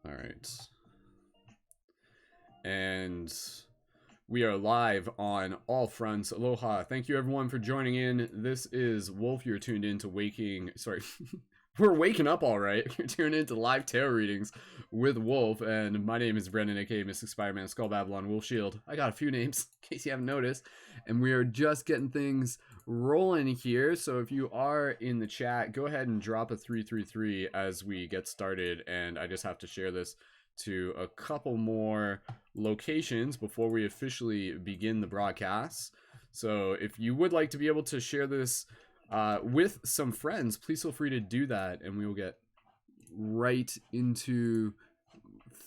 All right. And we are live on all fronts. Aloha. Thank you everyone for joining in. This is Wolf. You're tuned in to we're waking up all right. You're tuned into live tarot readings with Wolf. And my name is Brendan, aka Mystic Spider-Man, Skull Babylon, Wolf Shield. I got a few names in case you haven't noticed. And we are just getting things rolling here. So if you are in the chat, go ahead and drop a 333 as we get started. And I just have to share this to a couple more locations before we officially begin the broadcast. So if you would like to be able to share this with some friends, please feel free to do that, and we will get right into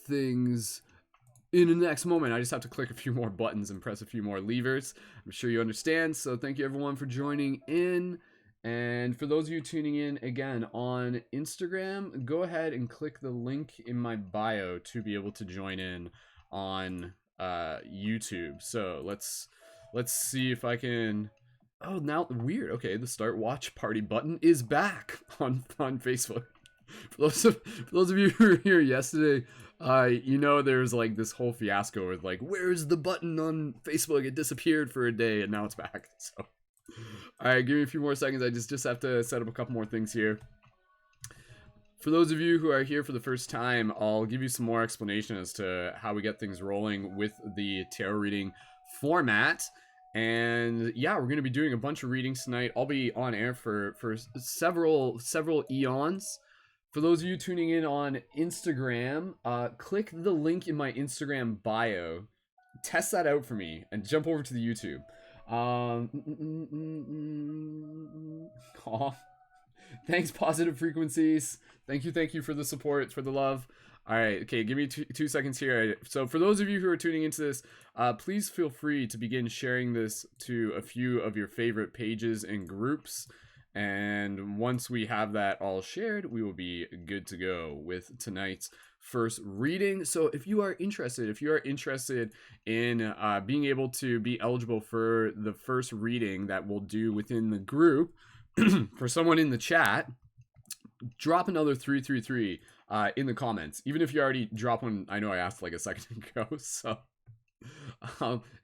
things in the next moment. I just have to click a few more buttons and press a few more levers. I'm sure you understand. So thank you everyone for joining in. And for those of you tuning in again on Instagram, go ahead and click the link in my bio to be able to join in on YouTube. So let's see if I can. Oh, now weird. Okay, the start watch party button is back on Facebook. For those of you who were here yesterday, you know there's like this whole fiasco with like, where's the button on Facebook? It disappeared for a day and now it's back. So alright, give me a few more seconds. I just have to set up a couple more things here. For those of you who are here for the first time, I'll give you some more explanation as to how we get things rolling with the tarot reading format. And yeah, we're going to be doing a bunch of readings tonight. I'll be on air for several eons. For those of you tuning in on Instagram, click the link in my Instagram bio. Test that out for me and jump over to the YouTube. Thanks, Positive Frequencies. Thank you for the support, for the love. All right, okay, give me two seconds here. So for those of you who are tuning into this, please feel free to begin sharing this to a few of your favorite pages and groups. And once we have that all shared, we will be good to go with tonight's first reading. So if you are interested in being able to be eligible for the first reading that we'll do within the group, for someone in the chat, drop another 333 in the comments. Even if you already drop one, I know I asked like a second ago. So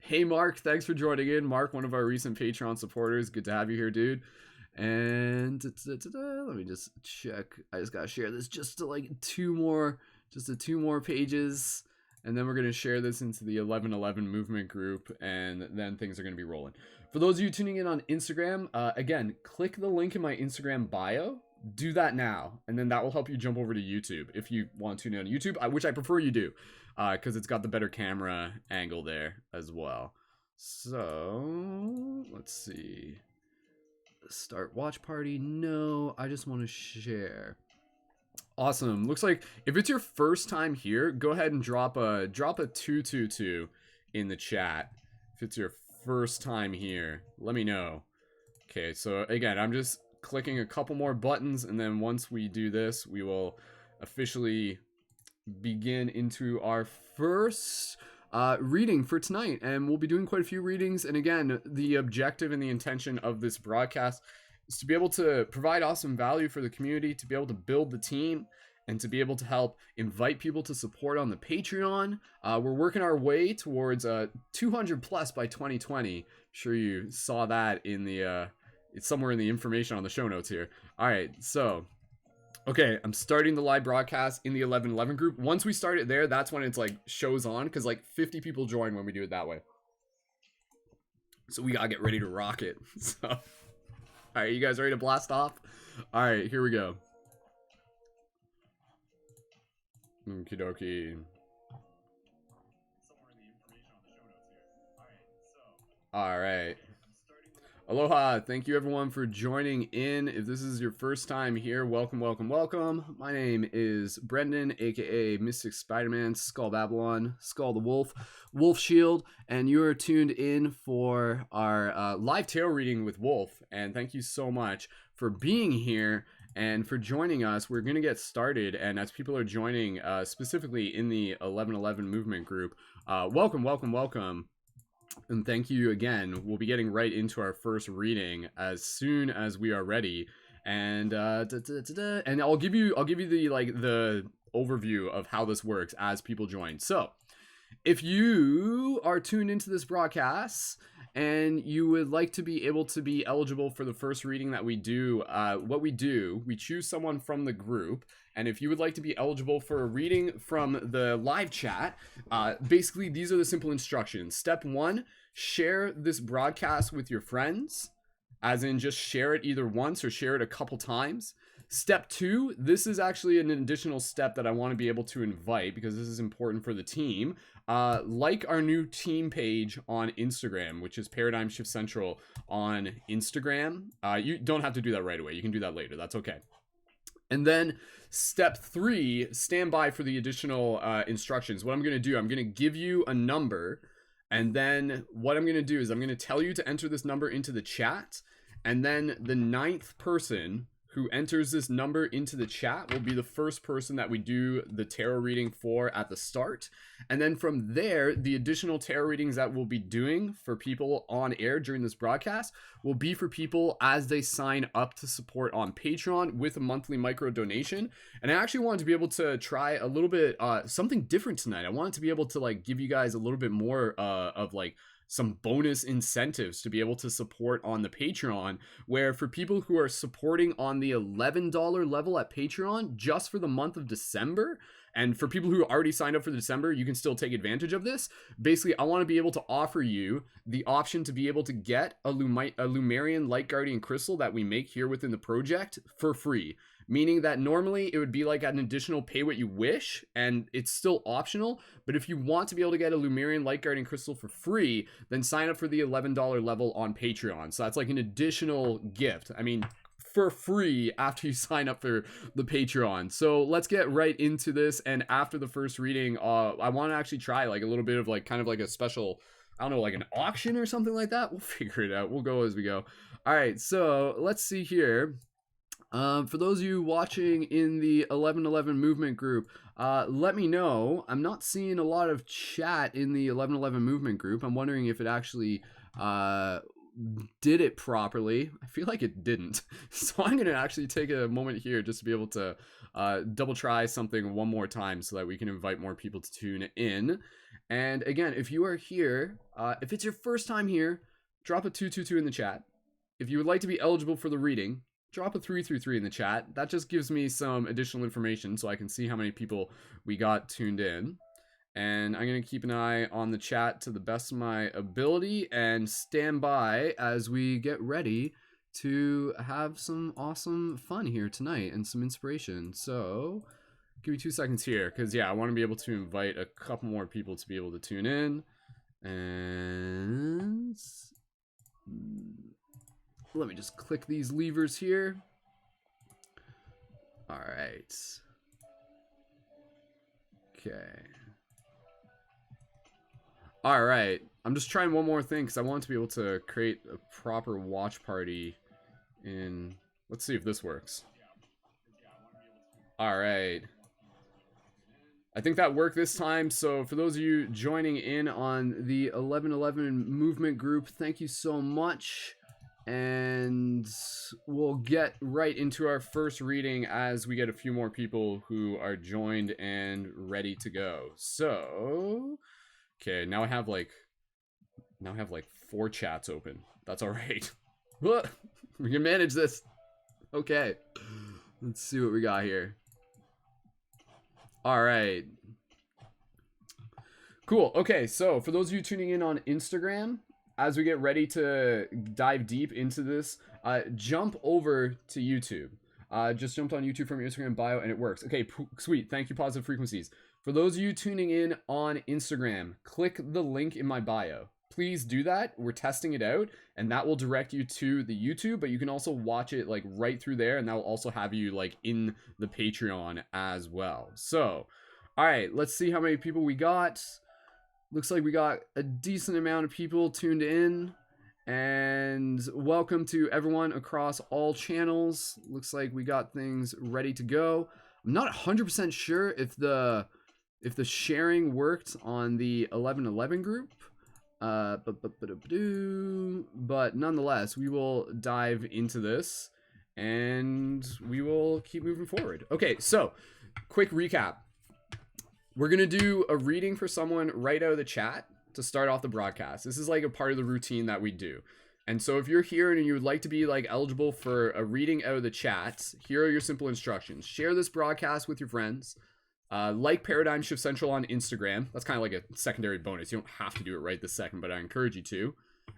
hey Mark, thanks for joining in. Mark, one of our recent Patreon supporters. Good to have you here, dude. And let me just check. I just gotta share this just to like two more pages, and then we're gonna share this into the 1111 movement group, and then things are gonna be rolling. For those of you tuning in on Instagram, again, click the link in my Instagram bio. Do that now, and then that will help you jump over to YouTube if you want to tune in on YouTube, which I prefer you do, because it's got the better camera angle there as well. So let's see. Start watch party. No, I just want to share. Awesome. Looks like if it's your first time here, go ahead and drop a 222 in the chat. If it's your first time here, let me know. Okay, so again, I'm just clicking a couple more buttons, and then once we do this, we will officially begin into our first reading for tonight. And we'll be doing quite a few readings. And again, the objective and the intention of this broadcast is to be able to provide awesome value for the community, to be able to build the team, and to be able to help invite people to support on the Patreon. We're working our way towards 200 plus by 2020. I'm sure you saw that in the it's somewhere in the information on the show notes here. All right, so okay, I'm starting the live broadcast in the 1111 group. Once we start it there, that's when it's like shows on, because like 50 people join when we do it that way. So we gotta get ready to rock it. So, all right, you guys ready to blast off? All right, here we go. Okie dokie. All right. Aloha, thank you everyone for joining in. If this is your first time here, welcome. My name is Brendan, aka Mystic Spider-Man, Skull Babylon, Skull the Wolf, Wolf Shield, and you are tuned in for our live tarot reading with Wolf. And thank you so much for being here and for joining us. We're going to get started, and as people are joining, specifically in the 1111 movement group, welcome. And thank you again. We'll be getting right into our first reading as soon as we are ready. And and I'll give you the overview of how this works as people join. So if you are tuned into this broadcast and you would like to be able to be eligible for the first reading that we do, what we do, we choose someone from the group. And if you would like to be eligible for a reading from the live chat, basically these are the simple instructions. Step 1, share this broadcast with your friends, as in just share it either once or share it a couple times. Step 2, this is actually an additional step that I want to be able to invite because this is important for the team. Like our new team page on Instagram, which is Paradigm Shift Central on Instagram. You don't have to do that right away. You can do that later. That's okay. And then step 3, stand by for the additional instructions. What I'm going to do, I'm going to give you a number. And then what I'm going to do is I'm going to tell you to enter this number into the chat. And then the 9th person who enters this number into the chat will be the first person that we do the tarot reading for at the start. And then from there, the additional tarot readings that we'll be doing for people on air during this broadcast will be for people as they sign up to support on Patreon with a monthly micro donation. And I actually wanted to be able to try a little bit something different tonight. I wanted to be able to like give you guys a little bit more of like some bonus incentives to be able to support on the Patreon, where for people who are supporting on the $11 level at Patreon just for the month of December, and for people who already signed up for December, you can still take advantage of this. Basically, I want to be able to offer you the option to be able to get a Lumerian Light Guardian crystal that we make here within the project for free. Meaning that normally it would be like an additional pay what you wish, and it's still optional. But if you want to be able to get a Lumerian Light Guardian crystal for free, then sign up for the $11 level on Patreon. So that's like an additional gift. I mean, for free after you sign up for the Patreon. So let's get right into this. And after the first reading, I want to actually try like a little bit of like kind of like a special, I don't know, like an auction or something like that. We'll figure it out. We'll go as we go. All right, so let's see here. For those of you watching in the 1111 movement group, let me know. I'm not seeing a lot of chat in the 1111 movement group. I'm wondering if it actually did it properly. I feel like it didn't. So I'm going to actually take a moment here just to be able to double try something one more time so that we can invite more people to tune in. And again, if you are here, if it's your first time here, drop a 222 in the chat. If you would like to be eligible for the reading, drop a 333 in the chat. That just gives me some additional information so I can see how many people we got tuned in. And I'm going to keep an eye on the chat to the best of my ability and stand by as we get ready to have some awesome fun here tonight and some inspiration. So give me 2 seconds here because, yeah, I want to be able to invite a couple more people to be able to tune in. And let me just click these levers here. All right. Okay. All right. I'm just trying one more thing because I want to be able to create a proper watch party in... Let's see if this works. All right. I think that worked this time. So for those of you joining in on the 1111 movement group, thank you so much. And we'll get right into our first reading as we get a few more people who are joined and ready to go. So, okay, now I have like 4 chats open. That's all right. We can manage this. Okay, let's see what we got here. All right. Cool. Okay, so for those of you tuning in on Instagram, as we get ready to dive deep into this, jump over to YouTube. Just jumped on YouTube from your Instagram bio and it works. Okay, sweet. Thank you, Positive Frequencies. For those of you tuning in on Instagram, click the link in my bio. Please do that. We're testing it out and that will direct you to the YouTube, but you can also watch it like right through there and that will also have you like in the Patreon as well. So, all right, let's see how many people we got. Looks like we got a decent amount of people tuned in, and welcome to everyone across all channels. Looks like we got things ready to go. I'm not 100% sure if the sharing worked on the 1111 group, but nonetheless, we will dive into this and we will keep moving forward. Okay, so quick recap. we're going to do a reading for someone right out of the chat to start off the broadcast. This is like a part of the routine that we do. And so if you're here and you would like to be like eligible for a reading out of the chat, here are your simple instructions. Share this broadcast with your friends. Like Paradigm Shift Central on Instagram. That's kind of like a secondary bonus. You don't have to do it right this second, but I encourage you to.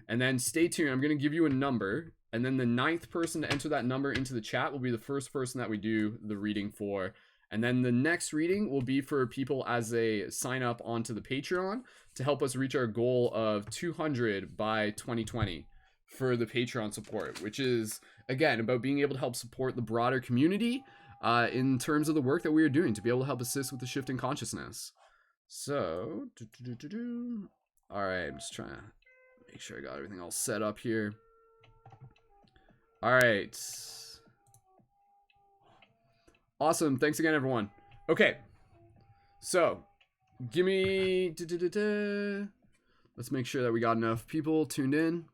And then stay tuned. I'm going to give you a number. And then the 9th person to enter that number into the chat will be the first person that we do the reading for. And then the next reading will be for people as they sign up onto the Patreon to help us reach our goal of 200 by 2020 for the Patreon support, which is, again, about being able to help support the broader community in terms of the work that we are doing to be able to help assist with the shift in consciousness. So, all right, I'm just trying to make sure I got everything all set up here. All right. Awesome. Thanks again, everyone. Okay. So, give me... Let's make sure that we got enough people tuned in.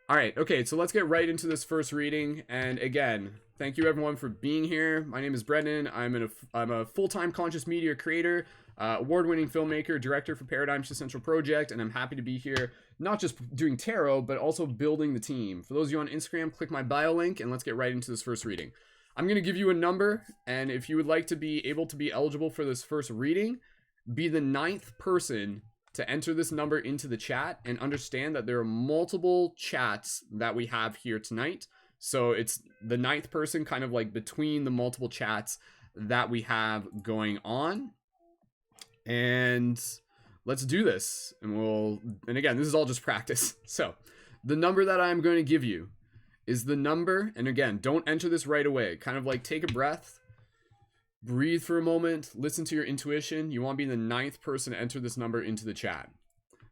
All right. Okay, so let's get right into this first reading. And again, thank you, everyone, for being here. My name is Brendan. I'm a full-time conscious media creator, award-winning filmmaker, director for Paradigm Shift Central Project, and I'm happy to be here, not just doing tarot, but also building the team. For those of you on Instagram, click my bio link, and let's get right into this first reading. I'm going to give you a number, and if you would like to be able to be eligible for this first reading, be the 9th person to enter this number into the chat, and understand that there are multiple chats that we have here tonight. So it's the 9th person kind of like between the multiple chats that we have going on. And let's do this. And again, this is all just practice. So the number that I'm going to give you is the number, and again, don't enter this right away. Kind of like take a breath, breathe for a moment, listen to your intuition. You want to be the 9th person to enter this number into the chat.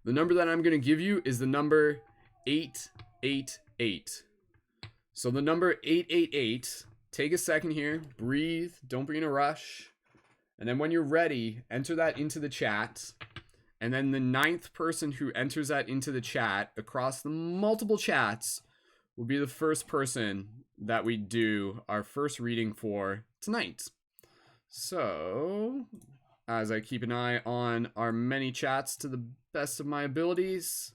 The number that I'm going to give you is the number 888. So the number 888, take a second here, breathe, don't be in a rush. And then when you're ready, enter that into the chat. And then the 9th person who enters that into the chat across the multiple chats will be the first person that we do our first reading for tonight. So, as I keep an eye on our many chats to the best of my abilities,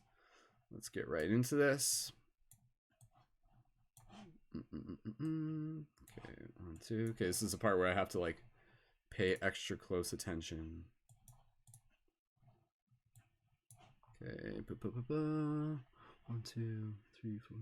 let's get right into this. Okay, 1, 2. Okay, this is the part where I have to like pay extra close attention. Okay, 1, 2, 3, 4.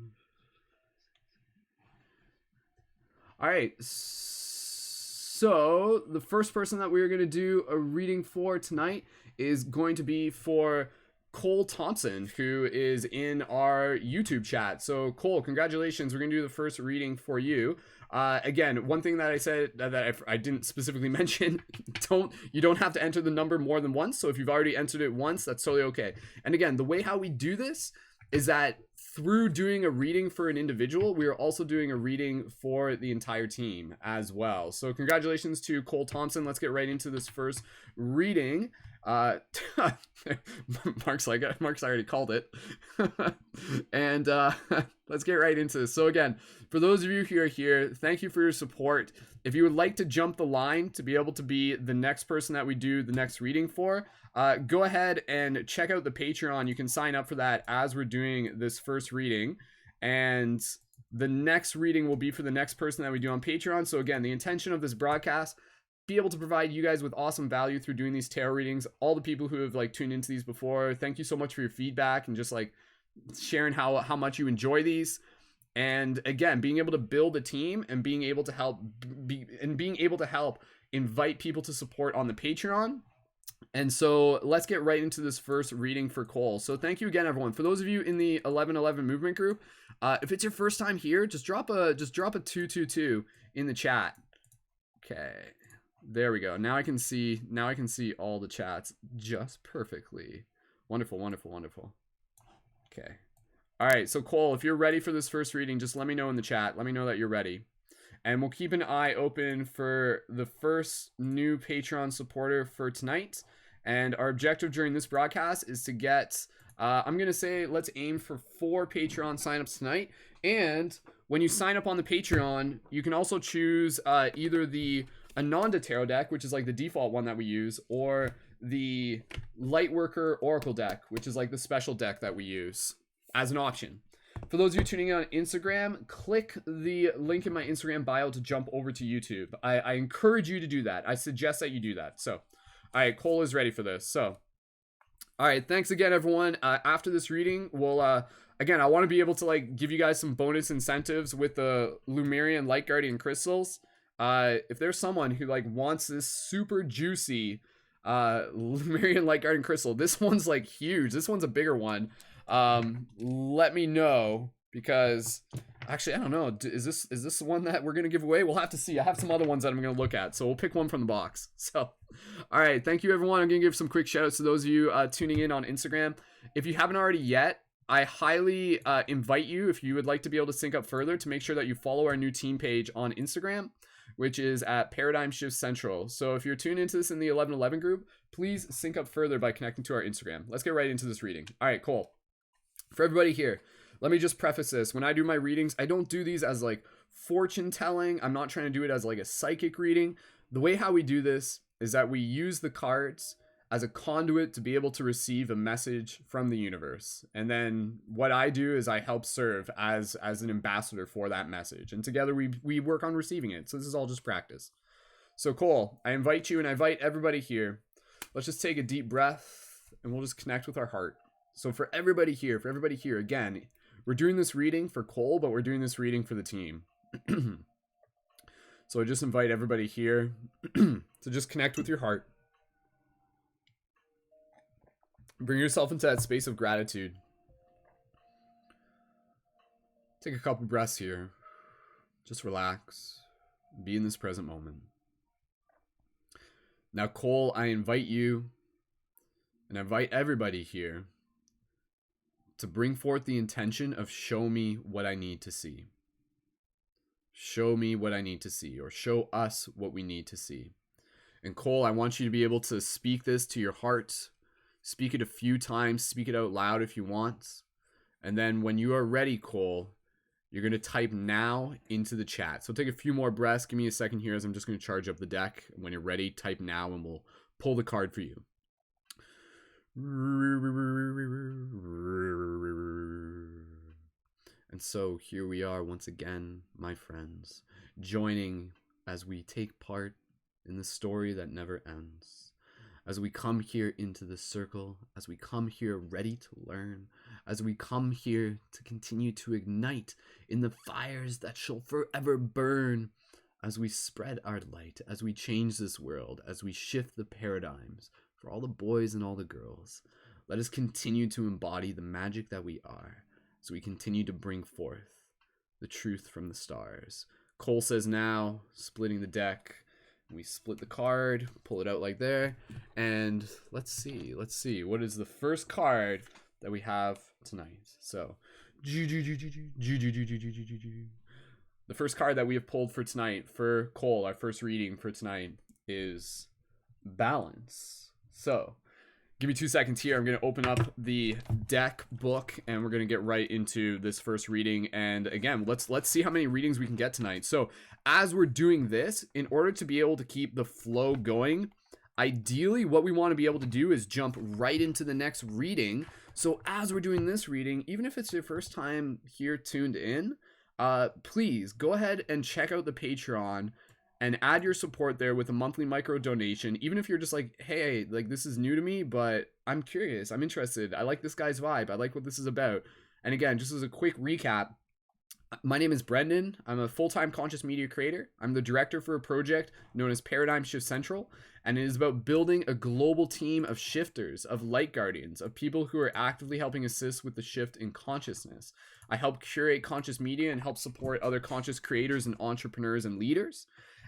All right, so the first person that we're going to do a reading for tonight is going to be for Cole Thompson, who is in our YouTube chat. So Cole, congratulations. We're going to do the first reading for you. Again, one thing that I said that I didn't specifically mention, you don't have to enter the number more than once. So if you've already entered it once, that's totally okay. And again, the way how we do this is that through doing a reading for an individual, we are also doing a reading for the entire team as well. So congratulations to Cole Thompson. Let's get right into this first reading. Mark's already called it. And let's get right into this. So again, for those of you who are here, thank you for your support. If you would like to jump the line to be able to be the next person that we do the next reading for, go ahead and check out the Patreon. You can sign up for that as we're doing this first reading, and the next reading will be for the next person that we do on Patreon. So again, the intention of this broadcast, be able to provide you guys with awesome value through doing these tarot readings. All the people who have like tuned into these before, thank you so much for your feedback and just like sharing how much you enjoy these. And again, being able to build a team and being able to help invite people to support on the Patreon. And so let's get right into this first reading for Cole. So thank you again, everyone. For those of you in the 1111 movement group, if it's your first time here, just drop a 222 in the chat. Okay, there we go. Now I can see all the chats just perfectly. Wonderful, wonderful, wonderful. Okay. All right, so Cole, if you're ready for this first reading, just let me know in the chat. Let me know that you're ready. And we'll keep an eye open for the first new Patreon supporter for tonight. And our objective during this broadcast is to get, I'm going to say, let's aim for 4 Patreon signups tonight. And when you sign up on the Patreon, you can also choose either the Ananda tarot deck, which is like the default one that we use, or the Lightworker Oracle deck, which is like the special deck that we use as an option. For those of you tuning in on Instagram, click the link in my Instagram bio to jump over to YouTube. I encourage you to do that. I suggest that you do that. So, all right, Cole is ready for this. So, all right, thanks again, everyone. After this reading, we'll, again, I want to be able to like give you guys some bonus incentives with the Lumerian Light Guardian crystals. If there's someone who like wants this super juicy Lumerian Light Guardian crystal, this one's like huge. This one's a bigger one. Let me know, because actually I don't know, is this the one that we're gonna give away? We'll have to see. I have some other ones that I'm gonna look at, so we'll pick one from the box. So all right, thank you everyone. I'm gonna give some quick shout outs to those of you tuning in on Instagram. If you haven't already yet, I highly invite you, if you would like to be able to sync up further, to make sure that you follow our new team page on Instagram, which is at Paradigm Shift Central. So if you're tuned into this in the 1111 group, please sync up further by connecting to our Instagram. Let's get right into this reading. All right, cool. For everybody here, let me just preface this. When I do my readings, I don't do these as like fortune telling. I'm not trying to do it as like a psychic reading. The way how we do this is that we use the cards as a conduit to be able to receive a message from the universe. And then what I do is I help serve as an ambassador for that message. And together we work on receiving it. So this is all just practice. So Cole, I invite you, and I invite everybody here. Let's just take a deep breath and we'll just connect with our heart. So for everybody here, again, we're doing this reading for Cole, but we're doing this reading for the team. So I just invite everybody here to just connect with your heart. Bring yourself into that space of gratitude. Take a couple breaths here. Just relax. Be in this present moment. Now, Cole, I invite you, and I invite everybody here, to bring forth the intention of show me what I need to see. Show me what I need to see, or show us what we need to see. And Cole, I want you to be able to speak this to your heart. Speak it a few times. Speak it out loud if you want. And then when you are ready, Cole, you're going to type now into the chat. So take a few more breaths. Give me a second here as I'm just going to charge up the deck. When you're ready, type now and we'll pull the card for you. And so here we are once again, my friends, joining as we take part in the story that never ends. As we come here into the circle, as we come here ready to learn, as we come here to continue to ignite in the fires that shall forever burn, as we spread our light, as we change this world, as we shift the paradigms for all the boys and all the girls. Let us continue to embody the magic that we are, as we continue to bring forth the truth from the stars. Cole says now, splitting the deck. We split the card, pull it out like there, and let's see. What is the first card that we have tonight? So, the first card that we have pulled for tonight, for Cole, our first reading for tonight, is Balance. So, give me 2 seconds here. I'm going to open up the deck book and we're going to get right into this first reading. And again, let's see how many readings we can get tonight. So as we're doing this, in order to be able to keep the flow going, ideally what we want to be able to do is jump right into the next reading. So as we're doing this reading, even if it's your first time here tuned in, please go ahead and check out the Patreon and add your support there with a monthly micro donation. Even if you're just like, hey, like this is new to me, but I'm curious, I'm interested, I like this guy's vibe, I like what this is about. And again, just as a quick recap, my name is Brendan. I'm a full-time conscious media creator. I'm the director for a project known as Paradigm Shift Central, and it is about building a global team of shifters, of light guardians, of people who are actively helping assist with the shift in consciousness. I help curate conscious media and help support other conscious creators and entrepreneurs and leaders.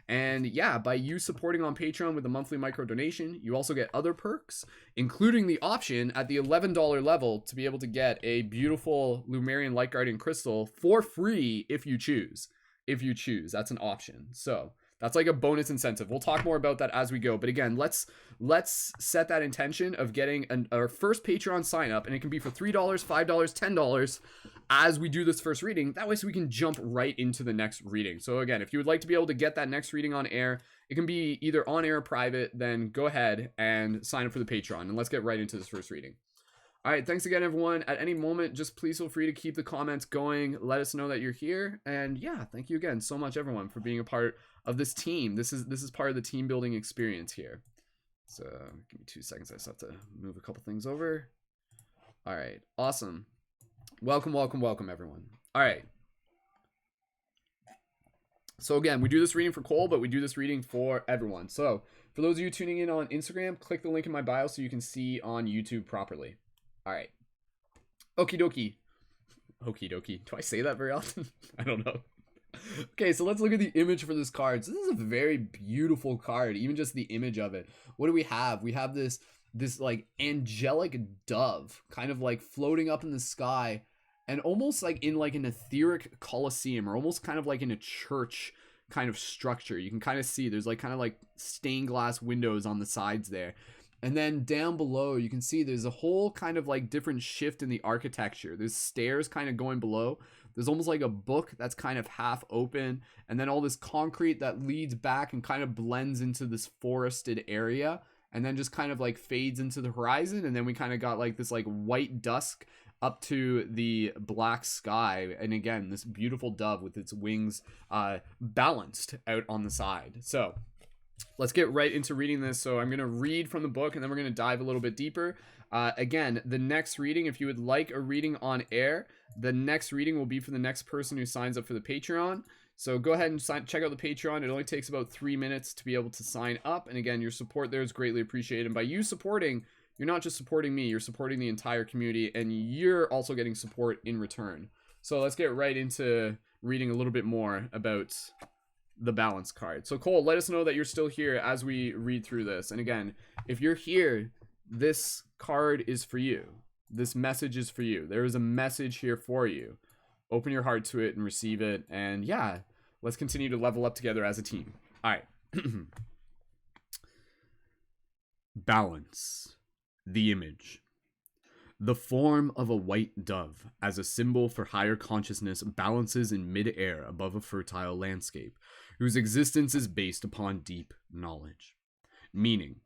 And yeah, by you supporting on Patreon with a monthly micro donation, you also get other perks, including the option at the $11 level to be able to get a beautiful Lumerian Light Guardian crystal for free if you choose. That's an option. So That's like a bonus incentive. We'll talk more about that as we go. But again, let's set that intention of getting our first Patreon sign up, and it can be for $3, $5, $10 as we do this first reading. That way, so we can jump right into the next reading. So again, if you would like to be able to get that next reading on air, it can be either on air or private. Then go ahead and sign up for the Patreon, and let's get right into this first reading. All right, thanks again, everyone. At any moment, just please feel free to keep the comments going. Let us know that you're here. And yeah, thank you again so much, everyone, for being a part of this team. This is part of the team building experience here. So give me 2 seconds. I just have to move a couple things over. All right, awesome. Welcome, everyone. All right. So again, we do this reading for Cole, but we do this reading for everyone. So for those of you tuning in on Instagram, click the link in my bio so you can see on YouTube properly. All right. Okie dokie. Okie dokie. Do I say that very often? I don't know. Okay, so let's look at the image for this card. So this is a very beautiful card, even just the image of it. What do we have? We have this like angelic dove kind of like floating up in the sky, and almost like in like an etheric coliseum, or almost kind of like in a church kind of structure. You can kind of see there's like kind of like stained glass windows on the sides there. And then down below, you can see there's a whole kind of like different shift in the architecture. There's stairs kind of going below. There's almost like a book that's kind of half open. And then all this concrete that leads back and kind of blends into this forested area. And then just kind of like fades into the horizon. And then we kind of got like this like white dusk up to the black sky. And again, this beautiful dove with its wings balanced out on the side. So let's get right into reading this. So I'm going to read from the book, and then we're going to dive a little bit deeper. Again, the next reading, if you would like a reading on air, the next reading will be for the next person who signs up for the Patreon. So go ahead and check out the Patreon. It only takes about 3 minutes to be able to sign up. And again, your support there is greatly appreciated. And by you supporting, you're not just supporting me, you're supporting the entire community, and you're also getting support in return. So let's get right into reading a little bit more about the balance card. So Cole, let us know that you're still here as we read through this. And again, if you're here, this card is for you. This message is for you. There is a message here for you. Open your heart to it and receive it. And yeah, let's continue to level up together as a team. All right. Balance. The image. The form of a white dove, as a symbol for higher consciousness, balances in mid-air above a fertile landscape, whose existence is based upon deep knowledge. Meaning,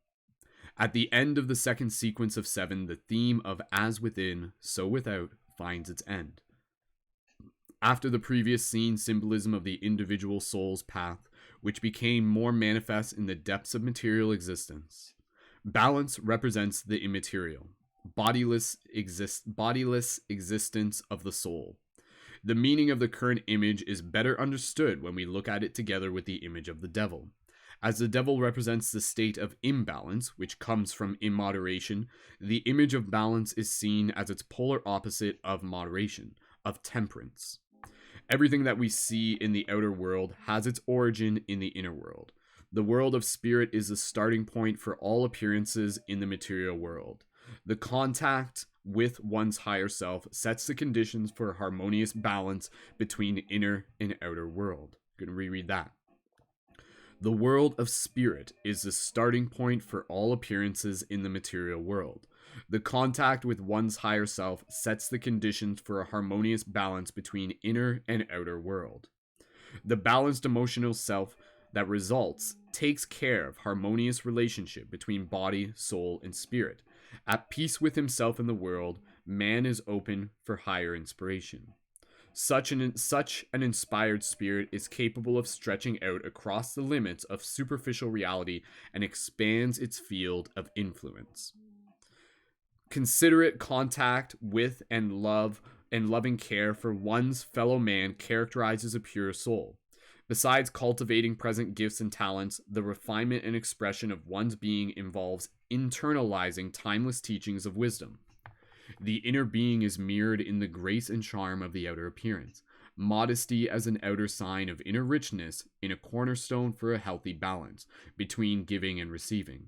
at the end of the second sequence of 7, the theme of as within, so without finds its end. After the previous scene, symbolism of the individual soul's path, which became more manifest in the depths of material existence. Balance represents the immaterial, bodiless existence of the soul. The meaning of the current image is better understood when we look at it together with the image of the devil. As the devil represents the state of imbalance, which comes from immoderation, the image of balance is seen as its polar opposite of moderation, of temperance. Everything that we see in the outer world has its origin in the inner world. The world of spirit is the starting point for all appearances in the material world. The contact with one's higher self sets the conditions for a harmonious balance between inner and outer world. I'm going to reread that. The world of spirit is the starting point for all appearances in the material world. The contact with one's higher self sets the conditions for a harmonious balance between inner and outer world. The balanced emotional self that results takes care of harmonious relationship between body, soul, and spirit. At peace with himself and the world, man is open for higher inspiration. Such an inspired spirit is capable of stretching out across the limits of superficial reality and expands its field of influence. Considerate contact with and loving care for one's fellow man characterizes a pure soul. Besides cultivating present gifts and talents, the refinement and expression of one's being involves internalizing timeless teachings of wisdom. The inner being is mirrored in the grace and charm of the outer appearance. Modesty as an outer sign of inner richness, in a cornerstone for a healthy balance between giving and receiving.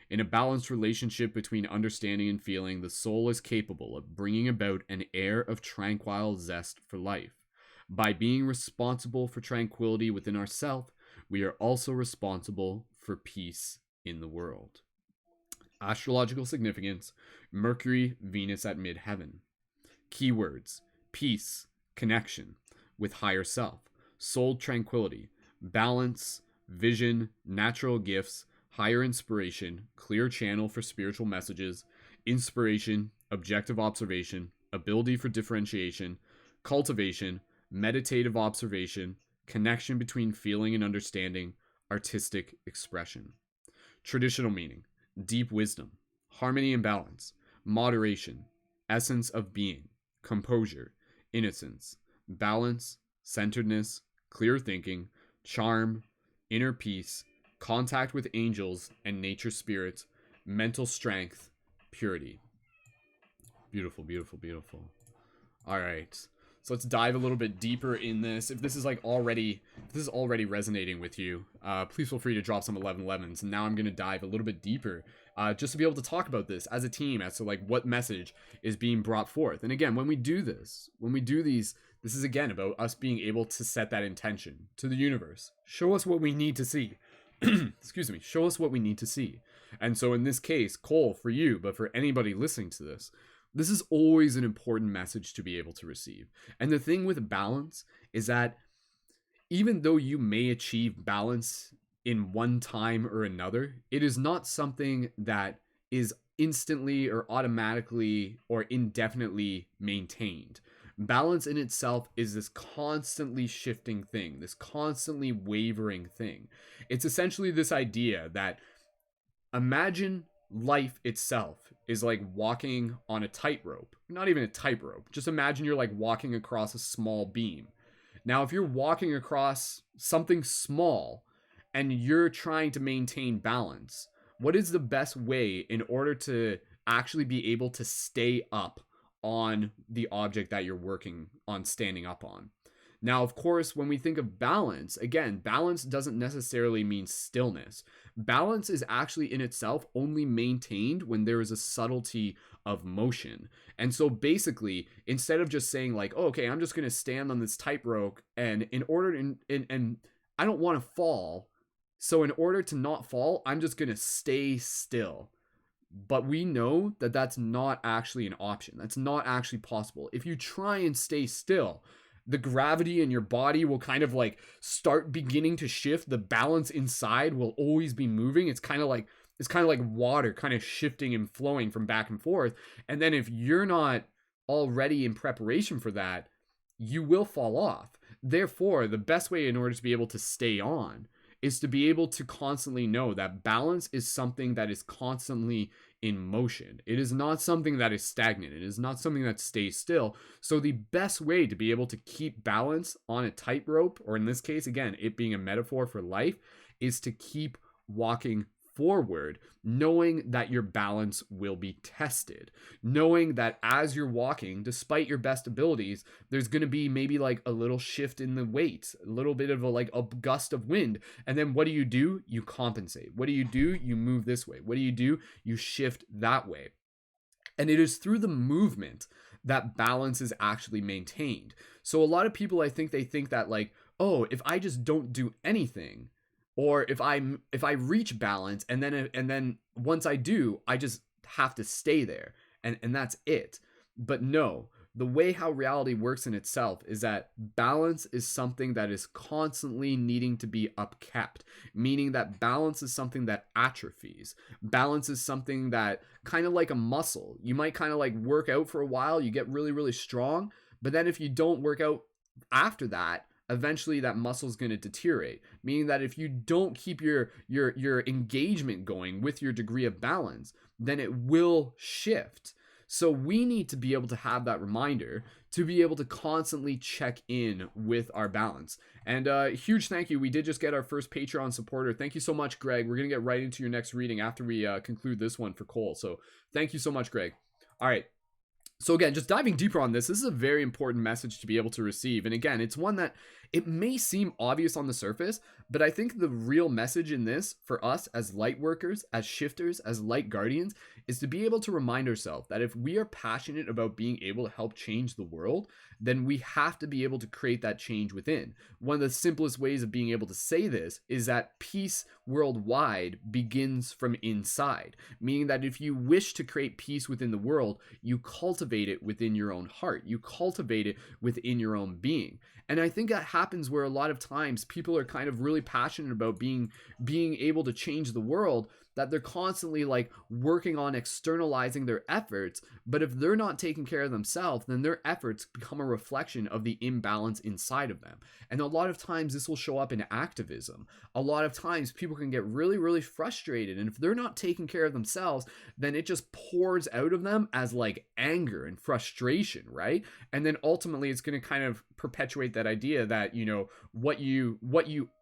In a balanced relationship between understanding and feeling, the soul is capable of bringing about an air of tranquil zest for life. By being responsible for tranquility within ourselves, We are also responsible for peace in the world. Astrological significance: Mercury, Venus at midheaven. Keywords: peace, connection with higher self, soul tranquility, balance, vision, natural gifts, higher inspiration, clear channel for spiritual messages, inspiration, objective observation, ability for differentiation, cultivation, meditative observation, connection between feeling and understanding, artistic expression. Traditional meaning: deep wisdom, harmony and balance, moderation, essence of being, composure, innocence, balance, centeredness, clear thinking, charm, inner peace, contact with angels and nature spirits, mental strength, purity. Beautiful, beautiful, beautiful. All right. So let's dive a little bit deeper in this. If this is already resonating with you, please feel free to drop some 1111s. And now I'm going to dive a little bit deeper, just to be able to talk about this as a team, as to what message is being brought forth. And again, when we do these, this is again about us being able to set that intention to the universe. Show us what we need to see. Excuse me. Show us what we need to see. And so in this case, Cole, for you, but for anybody listening to this, this is always an important message to be able to receive. And the thing with balance is that even though you may achieve balance in one time or another, it is not something that is instantly or automatically or indefinitely maintained. Balance in itself is this constantly shifting thing, this constantly wavering thing. It's essentially this idea that, imagine life itself is like walking on a tightrope. Not even a tightrope. Just imagine you're walking across a small beam. Now, if you're walking across something small and you're trying to maintain balance, what is the best way in order to actually be able to stay up on the object that you're working on standing up on? Now, of course, when we think of balance, again, balance doesn't necessarily mean stillness. Balance is actually in itself only maintained when there is a subtlety of motion. And so basically, instead of just saying oh, okay, I'm just going to stand on this tightrope and in order to, and I don't want to fall. So in order to not fall, I'm just going to stay still. But we know that that's not actually an option. That's not actually possible. If you try and stay still, the gravity in your body will kind of start beginning to shift. The balance inside will always be moving. It's kind of like water kind of shifting and flowing from back and forth. And then if you're not already in preparation for that, you will fall off. Therefore, the best way in order to be able to stay on is to be able to constantly know that balance is something that is constantly in motion. It is not something that is stagnant. It is not something that stays still. So the best way to be able to keep balance on a tightrope, or in this case, again, it being a metaphor for life, is to keep walking forward, knowing that your balance will be tested, knowing that as you're walking, despite your best abilities, there's going to be maybe a little shift in the weight, a little bit of a gust of wind. And then what do? You compensate. What do? You move this way. What do? You shift that way. And it is through the movement that balance is actually maintained. So a lot of people, I think they think that oh, if I just don't do anything, or if I reach balance and then once I do, I just have to stay there and that's it. But no, the way how reality works in itself is that balance is something that is constantly needing to be upkept, meaning that balance is something that atrophies. Balance is something that kind of like a muscle. You might kind of work out for a while, you get really, really strong, but then if you don't work out after that, eventually that muscle is going to deteriorate, meaning that if you don't keep your engagement going with your degree of balance, then it will shift. So we need to be able to have that reminder to be able to constantly check in with our balance. And huge thank you. We did just get our first Patreon supporter. Thank you so much, Greg. We're going to get right into your next reading after we conclude this one for Cole. So thank you so much, Greg. All right. So again, just diving deeper on this is a very important message to be able to receive. And again, it's one that It may seem obvious on the surface, but I think the real message in this for us as light workers, as shifters, as light guardians, is to be able to remind ourselves that if we are passionate about being able to help change the world, then we have to be able to create that change within. One of the simplest ways of being able to say this is that peace worldwide begins from inside, meaning that if you wish to create peace within the world, you cultivate it within your own heart, you cultivate it within your own being. And I think that happens where a lot of times people are kind of really passionate about being able to change the world, that they're constantly like working on externalizing their efforts. But if they're not taking care of themselves, then their efforts become a reflection of the imbalance inside of them. And a lot of times this will show up in activism. A lot of times people can get really, really frustrated. And if they're not taking care of themselves, then it just pours out of them as like anger and frustration, right? And then ultimately it's going to kind of perpetuate that idea that, you know, what you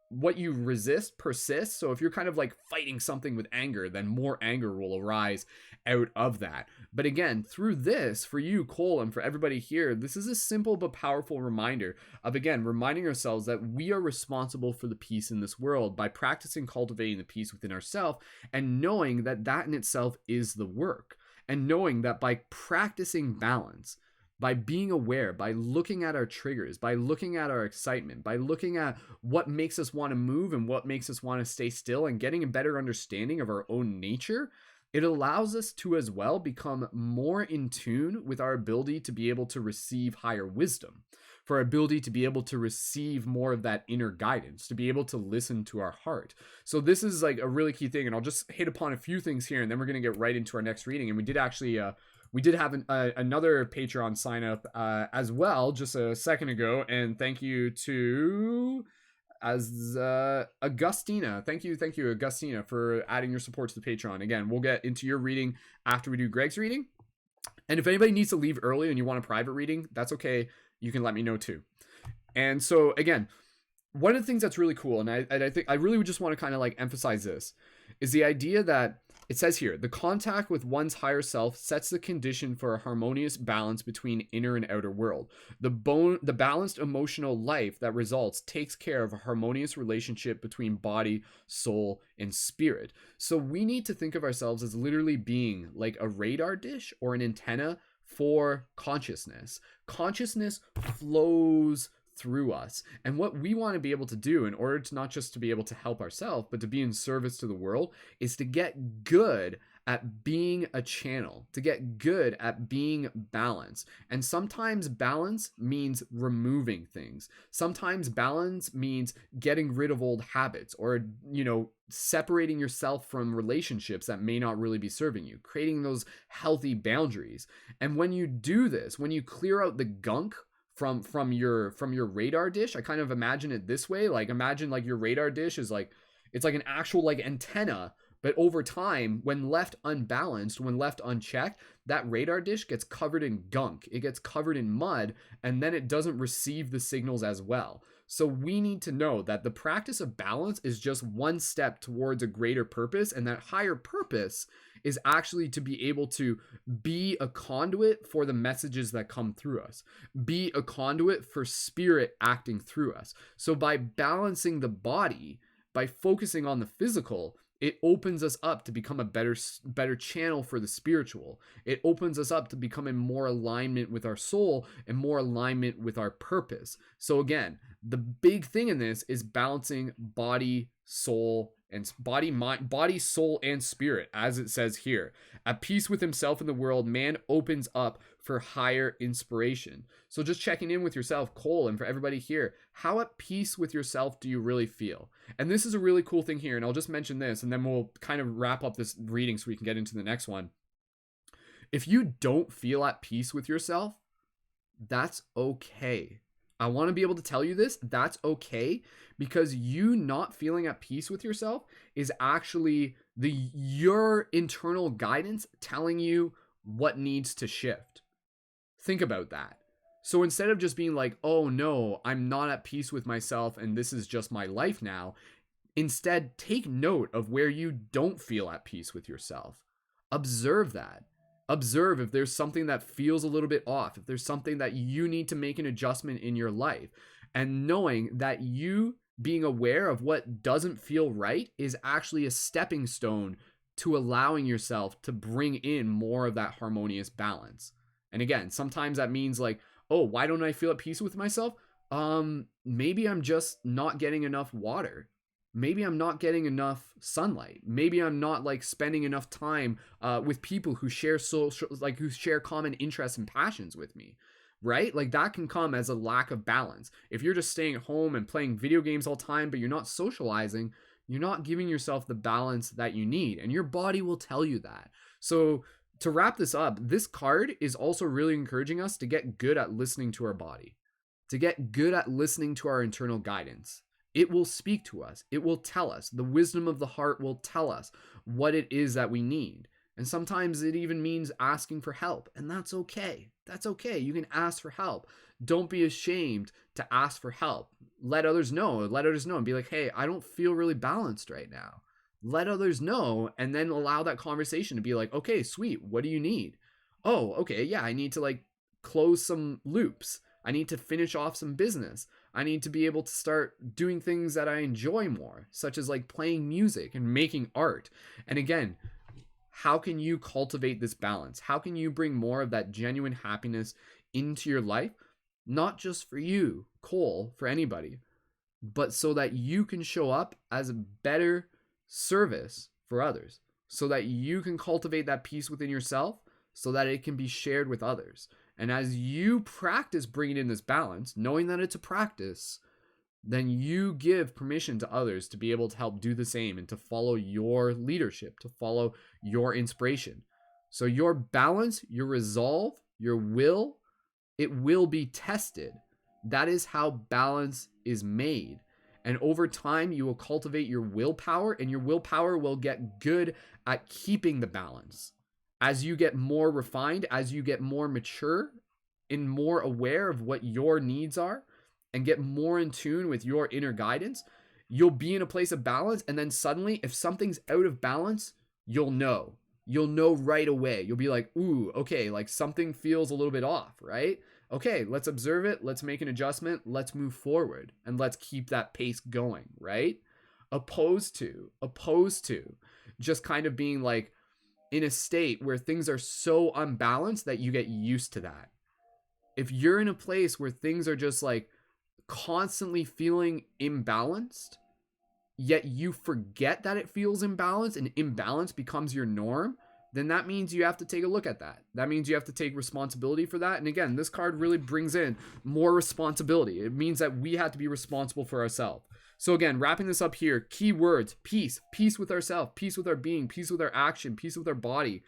resist persists. So if you're kind of like fighting something with anger, then more anger will arise out of that. But again, through this, for you, Cole, and for everybody here, this is a simple but powerful reminder of, again, reminding ourselves that we are responsible for the peace in this world by practicing cultivating the peace within ourselves, and knowing that that in itself is the work, and knowing that by practicing balance, by being aware, by looking at our triggers, by looking at our excitement, by looking at what makes us want to move and what makes us want to stay still, and getting a better understanding of our own nature, it allows us to as well become more in tune with our ability to be able to receive higher wisdom, for our ability to be able to receive more of that inner guidance, to be able to listen to our heart. So this is like a really key thing, and I'll just hit upon a few things here, and then we're going to get right into our next reading. And we did actually we did have another Patreon sign up as well just a second ago, and thank you to Augustina. Thank you, Augustina, for adding your support to the Patreon. Again, we'll get into your reading after we do Greg's reading. And if anybody needs to leave early and you want a private reading, that's okay. You can let me know too. And so again, one of the things that's really cool, and I think I really would just want to kind of like emphasize this, is the idea that it says here, the contact with one's higher self sets the condition for a harmonious balance between inner and outer world. The balanced emotional life that results takes care of a harmonious relationship between body, soul, and spirit. So we need to think of ourselves as literally being like a radar dish or an antenna for consciousness. Consciousness flows through us, and what we want to be able to do in order to not just to be able to help ourselves but to be in service to the world is to get good at being a channel, to get good at being balanced. And sometimes balance means removing things. Sometimes balance means getting rid of old habits, or, you know, separating yourself from relationships that may not really be serving you, creating those healthy boundaries. And when you do this, when you clear out the gunk from your radar dish, I kind of imagine it this way. Like, imagine like your radar dish is like, it's like an actual like antenna, but over time, when left unbalanced, when left unchecked, that radar dish gets covered in gunk, it gets covered in mud, and then it doesn't receive the signals as well. So we need to know that the practice of balance is just one step towards a greater purpose, and that higher purpose is actually to be able to be a conduit for the messages that come through us, be a conduit for spirit acting through us. So by balancing the body, by focusing on the physical, it opens us up to become a better channel for the spiritual. It opens us up to become in more alignment with our soul and more alignment with our purpose. So again, the big thing in this is balancing body, soul, and body, soul, and spirit, as it says here. At peace with himself and the world, man opens up for higher inspiration. So just checking in with yourself, Cole, and for everybody here, how at peace with yourself do you really feel? And this is a really cool thing here, and I'll just mention this, and then we'll kind of wrap up this reading so we can get into the next one. If you don't feel at peace with yourself, that's okay. I want to be able to tell you this, that's okay, because you not feeling at peace with yourself is actually your internal guidance telling you what needs to shift. Think about that. So instead of just being like, oh no, I'm not at peace with myself and this is just my life now, instead take note of where you don't feel at peace with yourself. Observe that. Observe if there's something that feels a little bit off, if there's something that you need to make an adjustment in your life. and knowing that you being aware of what doesn't feel right is actually a stepping stone to allowing yourself to bring in more of that harmonious balance. And again, sometimes that means like, oh, why don't I feel at peace with myself? Maybe I'm just not getting enough water. Maybe I'm not getting enough sunlight. Maybe I'm not like spending enough time with people who share social, like who share common interests and passions with me, right? Like that can come as a lack of balance. If you're just staying at home and playing video games all the time, but you're not socializing, you're not giving yourself the balance that you need, and your body will tell you that. So to wrap this up, this card is also really encouraging us to get good at listening to our body, to get good at listening to our internal guidance. It will speak to us. It will tell us. The wisdom of the heart will tell us what it is that we need. And sometimes it even means asking for help. And that's okay. That's okay. You can ask for help. Don't be ashamed to ask for help. Let others know. Let others know and be like, hey, I don't feel really balanced right now. Let others know, and then allow that conversation to be like, okay, sweet. What do you need? Oh, okay. Yeah, I need to like close some loops. I need to finish off some business. I need to be able to start doing things that I enjoy more, such as like playing music and making art. And again, how can you cultivate this balance? How can you bring more of that genuine happiness into your life? Not just for you, Cole, for anybody, but so that you can show up as a better service for others, so that you can cultivate that peace within yourself, so that it can be shared with others. And as you practice bringing in this balance, knowing that it's a practice, then you give permission to others to be able to help do the same and to follow your leadership, to follow your inspiration. So your balance, your resolve, your will, it will be tested. That is how balance is made. And over time, you will cultivate your willpower, and your willpower will get good at keeping the balance. As you get more refined, as you get more mature and more aware of what your needs are and get more in tune with your inner guidance, you'll be in a place of balance. And then suddenly, if something's out of balance, you'll know. You'll know right away. You'll be like, ooh, okay, like something feels a little bit off, right? Okay, let's observe it. Let's make an adjustment. Let's move forward and let's keep that pace going, right? Opposed to just kind of being like, in a state where things are so unbalanced that you get used to that. If you're in a place where things are just like constantly feeling imbalanced, yet you forget that it feels imbalanced and imbalance becomes your norm, then that means you have to take a look at that. That means you have to take responsibility for that. And again, this card really brings in more responsibility. It means that we have to be responsible for ourselves. So again, wrapping this up here, key words: peace, peace with ourselves, peace with our being, peace with our action, peace with our body.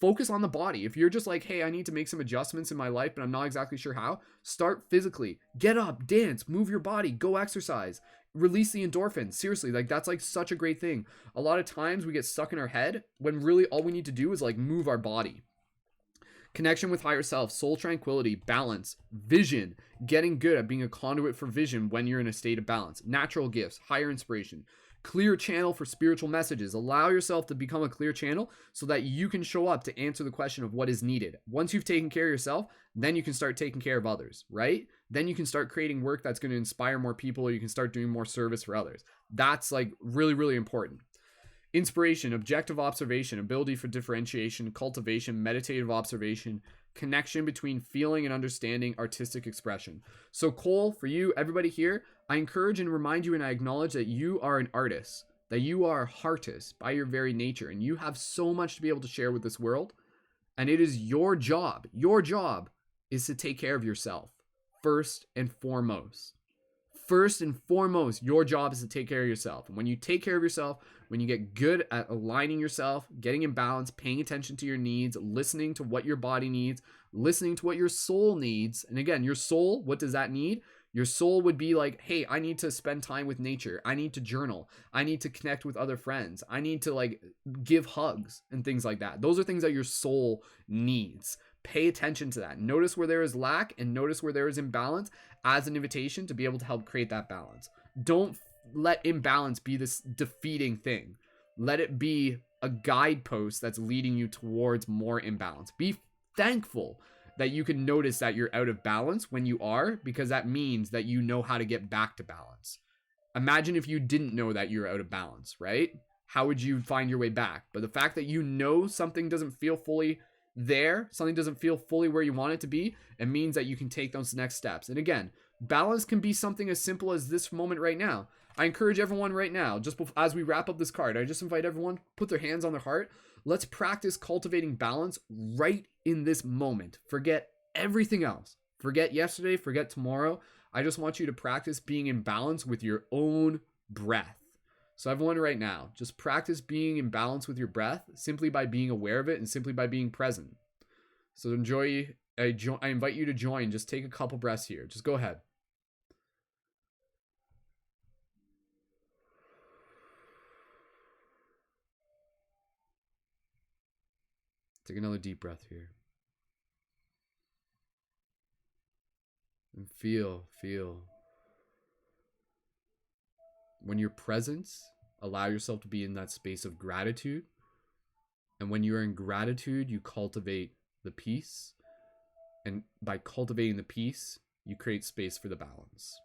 Focus on the body. If you're just like, hey, I need to make some adjustments in my life, but I'm not exactly sure how, start physically. Get up, dance, move your body, go exercise, release the endorphins. Seriously, like that's like such a great thing. A lot of times we get stuck in our head when really all we need to do is like move our body. Connection with higher self, soul tranquility, balance, vision, getting good at being a conduit for vision when you're in a state of balance, natural gifts, higher inspiration, clear channel for spiritual messages. Allow yourself to become a clear channel so that you can show up to answer the question of what is needed. Once you've taken care of yourself, then you can start taking care of others, right? Then you can start creating work that's going to inspire more people, or you can start doing more service for others. That's like really, really important. Inspiration, objective observation, ability for differentiation, cultivation, meditative observation, connection between feeling and understanding, artistic expression. So Cole, for you, everybody here, I encourage and remind you and I acknowledge that you are an artist, that you are a heartist by your very nature, and you have so much to be able to share with this world. And it is your job is to take care of yourself first and foremost. First and foremost, your job is to take care of yourself. And when you take care of yourself, when you get good at aligning yourself, getting in balance, paying attention to your needs, listening to what your body needs, listening to what your soul needs. And again, your soul, what does that need? Your soul would be like, hey, I need to spend time with nature. I need to journal. I need to connect with other friends. I need to like give hugs and things like that. Those are things that your soul needs. Pay attention to that. Notice where there is lack and notice where there is imbalance as an invitation to be able to help create that balance. Don't let imbalance be this defeating thing. Let it be a guidepost that's leading you towards more imbalance. Be thankful that you can notice that you're out of balance when you are, because that means that you know how to get back to balance. Imagine if you didn't know that you're out of balance, right? How would you find your way back? But the fact that you know something doesn't feel fully there, something doesn't feel fully where you want it to be, it means that you can take those next steps. And again, balance can be something as simple as this moment right now. I encourage everyone right now, just as we wrap up this card, I just invite everyone put their hands on their heart. Let's practice cultivating balance right in this moment. Forget everything else. Forget yesterday, forget tomorrow. I just want you to practice being in balance with your own breath. So everyone right now, just practice being in balance with your breath simply by being aware of it and simply by being present. So enjoy. I invite you to join. Just take a couple breaths here. Just go ahead. Take another deep breath here. And feel. When you're present, allow yourself to be in that space of gratitude. And when you're in gratitude, you cultivate the peace. And by cultivating the peace, you create space for the balance.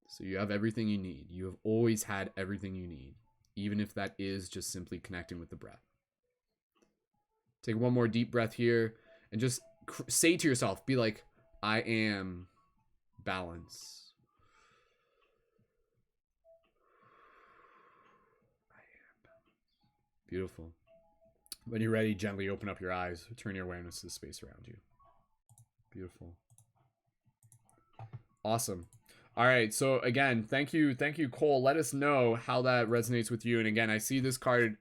So you have everything you need. You have always had everything you need, even if that is just simply connecting with the breath. Take one more deep breath here and just say to yourself, be like, I am balance. Beautiful. When you're ready, gently open up your eyes. Turn your awareness to the space around you. Beautiful. Awesome. All right. So again, thank you, Cole. Let us know how that resonates with you. And again, I see this card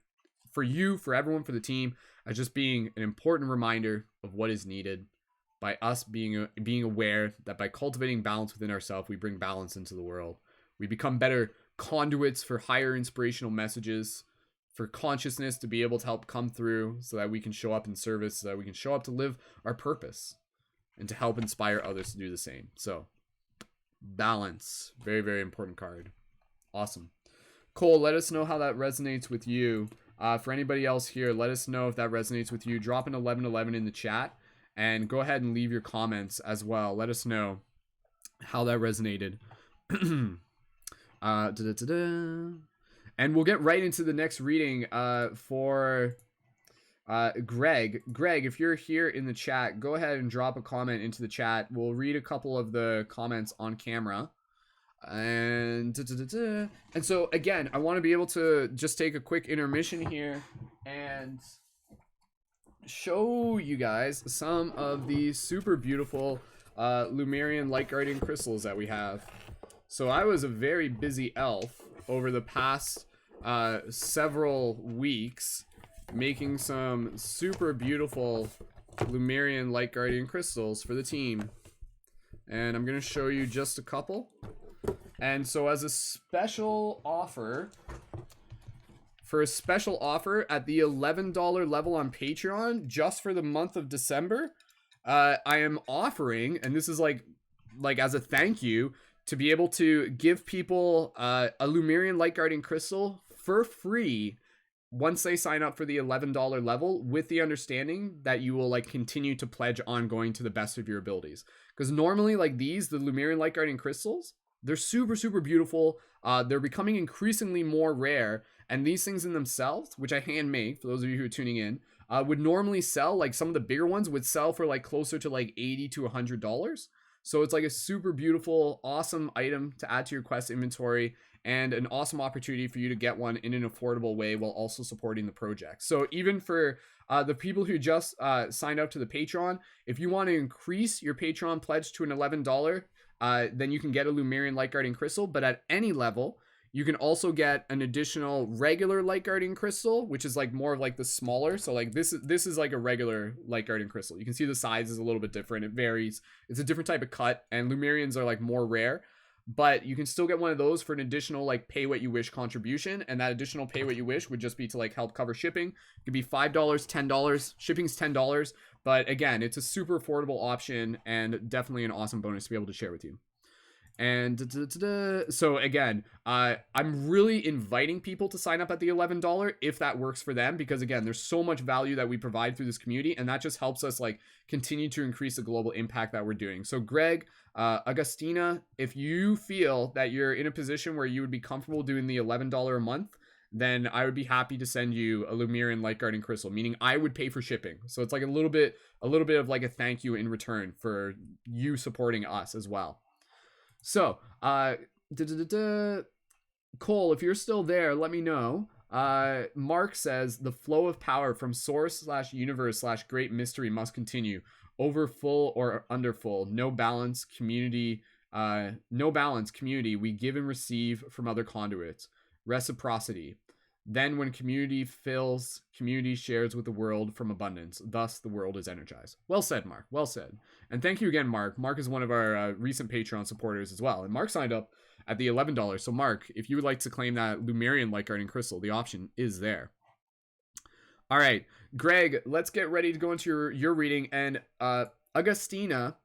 for you, for everyone, for the team, as just being an important reminder of what is needed by us being aware that by cultivating balance within ourselves, we bring balance into the world. We become better conduits for higher inspirational messages, for consciousness to be able to help come through so that we can show up in service, so that we can show up to live our purpose and to help inspire others to do the same. So balance, very, very important card. Awesome. Cole, let us know how that resonates with you. For anybody else here, let us know if that resonates with you. Drop an 1111 in the chat and go ahead and leave your comments as well. Let us know how that resonated. And we'll get right into the next reading for Greg. Greg, if you're here in the chat, go ahead and drop a comment into the chat. We'll read a couple of the comments on camera. And so again, I want to be able to just take a quick intermission here and show you guys some of these super beautiful Lemurian light guardian crystals that we have. So I was a very busy elf over the past several weeks making some super beautiful Lemurian light guardian crystals for the team, and I'm gonna show you just a couple. And so as a special offer, for a special offer at the $11 level on Patreon, just for the month of December, I am offering, and this is like as a thank you, to be able to give people a Lemurian light guardian crystal for free once they sign up for the $11 level, with the understanding that you will like continue to pledge ongoing to the best of your abilities. Because normally like these, the Lemurian light guardian crystals, they're super, super beautiful. They're becoming increasingly more rare. And these things in themselves, which I hand make, for those of you who are tuning in, would normally sell, like some of the bigger ones would sell for like closer to like $80 to $100. So it's like a super beautiful, awesome item to add to your quest inventory, and an awesome opportunity for you to get one in an affordable way while also supporting the project. So even for the people who just signed up to the Patreon, if you want to increase your Patreon pledge to an $11, then you can get a Lemurian light guardian crystal. But at any level, you can also get an additional regular light guardian crystal, which is like more of like the smaller. So like this is like a regular light guardian crystal. You can see the size is a little bit different. It varies. It's a different type of cut, and Lemurians are like more rare. But you can still get one of those for an additional like pay what you wish contribution, and that additional pay what you wish would just be to like help cover shipping. It could be $5, $10. Shipping's $10, but again, it's a super affordable option and definitely an awesome bonus to be able to share with you. And so again, I'm really inviting people to sign up at the $11 if that works for them, because again, there's so much value that we provide through this community, and that just helps us like continue to increase the global impact that we're doing. So Greg, Augustina, if you feel that you're in a position where you would be comfortable doing the $11 a month, then I would be happy to send you a Lumerian Light Guardian Crystal, meaning I would pay for shipping. So it's like a little bit of like a thank you in return for you supporting us as well. So, Cole, if you're still there, let me know. Mark says the flow of power from source/universe/great mystery must continue. Over full or under full, no balance community. We give and receive from other conduits. Reciprocity. Then when community fills, community shares with the world from abundance. Thus, the world is energized. Well said, Mark. Well said. And thank you again, Mark. Mark is one of our recent Patreon supporters as well. And Mark signed up at the $11. So, Mark, if you would like to claim that Lumerian Light Guardian Crystal, the option is there. All right, Greg, let's get ready to go into your reading. And Augustina,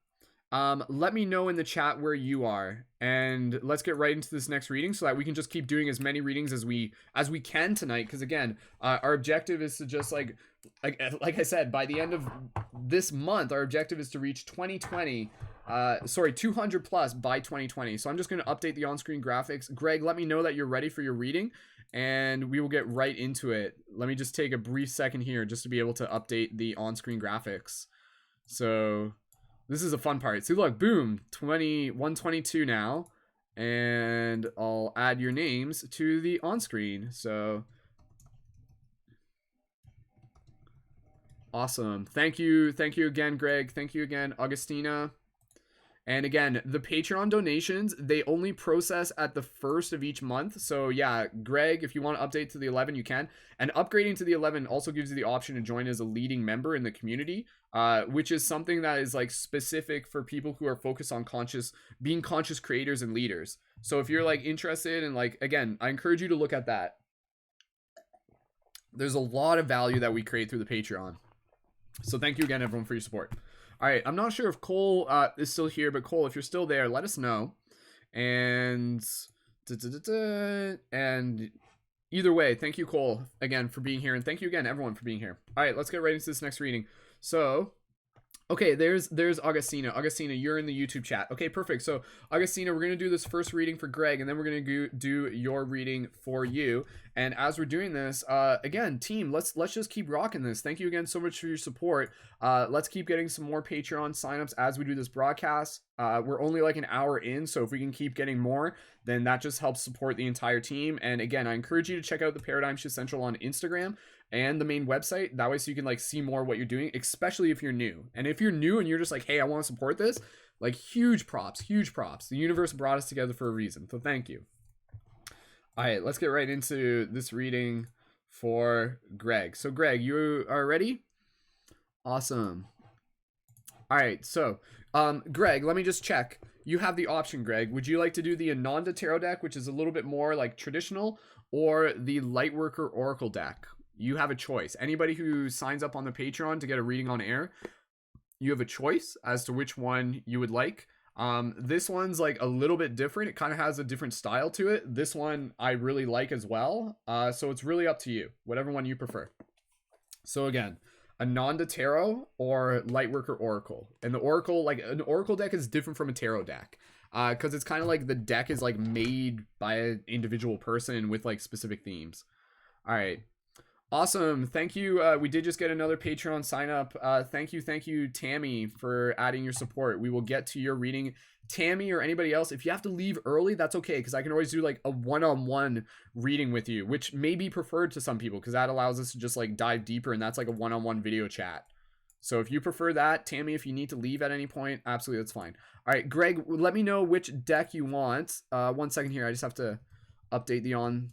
let me know in the chat where you are, and let's get right into this next reading so that we can just keep doing as many readings as we can tonight, because again, our objective is to just like I said, by the end of this month, our objective is to reach 200 plus by 2020. So I'm just going to update the on-screen graphics. Greg, let me know that you're ready for your reading, and we will get right into it. Let me just take a brief second here just to be able to update the on-screen graphics. So this is a fun part. See, look, boom, 122 now, and I'll add your names to the on-screen. So awesome. Thank you again, Greg. Thank you again, Augustina. And again, the Patreon donations, they only process at the first of each month. So yeah, Greg, if you want to update to the 11, you can. And upgrading to the 11 also gives you the option to join as a leading member in the community, which is something that is like specific for people who are focused on being conscious creators and leaders. So if you're like interested in like, again, I encourage you to look at that. There's a lot of value that we create through the Patreon. So thank you again, everyone, for your support. All right, I'm not sure if Cole is still here, but Cole, if you're still there, let us know. And either way, thank you, Cole, again for being here, and thank you again, everyone, for being here. All right, let's get right into this next reading. So, okay, there's Augustina. Augustina, you're in the YouTube chat. Okay, perfect. So, Augustina, we're gonna do this first reading for Greg, and then we're gonna do your reading for you. And as we're doing this, again, team, let's just keep rocking this. Thank you again so much for your support. Let's keep getting some more Patreon signups as we do this broadcast. We're only like an hour in, so if we can keep getting more, then that just helps support the entire team. And again, I encourage you to check out the Paradigm Shift Central on Instagram and the main website. That way, so you can like see more what you're doing, especially if you're new. And if you're new and you're just like, hey, I want to support this, like huge props. The universe brought us together for a reason. So thank you. All right, let's get right into this reading for Greg. So Greg, you are ready? Awesome. All right, so Greg, let me just check. You have the option, Greg. Would you like to do the Ananda Tarot deck, which is a little bit more like traditional, or the Lightworker Oracle deck? You have a choice. Anybody who signs up on the Patreon to get a reading on air, you have a choice as to which one you would like. This one's like a little bit different. It kind of has a different style to it. This one I really like as well. So it's really up to you, whatever one you prefer. So again, Ananda Tarot or Lightworker Oracle. And the Oracle, like an Oracle deck is different from a Tarot deck. Because it's kind of like the deck is like made by an individual person with like specific themes. All right. Awesome. Thank you. We did just get another Patreon sign up. Thank you, Tammy, for adding your support. We will get to your reading. Tammy or anybody else, if you have to leave early, that's okay, because I can always do like a one-on-one reading with you, which may be preferred to some people because that allows us to just like dive deeper, and that's like a one-on-one video chat. So if you prefer that, Tammy, if you need to leave at any point, absolutely, that's fine. All right, Greg, let me know which deck you want. 1 second here. I just have to update the on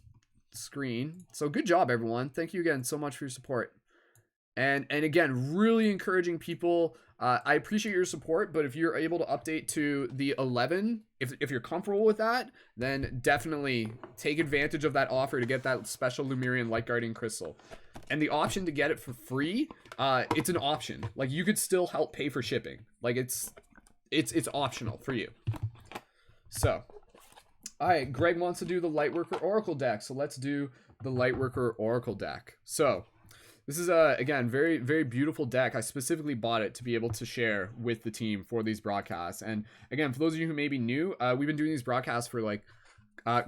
screen. So good job, everyone. Thank you again so much for your support. And again, really encouraging people. I appreciate your support, but if you're able to update to the 11, if you're comfortable with that, then definitely take advantage of that offer to get that special Lumerian Light Guardian Crystal. And the option to get it for free, it's an option. Like, you could still help pay for shipping. Like, it's optional for you. So, all right, Greg wants to do the Lightworker Oracle deck, so let's do the Lightworker Oracle deck. So, this is again, very, very beautiful deck. I specifically bought it to be able to share with the team for these broadcasts. And again, for those of you who may be new, we've been doing these broadcasts for like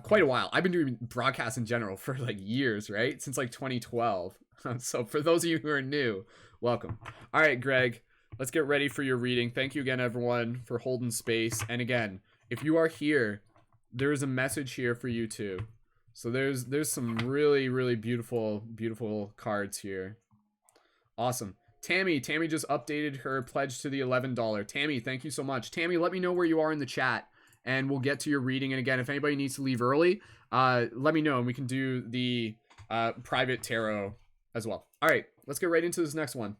quite a while. I've been doing broadcasts in general for like years, right? Since like 2012. So for those of you who are new, welcome. All right, Greg, let's get ready for your reading. Thank you again, everyone, for holding space. And again, if you are here, there is a message here for you too. So there's some really, really beautiful, beautiful cards here. Awesome. Tammy just updated her pledge to the $11. Tammy, thank you so much. Tammy, let me know where you are in the chat, and we'll get to your reading. And again, if anybody needs to leave early, let me know, and we can do the private tarot as well. All right, let's get right into this next one.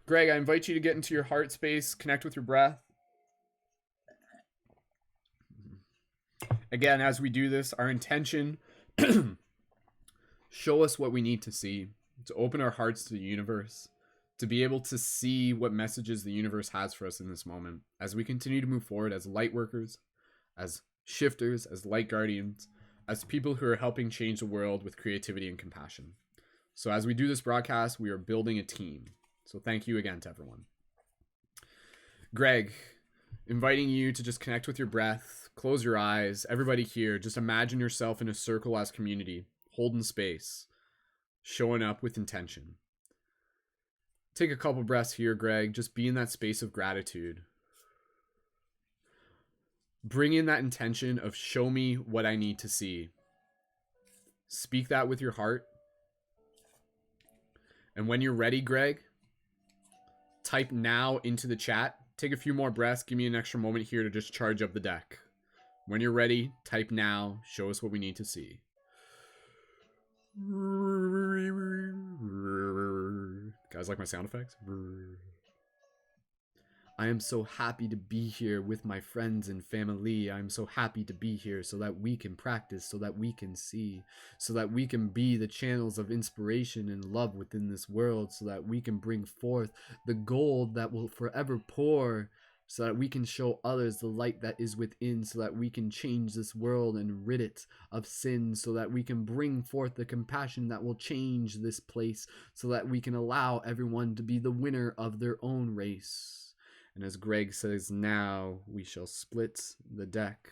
Greg, I invite you to get into your heart space, connect with your breath. Again, as we do this, our intention, show us what we need to see, to open our hearts to the universe, to be able to see what messages the universe has for us in this moment, as we continue to move forward as light workers, as shifters, as light guardians, as people who are helping change the world with creativity and compassion. So as we do this broadcast, we are building a team. So thank you again to everyone. Greg, inviting you to just connect with your breath, close your eyes. Everybody here, just imagine yourself in a circle as community, holding space, showing up with intention. Take a couple breaths here, Greg. Just be in that space of gratitude. Bring in that intention of show me what I need to see. Speak that with your heart. And when you're ready, Greg, type now into the chat. Take a few more breaths. Give me an extra moment here to just charge up the deck. When you're ready, type now. Show us what we need to see. Guys, like my sound effects? I am so happy to be here with my friends and family. I'm so happy to be here so that we can practice, so that we can see, so that we can be the channels of inspiration and love within this world, so that we can bring forth the gold that will forever pour, so that we can show others the light that is within, so that we can change this world and rid it of sin, so that we can bring forth the compassion that will change this place, so that we can allow everyone to be the winner of their own race. And as Greg says, now we shall split the deck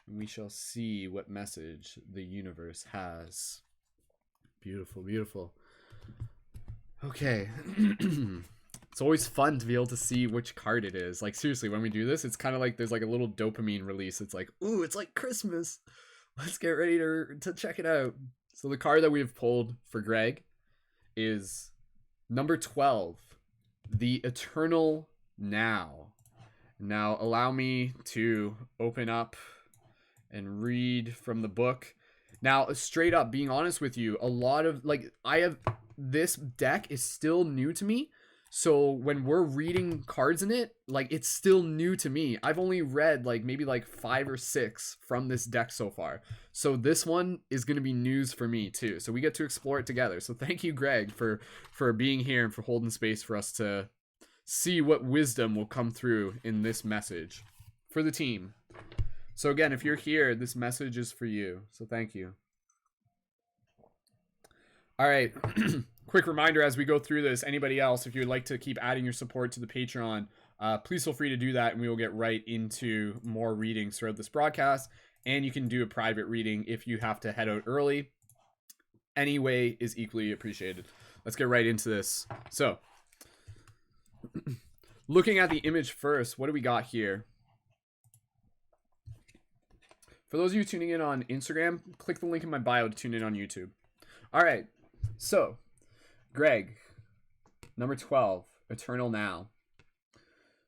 and we shall see what message the universe has. Beautiful, beautiful. Okay. It's always fun to be able to see which card it is. Like, seriously, when we do this, it's kind of like there's like a little dopamine release. It's like, ooh, it's like Christmas. Let's get ready to check it out. So the card that we've pulled for Greg is number 12, the Eternal Now. Now allow me to open up and read from the book. Now, straight up, being honest with you, a lot of this deck is still new to me. So when we're reading cards in it, like, it's still new to me. I've only read maybe 5 or 6 from this deck so far. So this one is going to be news for me too. So we get to explore it together. So thank you, Greg, for being here and for holding space for us to see what wisdom will come through in this message for the team. So again, if you're here, this message is for you. So thank you. All right. Quick reminder as we go through this, anybody else, if you would like to keep adding your support to the Patreon, please feel free to do that, and we will get right into more readings throughout this broadcast. And you can do a private reading if you have to head out early. Any way is equally appreciated. Let's get right into this. So, looking at the image first, what do we got here? For those of you tuning in on Instagram, click the link in my bio to tune in on YouTube. All right, so Greg, number 12, Eternal Now.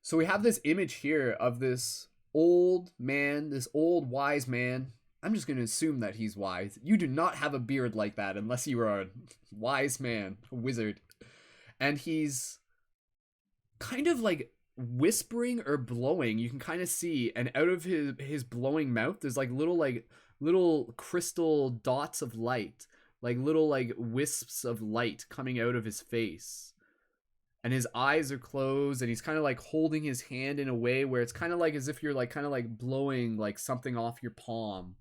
So we have this image here of this old man, this old wise man. I'm just going to assume that he's wise. You do not have a beard like that unless you are a wise man, a wizard. And he's kind of whispering or blowing. You can kind of see, and out of his blowing mouth there's little crystal dots of light, little wisps of light coming out of his face. and his eyes are closed, and he's kind of like holding his hand in a way where it's kind of like as if you're like kind of like blowing like something off your palm,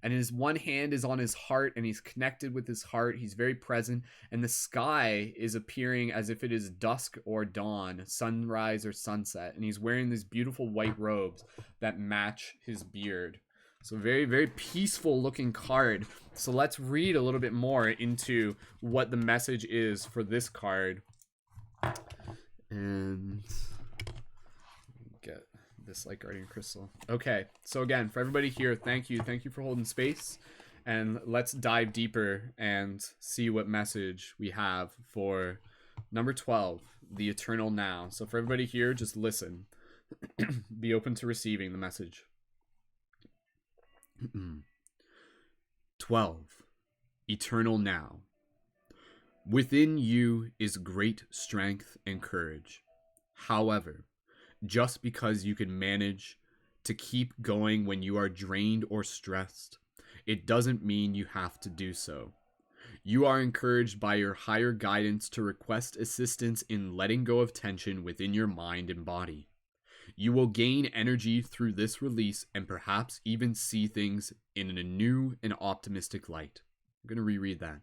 and his one hand is on his heart, and he's connected with his heart. He's very present, and the sky is appearing as if it is dusk or dawn, sunrise or sunset, and he's wearing these beautiful white robes that match his beard. So very, very peaceful looking card. So let's read a little bit more into what the message is for this card. And get this Light Guardian Crystal. Okay, so again, for everybody here, thank you. Thank you for holding space. And let's dive deeper and see what message we have for number 12, the Eternal Now. So for everybody here, just listen. Be open to receiving the message. 12. Eternal Now. Within you is great strength and courage. However, just because you can manage to keep going when you are drained or stressed, it doesn't mean you have to do so. You are encouraged by your higher guidance to request assistance in letting go of tension within your mind and body. You will gain energy through this release and perhaps even see things in a new and optimistic light. I'm going to reread that.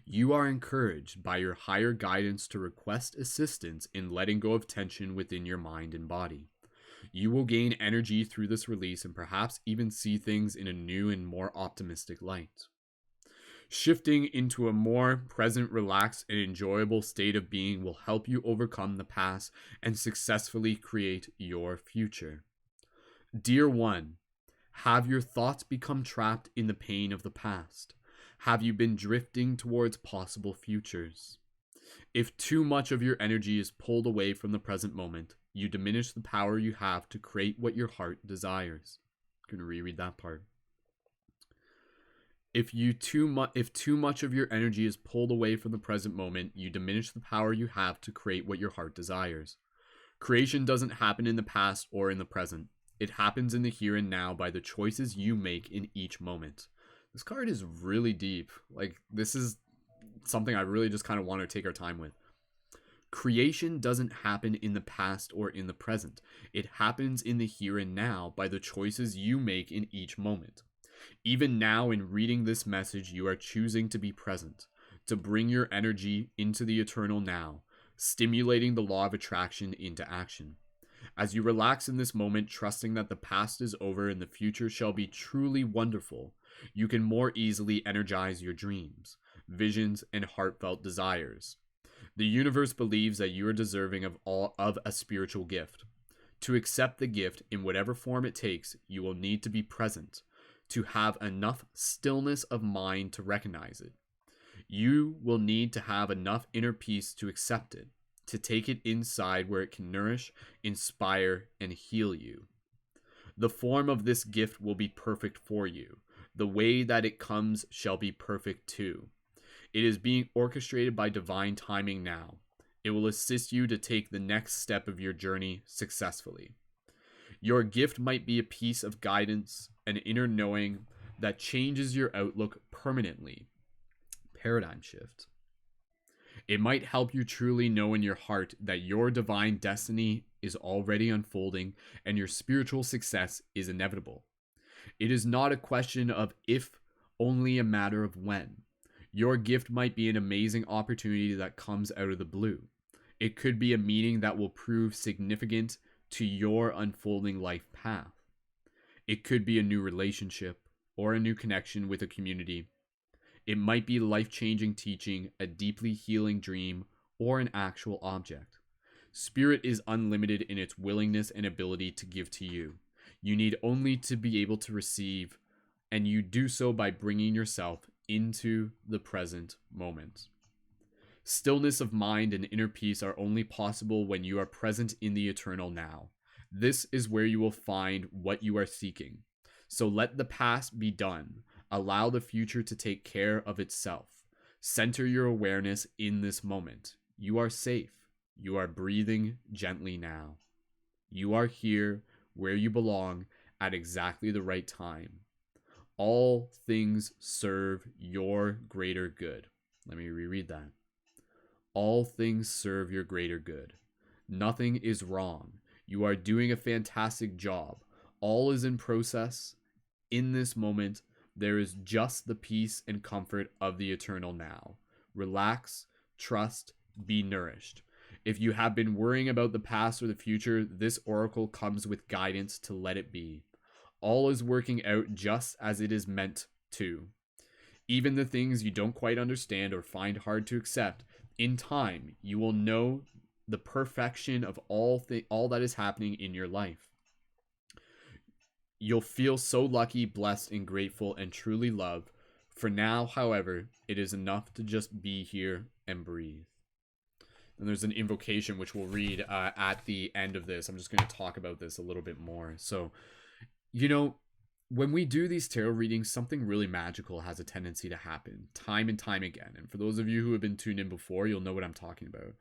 You are encouraged by your higher guidance to request assistance in letting go of tension within your mind and body. You will gain energy through this release and perhaps even see things in a new and more optimistic light. Shifting into a more present, relaxed, and enjoyable state of being will help you overcome the past and successfully create your future. Dear one, have your thoughts become trapped in the pain of the past? Have you been drifting towards possible futures? If too much of your energy is pulled away from the present moment, you diminish the power you have to create what your heart desires. I'm going to reread that part. If too much of your energy is pulled away from the present moment, you diminish the power you have to create what your heart desires. Creation doesn't happen in the past or in the present. It happens in the here and now by the choices you make in each moment. This card is really deep. Like, this is something I really just kind of want to take our time with. Creation doesn't happen in the past or in the present. It happens in the here and now by the choices you make in each moment. Even now, in reading this message, you are choosing to be present, to bring your energy into the eternal now, stimulating the law of attraction into action. As you relax in this moment, trusting that the past is over and the future shall be truly wonderful, you can more easily energize your dreams, visions, and heartfelt desires. The universe believes that you are deserving of a spiritual gift. To accept the gift in whatever form it takes, you will need to be present, to have enough stillness of mind to recognize it. You will need to have enough inner peace to accept it, to take it inside where it can nourish, inspire, and heal you. The form of this gift will be perfect for you. The way that it comes shall be perfect too. It is being orchestrated by divine timing now. It will assist you to take the next step of your journey successfully. Your gift might be a piece of guidance, an inner knowing that changes your outlook permanently. Paradigm shift. It might help you truly know in your heart that your divine destiny is already unfolding and your spiritual success is inevitable. It is not a question of if, only a matter of when. Your gift might be an amazing opportunity that comes out of the blue. It could be a meeting that will prove significant to your unfolding life path. It could be a new relationship or a new connection with a community. It might be life-changing teaching, a deeply healing dream, or an actual object. Spirit is unlimited in its willingness and ability to give to you. You need only to be able to receive, and you do so by bringing yourself into the present moment. Stillness of mind and inner peace are only possible when you are present in the eternal now. This is where you will find what you are seeking. So let the past be done. Allow the future to take care of itself. Center your awareness in this moment. You are safe. You are breathing gently now. You are here where you belong at exactly the right time. All things serve your greater good. Let me reread that. All things serve your greater good. Nothing is wrong. You are doing a fantastic job. All is in process. In this moment, there is just the peace and comfort of the eternal now. Relax, trust, be nourished. If you have been worrying about the past or the future, this oracle comes with guidance to let it be. All is working out just as it is meant to. Even the things you don't quite understand or find hard to accept, in time, you will know the perfection of all that is happening in your life. You'll feel so lucky, blessed, and grateful and truly loved. For now, however, it is enough to just be here and breathe. And there's an invocation which we'll read at the end of this. I'm just going to talk about this a little bit more. So, when we do these tarot readings, something really magical has a tendency to happen time and time again. And for those of you who have been tuned in before, you'll know what I'm talking about.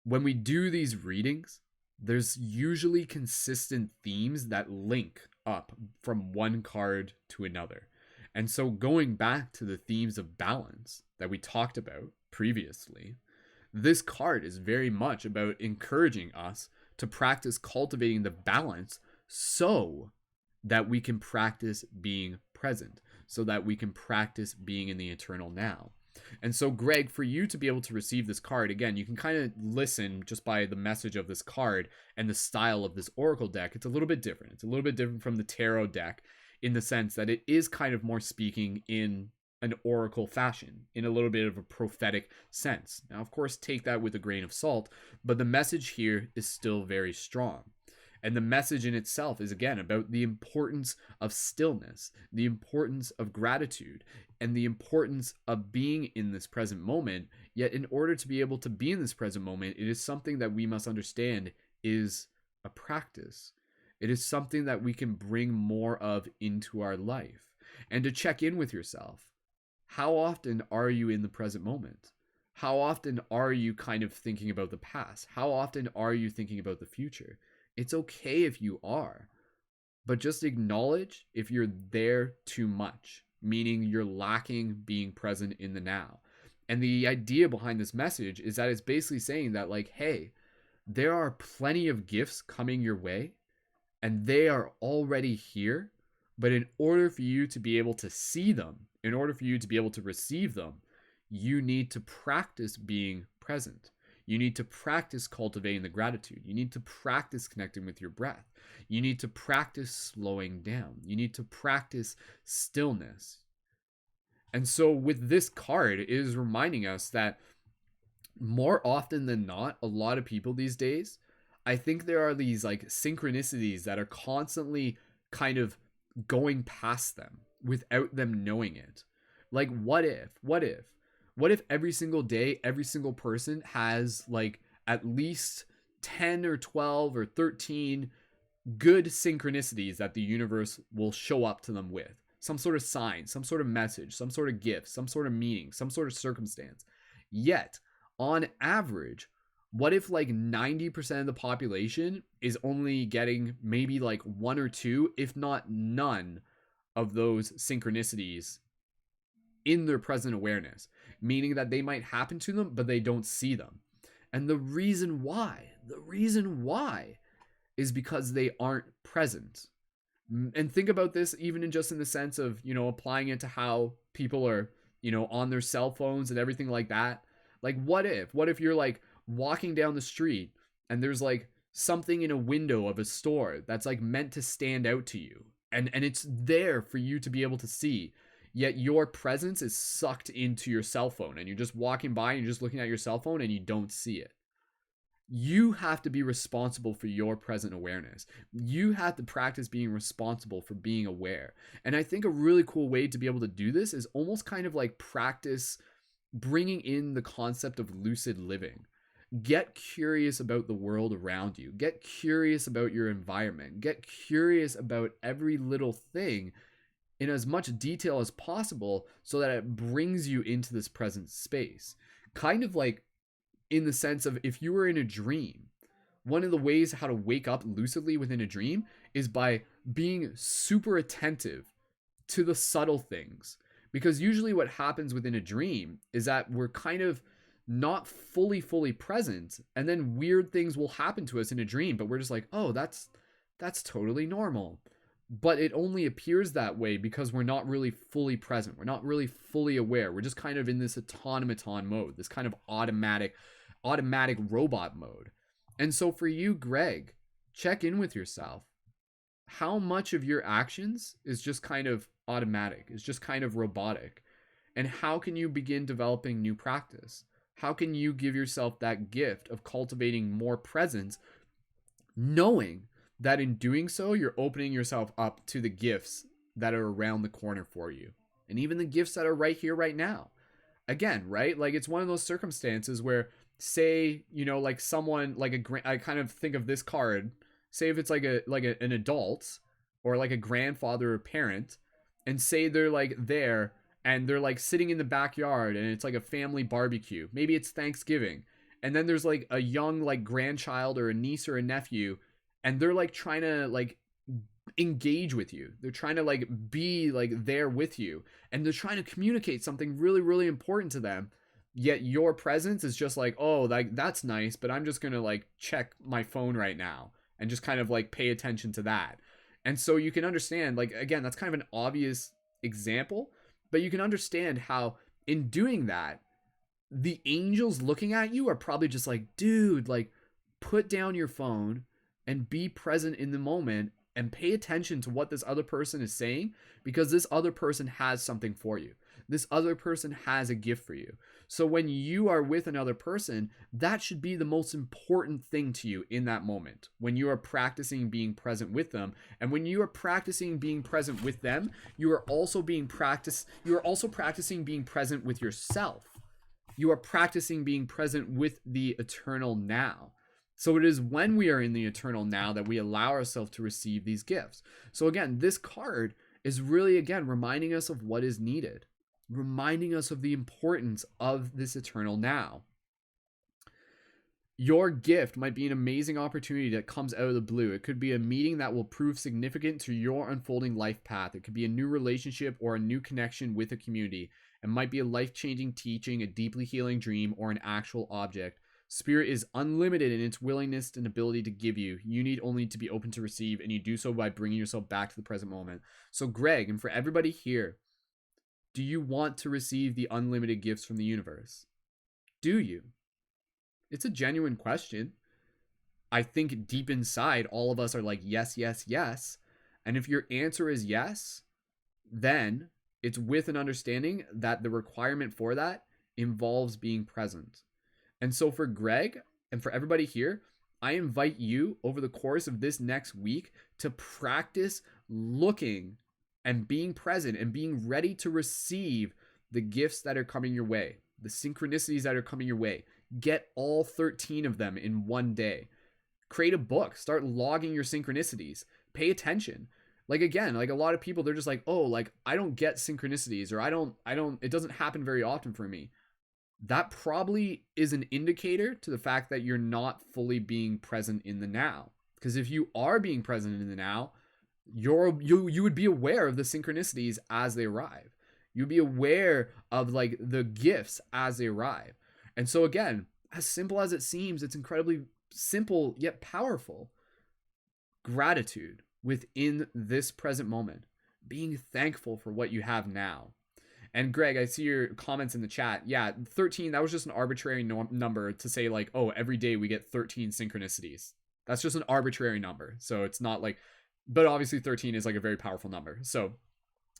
When we do these readings, there's usually consistent themes that link up from one card to another. And so going back to the themes of balance that we talked about previously, this card is very much about encouraging us to practice cultivating the balance so that we can practice being present, so that we can practice being in the eternal now. And so, Greg, for you to be able to receive this card, again, you can kind of listen just by the message of this card and the style of this oracle deck. It's a little bit different. It's a little bit different from the tarot deck in the sense that it is kind of more speaking in an oracle fashion, in a little bit of a prophetic sense. Now, of course, take that with a grain of salt, but the message here is still very strong. And the message in itself is, again, about the importance of stillness, the importance of gratitude, and the importance of being in this present moment. Yet in order to be able to be in this present moment, it is something that we must understand is a practice. It is something that we can bring more of into our life. And to check in with yourself. How often are you in the present moment? How often are you kind of thinking about the past? How often are you thinking about the future? It's okay if you are, but just acknowledge if you're there too much, meaning you're lacking being present in the now. And the idea behind this message is that it's basically saying that, like, hey, there are plenty of gifts coming your way and they are already here. But in order for you to be able to see them, in order for you to be able to receive them, you need to practice being present. You need to practice cultivating the gratitude. You need to practice connecting with your breath. You need to practice slowing down. You need to practice stillness. And so with this card, it is reminding us that more often than not, a lot of people these days, I think there are these like synchronicities that are constantly kind of going past them without them knowing it. Like, what if every single day, every single person has like at least 10 or 12 or 13 good synchronicities that the universe will show up to them with? Some sort of sign, some sort of message, some sort of gift, some sort of meaning, some sort of circumstance. Yet, on average, what if like 90% of the population is only getting maybe like one or two, if not none, of those synchronicities in their present awareness, meaning that they might happen to them, but they don't see them. And the reason why is because they aren't present. And think about this even in just in the sense of, applying it to how people are, on their cell phones and everything like that. Like, what if you're like walking down the street and there's like something in a window of a store that's like meant to stand out to you, and it's there for you to be able to see, yet your presence is sucked into your cell phone and you're just walking by and you're just looking at your cell phone and you don't see it. You have to be responsible for your present awareness. You have to practice being responsible for being aware. And I think a really cool way to be able to do this is almost kind of like practice bringing in the concept of lucid living. Get curious about the world around you. Get curious about your environment. Get curious about every little thing in as much detail as possible so that it brings you into this present space. Kind of like in the sense of if you were in a dream, one of the ways how to wake up lucidly within a dream is by being super attentive to the subtle things. Because usually what happens within a dream is that we're kind of not fully present, and then weird things will happen to us in a dream, but we're just like, oh, that's totally normal. But it only appears that way because we're not really fully present. We're not really fully aware. We're just kind of in this automaton mode, this kind of automatic robot mode. And so for you, Greg, check in with yourself. How much of your actions is just kind of automatic, is just kind of robotic? And how can you begin developing new practice? How can you give yourself that gift of cultivating more presence, knowing that in doing so, you're opening yourself up to the gifts that are around the corner for you, and even the gifts that are right here, right now? Again, right? Like, it's one of those circumstances where, say, you know, like someone, like I kind of think of this card, say if it's like an adult or like a grandfather or parent, and say they're like there and they're like sitting in the backyard and it's like a family barbecue. Maybe it's Thanksgiving. And then there's like a young like grandchild or a niece or a nephew, and they're like trying to like engage with you. They're trying to like be like there with you, and they're trying to communicate something really, really important to them. Yet your presence is just like, oh, like that's nice, but I'm just gonna like check my phone right now and just kind of like pay attention to that. And so you can understand, like, again, that's kind of an obvious example, but you can understand how in doing that, the angels looking at you are probably just like, dude, like, put down your phone and be present in the moment and pay attention to what this other person is saying, because this other person has something for you. This other person has a gift for you. So when you are with another person, that should be the most important thing to you in that moment, when you are practicing being present with them. And when you are practicing being present with them, you are also practicing being present with yourself. You are practicing being present with the eternal now. So it is when we are in the eternal now that we allow ourselves to receive these gifts. So again, this card is really, again, reminding us of what is needed, reminding us of the importance of this eternal now. Your gift might be an amazing opportunity that comes out of the blue. It could be a meeting that will prove significant to your unfolding life path. It could be a new relationship or a new connection with a community. It might be a life-changing teaching, a deeply healing dream, or an actual object. Spirit is unlimited in its willingness and ability to give you. You need only to be open to receive, and you do so by bringing yourself back to the present moment. So Greg, and for everybody here, do you want to receive the unlimited gifts from the universe? Do you? It's a genuine question. I think deep inside, all of us are like, yes, yes, yes. And if your answer is yes, then it's with an understanding that the requirement for that involves being present. And so for Greg and for everybody here, I invite you over the course of this next week to practice looking and being present and being ready to receive the gifts that are coming your way, the synchronicities that are coming your way. Get all 13 of them in one day. Create a book. Start logging your synchronicities. Pay attention. Like, again, like a lot of people, they're just like, oh, like I don't get synchronicities, or I don't, it doesn't happen very often for me. That probably is an indicator to the fact that you're not fully being present in the now. Because if you are being present in the now, you would be aware of the synchronicities as they arrive. You'd be aware of like the gifts as they arrive. And so again, as simple as it seems, it's incredibly simple yet powerful. Gratitude within this present moment, being thankful for what you have now. And Greg, I see your comments in the chat. Yeah, 13, that was just an arbitrary number to say like, oh, every day we get 13 synchronicities. That's just an arbitrary number. So it's not like, but obviously 13 is like a very powerful number. So,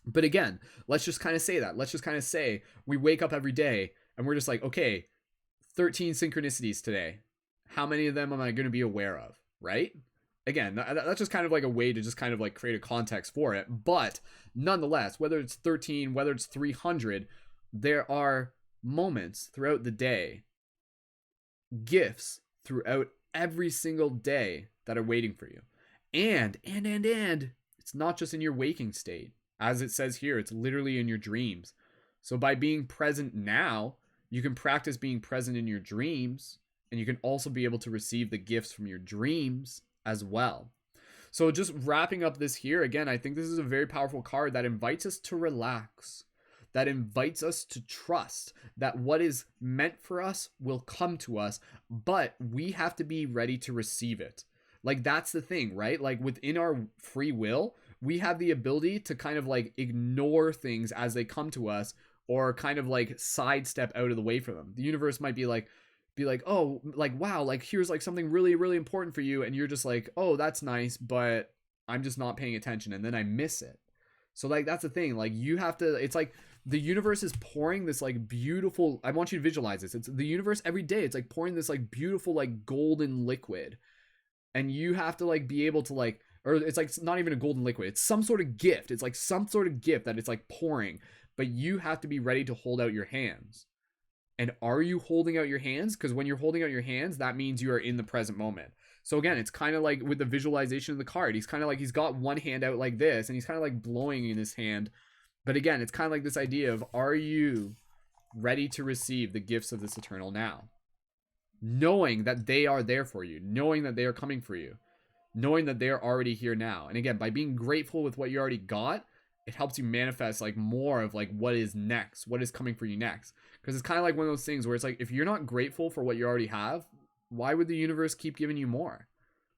but again, let's just kind of say that. Let's just kind of say we wake up every day and we're just like, okay, 13 synchronicities today. How many of them am I going to be aware of, right? Again, that's just kind of like a way to just kind of like create a context for it. But nonetheless, whether it's 13, whether it's 300, there are moments throughout the day, gifts throughout every single day that are waiting for you. And it's not just in your waking state. As it says here, it's literally in your dreams. So by being present now, you can practice being present in your dreams, and you can also be able to receive the gifts from your dreams as well. So just wrapping up this here, again, I think this is a very powerful card that invites us to relax, that invites us to trust that what is meant for us will come to us, but we have to be ready to receive it. Like, that's the thing, right? Like, within our free will, we have the ability to kind of like ignore things as they come to us, or kind of like sidestep out of the way for them. The universe might be like, oh, like, wow, like here's like something really, really important for you, and you're just like, oh, that's nice, but I'm just not paying attention, and then I miss it. So like, that's the thing. Like, you have to, it's like the universe is pouring this like beautiful, I want you to visualize this. It's the universe every day. It's like pouring this like beautiful like golden liquid, and you have to like be able to like, or it's like not even a golden liquid. It's some sort of gift. It's like some sort of gift that it's like pouring, but you have to be ready to hold out your hands. And are you holding out your hands? Because when you're holding out your hands, that means you are in the present moment. So again, it's kind of like with the visualization of the card. He's kind of like, he's got one hand out like this, and he's kind of like blowing in his hand. But again, it's kind of like this idea of, are you ready to receive the gifts of this eternal now? Knowing that they are there for you, knowing that they are coming for you, knowing that they are already here now. And again, by being grateful with what you already got, it helps you manifest like more of like what is next, what is coming for you next. Because it's kind of like one of those things where it's like, if you're not grateful for what you already have, why would the universe keep giving you more?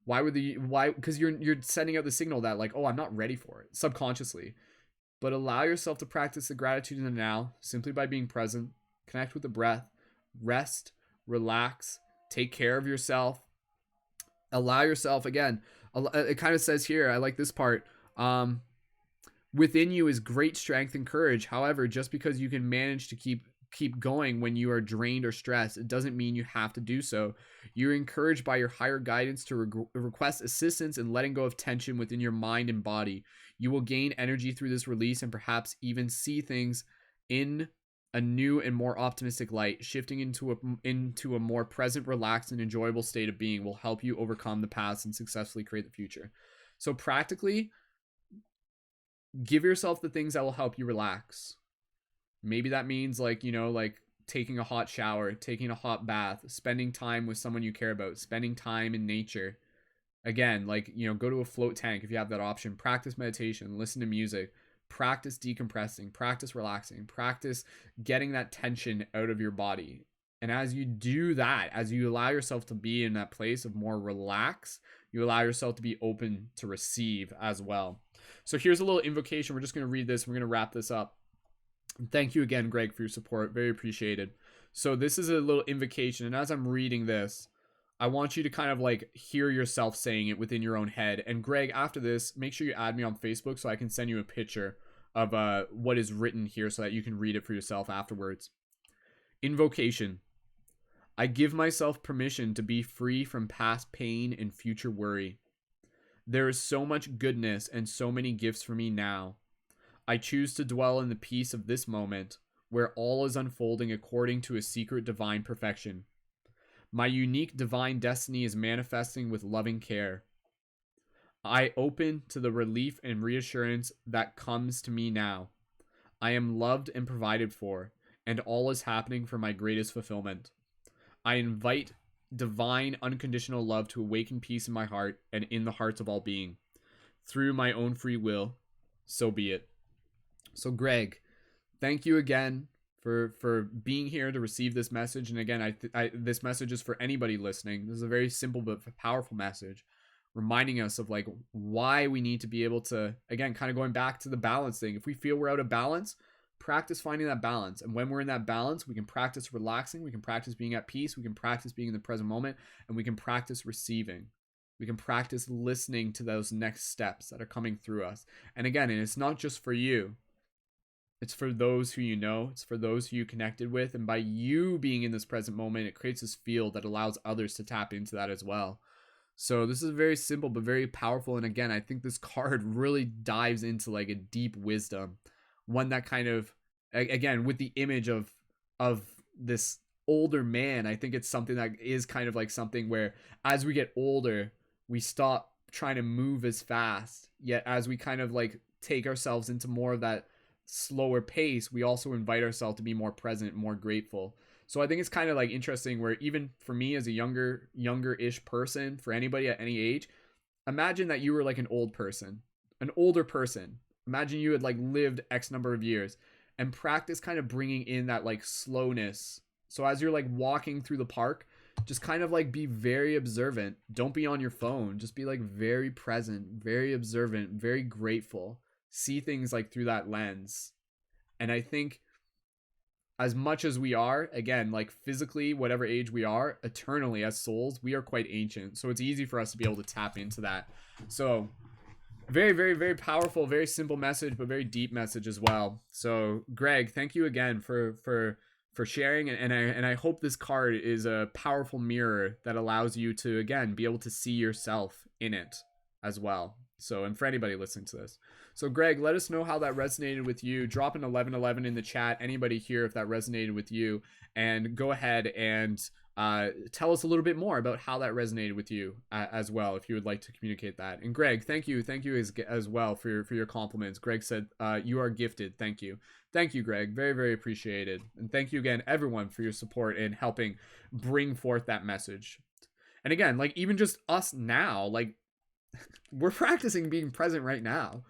Why? Because you're sending out the signal that like, oh, I'm not ready for it, subconsciously. But allow yourself to practice the gratitude in the now simply by being present, connect with the breath, rest, relax, take care of yourself, allow yourself, again, it kind of says here, I like this part, within you is great strength and courage. However, just because you can manage to keep going when you are drained or stressed, it doesn't mean you have to do so. You're encouraged by your higher guidance to request assistance in letting go of tension within your mind and body. You will gain energy through this release and perhaps even see things in a new and more optimistic light. Shifting into a more present, relaxed, and enjoyable state of being will help you overcome the past and successfully create the future. So practically, give yourself the things that will help you relax. Maybe that means like, you know, like taking a hot shower, taking a hot bath, spending time with someone you care about, spending time in nature. Again, like, you know, go to a float tank if you have that option. Practice meditation, listen to music, practice decompressing, practice relaxing, practice getting that tension out of your body. And as you do that, as you allow yourself to be in that place of more relax, you allow yourself to be open to receive as well. So here's a little invocation. We're just going to read this. We're going to wrap this up. Thank you again, Greg, for your support. Very appreciated. So this is a little invocation. And as I'm reading this, I want you to kind of like hear yourself saying it within your own head. And Greg, after this, make sure you add me on Facebook so I can send you a picture of what is written here so that you can read it for yourself afterwards. Invocation. I give myself permission to be free from past pain and future worry. There is so much goodness and so many gifts for me now. I choose to dwell in the peace of this moment, where all is unfolding according to a secret divine perfection. My unique divine destiny is manifesting with loving care. I open to the relief and reassurance that comes to me now. I am loved and provided for, and all is happening for my greatest fulfillment. I invite divine unconditional love to awaken peace in my heart and in the hearts of all being. Through my own free will, so be it. So Greg, thank you again for being here to receive this message. And again, this message is for anybody listening. This is a very simple but powerful message, reminding us of like why we need to be able to, again, kind of going back to the balance thing. If we feel we're out of balance, practice finding that balance. And when we're in that balance, we can practice relaxing, we can practice being at peace, we can practice being in the present moment, and we can practice receiving. We can practice listening to those next steps that are coming through us. And again, and it's not just for you. It's for those who you know. It's for those who you connected with. And by you being in this present moment, it creates this field that allows others to tap into that as well. So this is very simple, but very powerful. And again, I think this card really dives into like a deep wisdom. One that kind of, again, with the image of this older man, I think it's something that is kind of like something where as we get older, we stop trying to move as fast. Yet as we kind of like take ourselves into more of that slower pace, we also invite ourselves to be more present, more grateful. So I think it's kind of like interesting where even for me as a younger-ish person, for anybody at any age, imagine that you were like an older person. Imagine you had like lived X number of years, and practice kind of bringing in that like slowness. So as you're like walking through the park, just kind of like be very observant. Don't be on your phone. Just be like very present, very observant, very grateful. See things like through that lens. And I think as much as we are, again, like physically, whatever age we are, eternally as souls, we are quite ancient. So it's easy for us to be able to tap into that. So very, very, very powerful, very simple message, but very deep message as well. So Greg, thank you again for sharing, and I hope this card is a powerful mirror that allows you to, again, be able to see yourself in it as well. So, and for anybody listening to this. So Greg, let us know how that resonated with you. Drop an 1111 in the chat. Anybody here, if that resonated with you, and go ahead and tell us a little bit more about how that resonated with you as well, if you would like to communicate that. And Greg, thank you as well for your compliments. Greg said, you are gifted. Thank you. Thank you, Greg. Very, very appreciated. And thank you again, everyone, for your support in helping bring forth that message. And again, like even just us now, like we're practicing being present right now.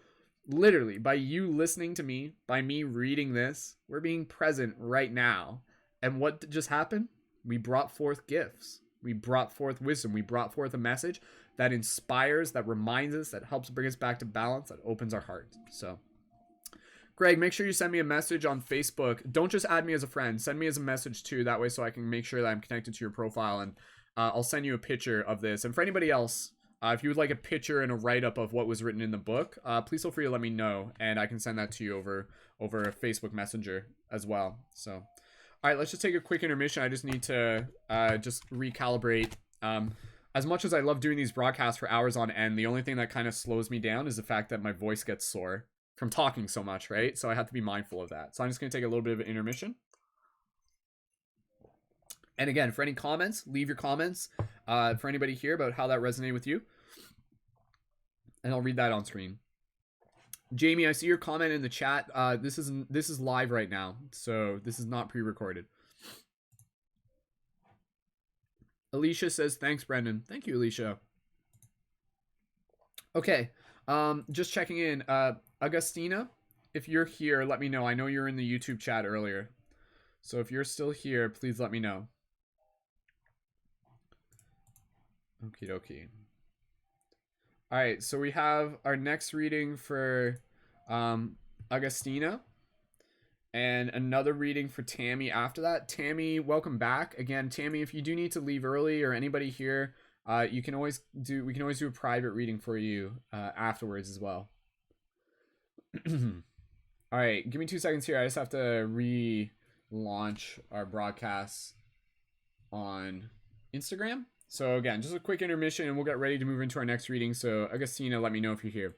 Literally, by you listening to me, by me reading this, we're being present right now. And what just happened? We brought forth gifts. We brought forth wisdom. We brought forth a message that inspires, that reminds us, that helps bring us back to balance, that opens our heart. So, Greg, make sure you send me a message on Facebook. Don't just add me as a friend. Send me as a message too. That way so I can make sure that I'm connected to your profile. And I'll send you a picture of this. And for anybody else, if you would like a picture and a write-up of what was written in the book, please feel free to let me know, and I can send that to you over Facebook Messenger as well. So, all right, let's just take a quick intermission. I just need to just recalibrate. As much as I love doing these broadcasts for hours on end, the only thing that kind of slows me down is the fact that my voice gets sore from talking so much, right? So I have to be mindful of that. So I'm just going to take a little bit of an intermission. And again, for any comments, leave your comments for anybody here about how that resonated with you. And I'll read that on screen. Jamie, I see your comment in the chat. This is live right now, so this is not pre-recorded. Alicia says, thanks, Brendan. Thank you, Alicia. Okay, just checking in. Augustina, if you're here, let me know. I know you're in the YouTube chat earlier. So if you're still here, please let me know. Okie dokie. All right, so we have our next reading for Augustina, and another reading for Tammy after that. Tammy, welcome back again. Tammy, if you do need to leave early, or anybody here, we can always do a private reading for you afterwards as well. All right, give me 2 seconds here. I just have to relaunch our broadcasts on Instagram. So again, just a quick intermission and we'll get ready to move into our next reading. So Augustina, let me know if you're here.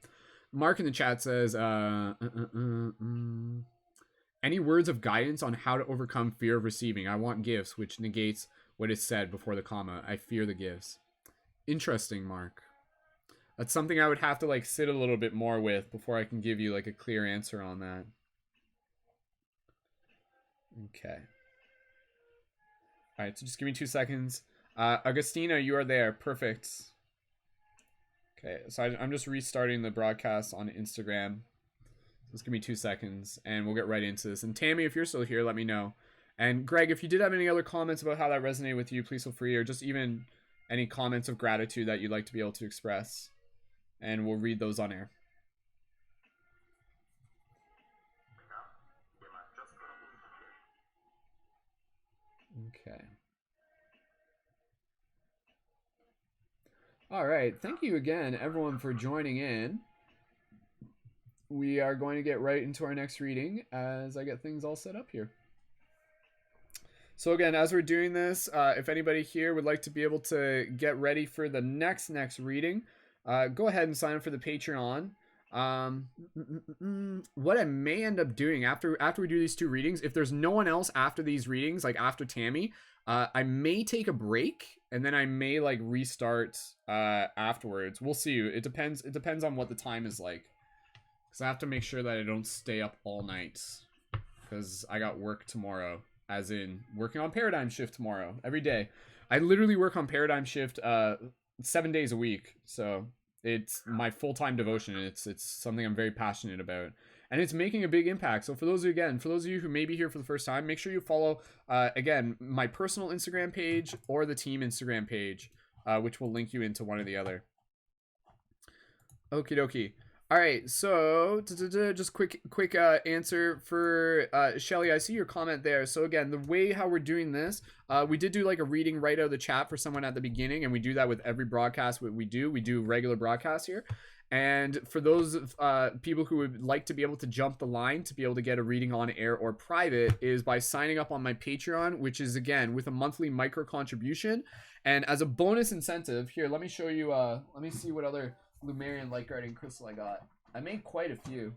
Mark in the chat says, any words of guidance on how to overcome fear of receiving? I want gifts, which negates what is said before the comma. I fear the gifts. Interesting, Mark. That's something I would have to like sit a little bit more with before I can give you like a clear answer on that. Okay. All right, so just give me 2 seconds. Augustina, you are there. Perfect. Okay, so I'm just restarting the broadcast on Instagram. Just give me 2 seconds and we'll get right into this. And Tammy, if you're still here, let me know. And Greg, if you did have any other comments about how that resonated with you, please feel free, or just even any comments of gratitude that you'd like to be able to express. And we'll read those on air. Okay. All right. Thank you again, everyone, for joining in. We are going to get right into our next reading as I get things all set up here. So again, as we're doing this, if anybody here would like to be able to get ready for the next reading, go ahead and sign up for the Patreon. What I may end up doing after we do these 2 readings, if there's no one else after these readings, like after Tammy, I may take a break and then I may like restart afterwards. We'll see. It depends on what the time is like, because I have to make sure that I don't stay up all night, because I got work tomorrow, as in working on Paradigm Shift tomorrow every day. I literally work on Paradigm Shift 7 days a week, so it's my full-time devotion. It's something I'm very passionate about, and it's making a big impact. So for those of you who may be here for the first time, make sure you follow again my personal Instagram page or the team Instagram page, which will link you into one or the other. Okie dokie. All right, so just quick answer for Shelly. I see your comment there. So again, the way how we're doing this, we did do like a reading right out of the chat for someone at the beginning, and we do that with every broadcast. We do regular broadcasts here. And for those people who would like to be able to jump the line to be able to get a reading on air or private is by signing up on my Patreon, which is again with a monthly micro contribution. And as a bonus incentive, here, let me show you, let me see what other Lumerian Light Guardian Crystal I got. I made quite a few.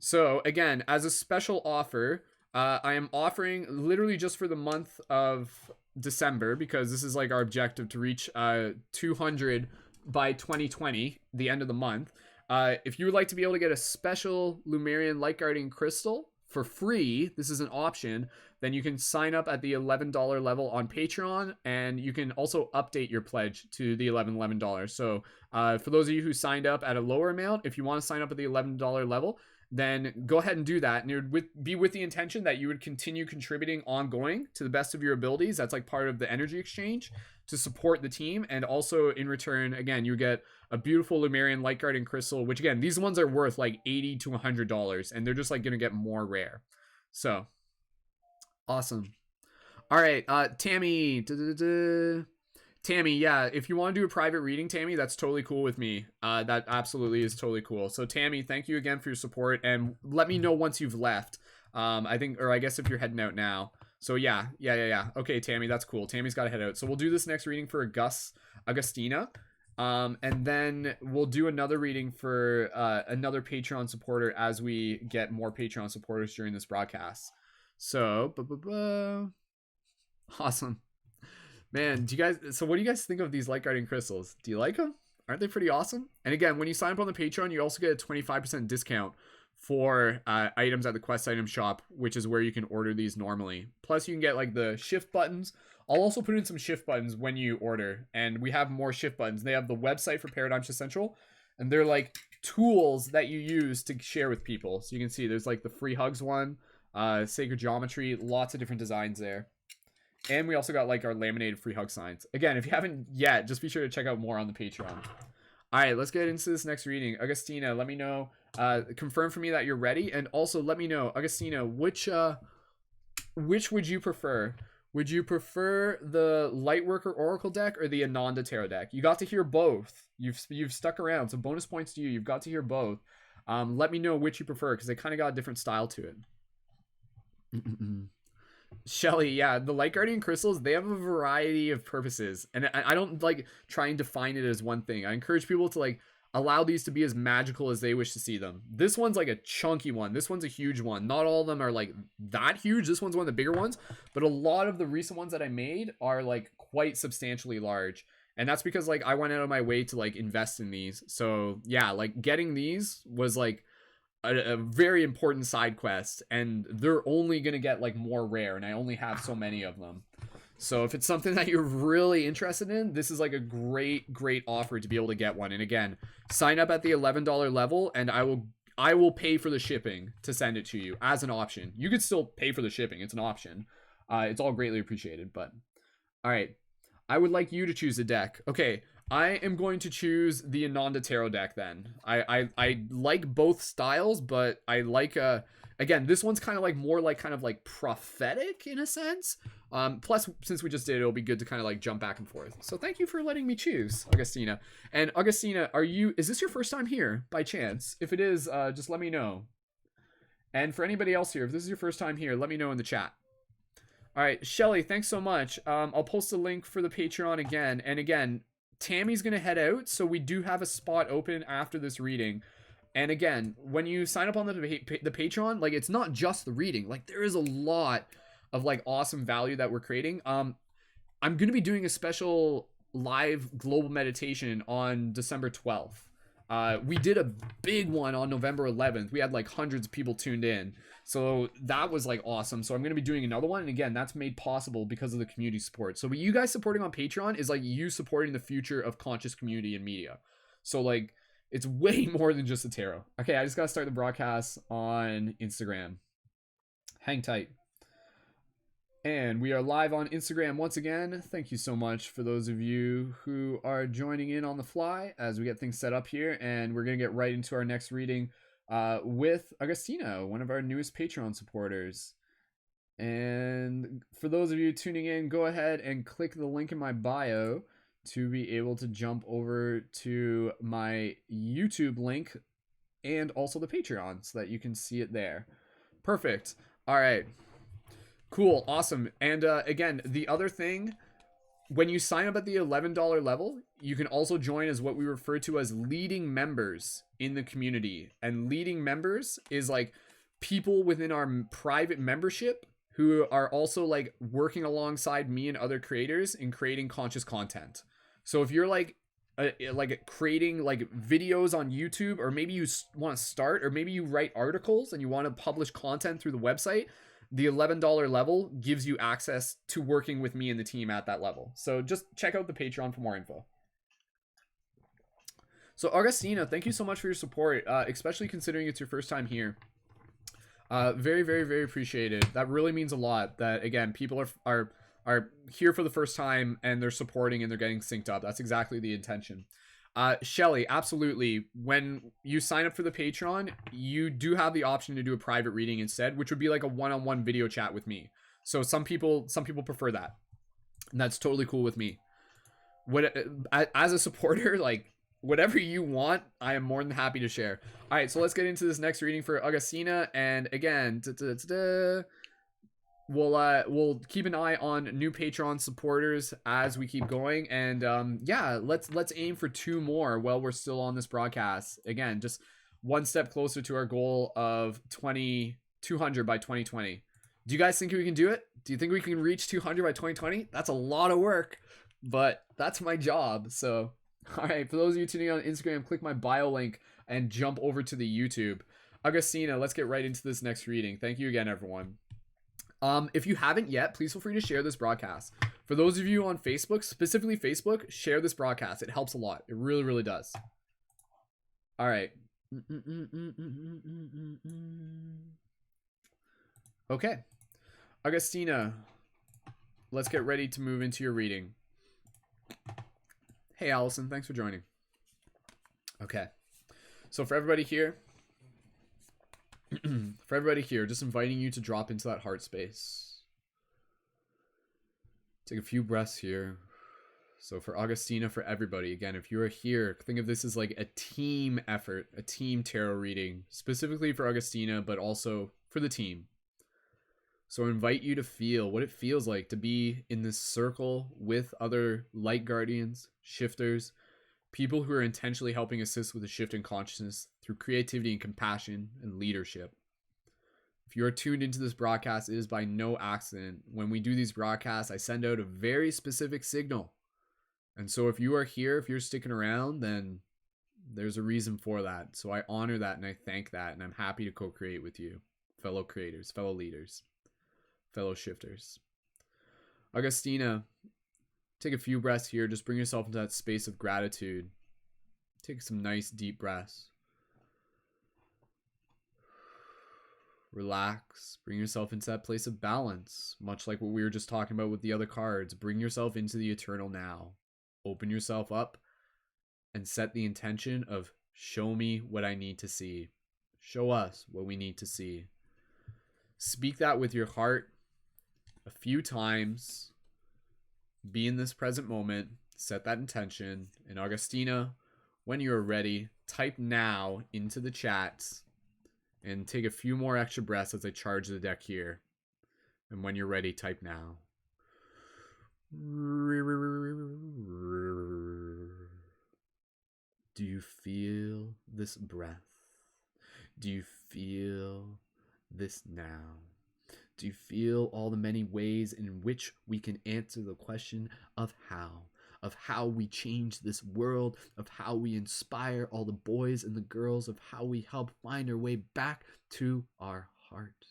So again, as a special offer, I am offering literally just for the month of December, because this is like our objective to reach 200 by 2020, the end of the month. If you would like to be able to get a special Lumerian Light Guardian Crystal for free, this is an option, then you can sign up at the $11 level on Patreon, and you can also update your pledge to the $11. So for those of you who signed up at a lower amount, if you want to sign up at the $11 level, then go ahead and do that. And it would be with the intention that you would continue contributing ongoing to the best of your abilities. That's like part of the energy exchange to support the team. And also in return, again, you get a beautiful Lumerian Light Guardian Crystal, which again, these ones are worth like $80 to $100, and they're just like going to get more rare. So awesome. All right, Tammy. Tammy, yeah, if you want to do a private reading, Tammy, that's totally cool with me. That absolutely is totally cool. So Tammy, thank you again for your support, and let me know once you've left. I think, or I guess if you're heading out now. So yeah. Okay, Tammy, that's cool. Tammy's got to head out. So we'll do this next reading for Augustina. And then we'll do another reading for another Patreon supporter as we get more Patreon supporters during this broadcast. So, awesome. Man, so what do you guys think of these Light Guardian Crystals? Do you like them? Aren't they pretty awesome? And again, when you sign up on the Patreon, you also get a 25% discount for items at the Quest item shop, which is where you can order these normally. Plus, you can get like the shift buttons. I'll also put in some shift buttons when you order, and we have more shift buttons. They have the website for Paradigm Shift Central, and they're like tools that you use to share with people. So you can see there's like the free hugs one, sacred geometry, lots of different designs there. And we also got like our laminated free hug signs. Again, if you haven't yet, just be sure to check out more on the Patreon. All right, let's get into this next reading. Augustina, let me know, confirm for me that you're ready, and also let me know, Augustina, which would you prefer? Would you prefer the Lightworker Oracle deck or the Ananda Tarot deck? You got to hear both. You've stuck around, so bonus points to you. You've got to hear both. Let me know which you prefer, because they kind of got a different style to it. Shelly, yeah, the Light Guardian Crystals, they have a variety of purposes, and I don't like try and define it as one thing. I encourage people to like allow these to be as magical as they wish to see them. This one's like a chunky one. This one's a huge one. Not all of them are like that huge. This one's one of the bigger ones, but a lot of the recent ones that I made are like quite substantially large. And that's because like I went out of my way to like invest in these. So yeah, like getting these was like a very important side quest, and they're only gonna get like more rare, and I only have so many of them. So if it's something that you're really interested in, this is like a great offer to be able to get one. And again, sign up at the $11 level, and I will pay for the shipping to send it to you as an option. You could still pay for the shipping, it's an option. It's all greatly appreciated. But all right, I would like you to choose a deck. Okay, I am going to choose the Ananda Tarot deck then. I like both styles, but I like again, this one's kind of like more like kind of like prophetic in a sense. Plus, since we just did it, it'll be good to kind of like jump back and forth. So thank you for letting me choose, Augustina. And Augustina, is this your first time here by chance? If it is, just let me know. And for anybody else here, if this is your first time here, let me know in the chat. All right, Shelly, thanks so much. I'll post a link for the Patreon again. And again, Tammy's gonna head out, so we do have a spot open after this reading. And again, when you sign up on the Patreon, like it's not just the reading, like there is a lot of like awesome value that we're creating. I'm gonna be doing a special live global meditation on December 12th. We did a big one on November 11th. We had like hundreds of people tuned in. So that was like awesome. So I'm going to be doing another one. And again, that's made possible because of the community support. So what you guys supporting on Patreon is like you supporting the future of conscious community and media. So like It's way more than just a tarot. Okay, I just gotta start the broadcast on Instagram. Hang tight. And we are live on Instagram once again. Thank you so much for those of you who are joining in on the fly as we get things set up here. And we're going to get right into our next reading with Agostino, one of our newest Patreon supporters. And for those of you tuning in, go ahead and click the link in my bio to be able to jump over to my YouTube link and also the Patreon so that you can see it there. Perfect. All right. Cool. Awesome. And again, the other thing, when you sign up at the $11 level, you can also join as what we refer to as leading members in the community. And leading members is like people within our private membership who are also like working alongside me and other creators in creating conscious content. So if you're like creating like videos on YouTube, or maybe you want to start, or maybe you write articles and you want to publish content through the website, the $11 level gives you access to working with me and the team at that level. So just check out the Patreon for more info. So Augustina, thank you so much for your support, especially considering it's your first time here. Very, very, very appreciated. That really means a lot. That again, people are here for the first time and they're supporting and they're getting synced up. That's exactly the intention. Shelly, absolutely. When you sign up for the Patreon, you do have the option to do a private reading instead, which would be like a one-on-one video chat with me. So some people prefer that, and that's totally cool with me. What as a supporter, like whatever you want, I am more than happy to share. All right, so let's get into this next reading for Augustina, and again, we'll keep an eye on new Patreon supporters as we keep going, and yeah, let's aim for 2 more while we're still on this broadcast. Again, just one step closer to our goal of 200 by 2020. Do you guys think we can do it? Do you think we can reach 200 by 2020? That's a lot of work, but that's my job. So all right, for those of you tuning in on Instagram, click my bio link and jump over to the YouTube. Augustina, let's get right into this next reading. Thank you again, everyone. If you haven't yet, please feel free to share this broadcast. For those of you on Facebook, specifically Facebook, share this broadcast. It helps a lot. It really, really does. All right. Okay. Augustina, let's get ready to move into your reading. Hey, Allison, thanks for joining. Okay. So for everybody here, just inviting you to drop into that heart space. Take a few breaths here. So for Augustina, for everybody, again, if you are here, think of this as like a team effort, a team tarot reading, specifically for Augustina, but also for the team. So I invite you to feel what it feels like to be in this circle with other light guardians, shifters, people who are intentionally helping assist with a shift in consciousness through creativity and compassion and leadership. If you are tuned into this broadcast, it is by no accident. When we do these broadcasts, I send out a very specific signal. And so if you are here, if you're sticking around, then there's a reason for that. So I honor that and I thank that, and I'm happy to co-create with you, fellow creators, fellow leaders, fellow shifters. Augustina, take a few breaths here. Just bring yourself into that space of gratitude. Take some nice deep breaths. Relax. Bring yourself into that place of balance, much like what we were just talking about with the other cards. Bring yourself into the eternal now. Open yourself up and set the intention of show me what I need to see. Show us what we need to see. Speak that with your heart a few times. Be in this present moment. Set that intention. And Augustina, when you're ready, type now into the chat and take a few more extra breaths as I charge the deck here. And when you're ready, type now. Do you feel this breath? Do you feel this now? Do you feel all the many ways in which we can answer the question of how we change this world, of how we inspire all the boys and the girls, of how we help find our way back to our heart,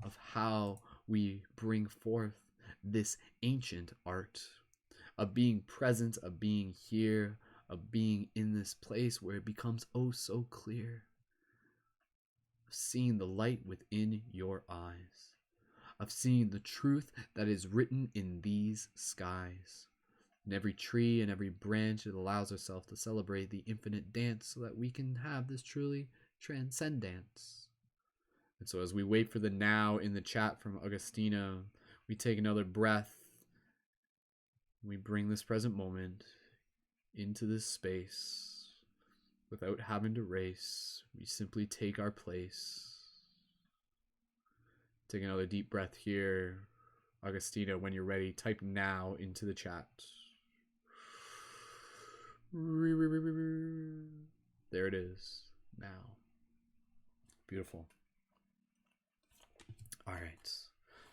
of how we bring forth this ancient art, of being present, of being here, of being in this place where it becomes oh so clear, of seeing the light within your eyes, of seeing the truth that is written in these skies, in every tree and every branch. It allows ourselves to celebrate the infinite dance so that we can have this truly transcendence. And so as we wait for the now in the chat from Augustina, we take another breath. We bring this present moment into this space without having to race. We simply take our place. Take another deep breath here. Augustina, when you're ready, type now into the chat. There it is. Now. Beautiful. All right.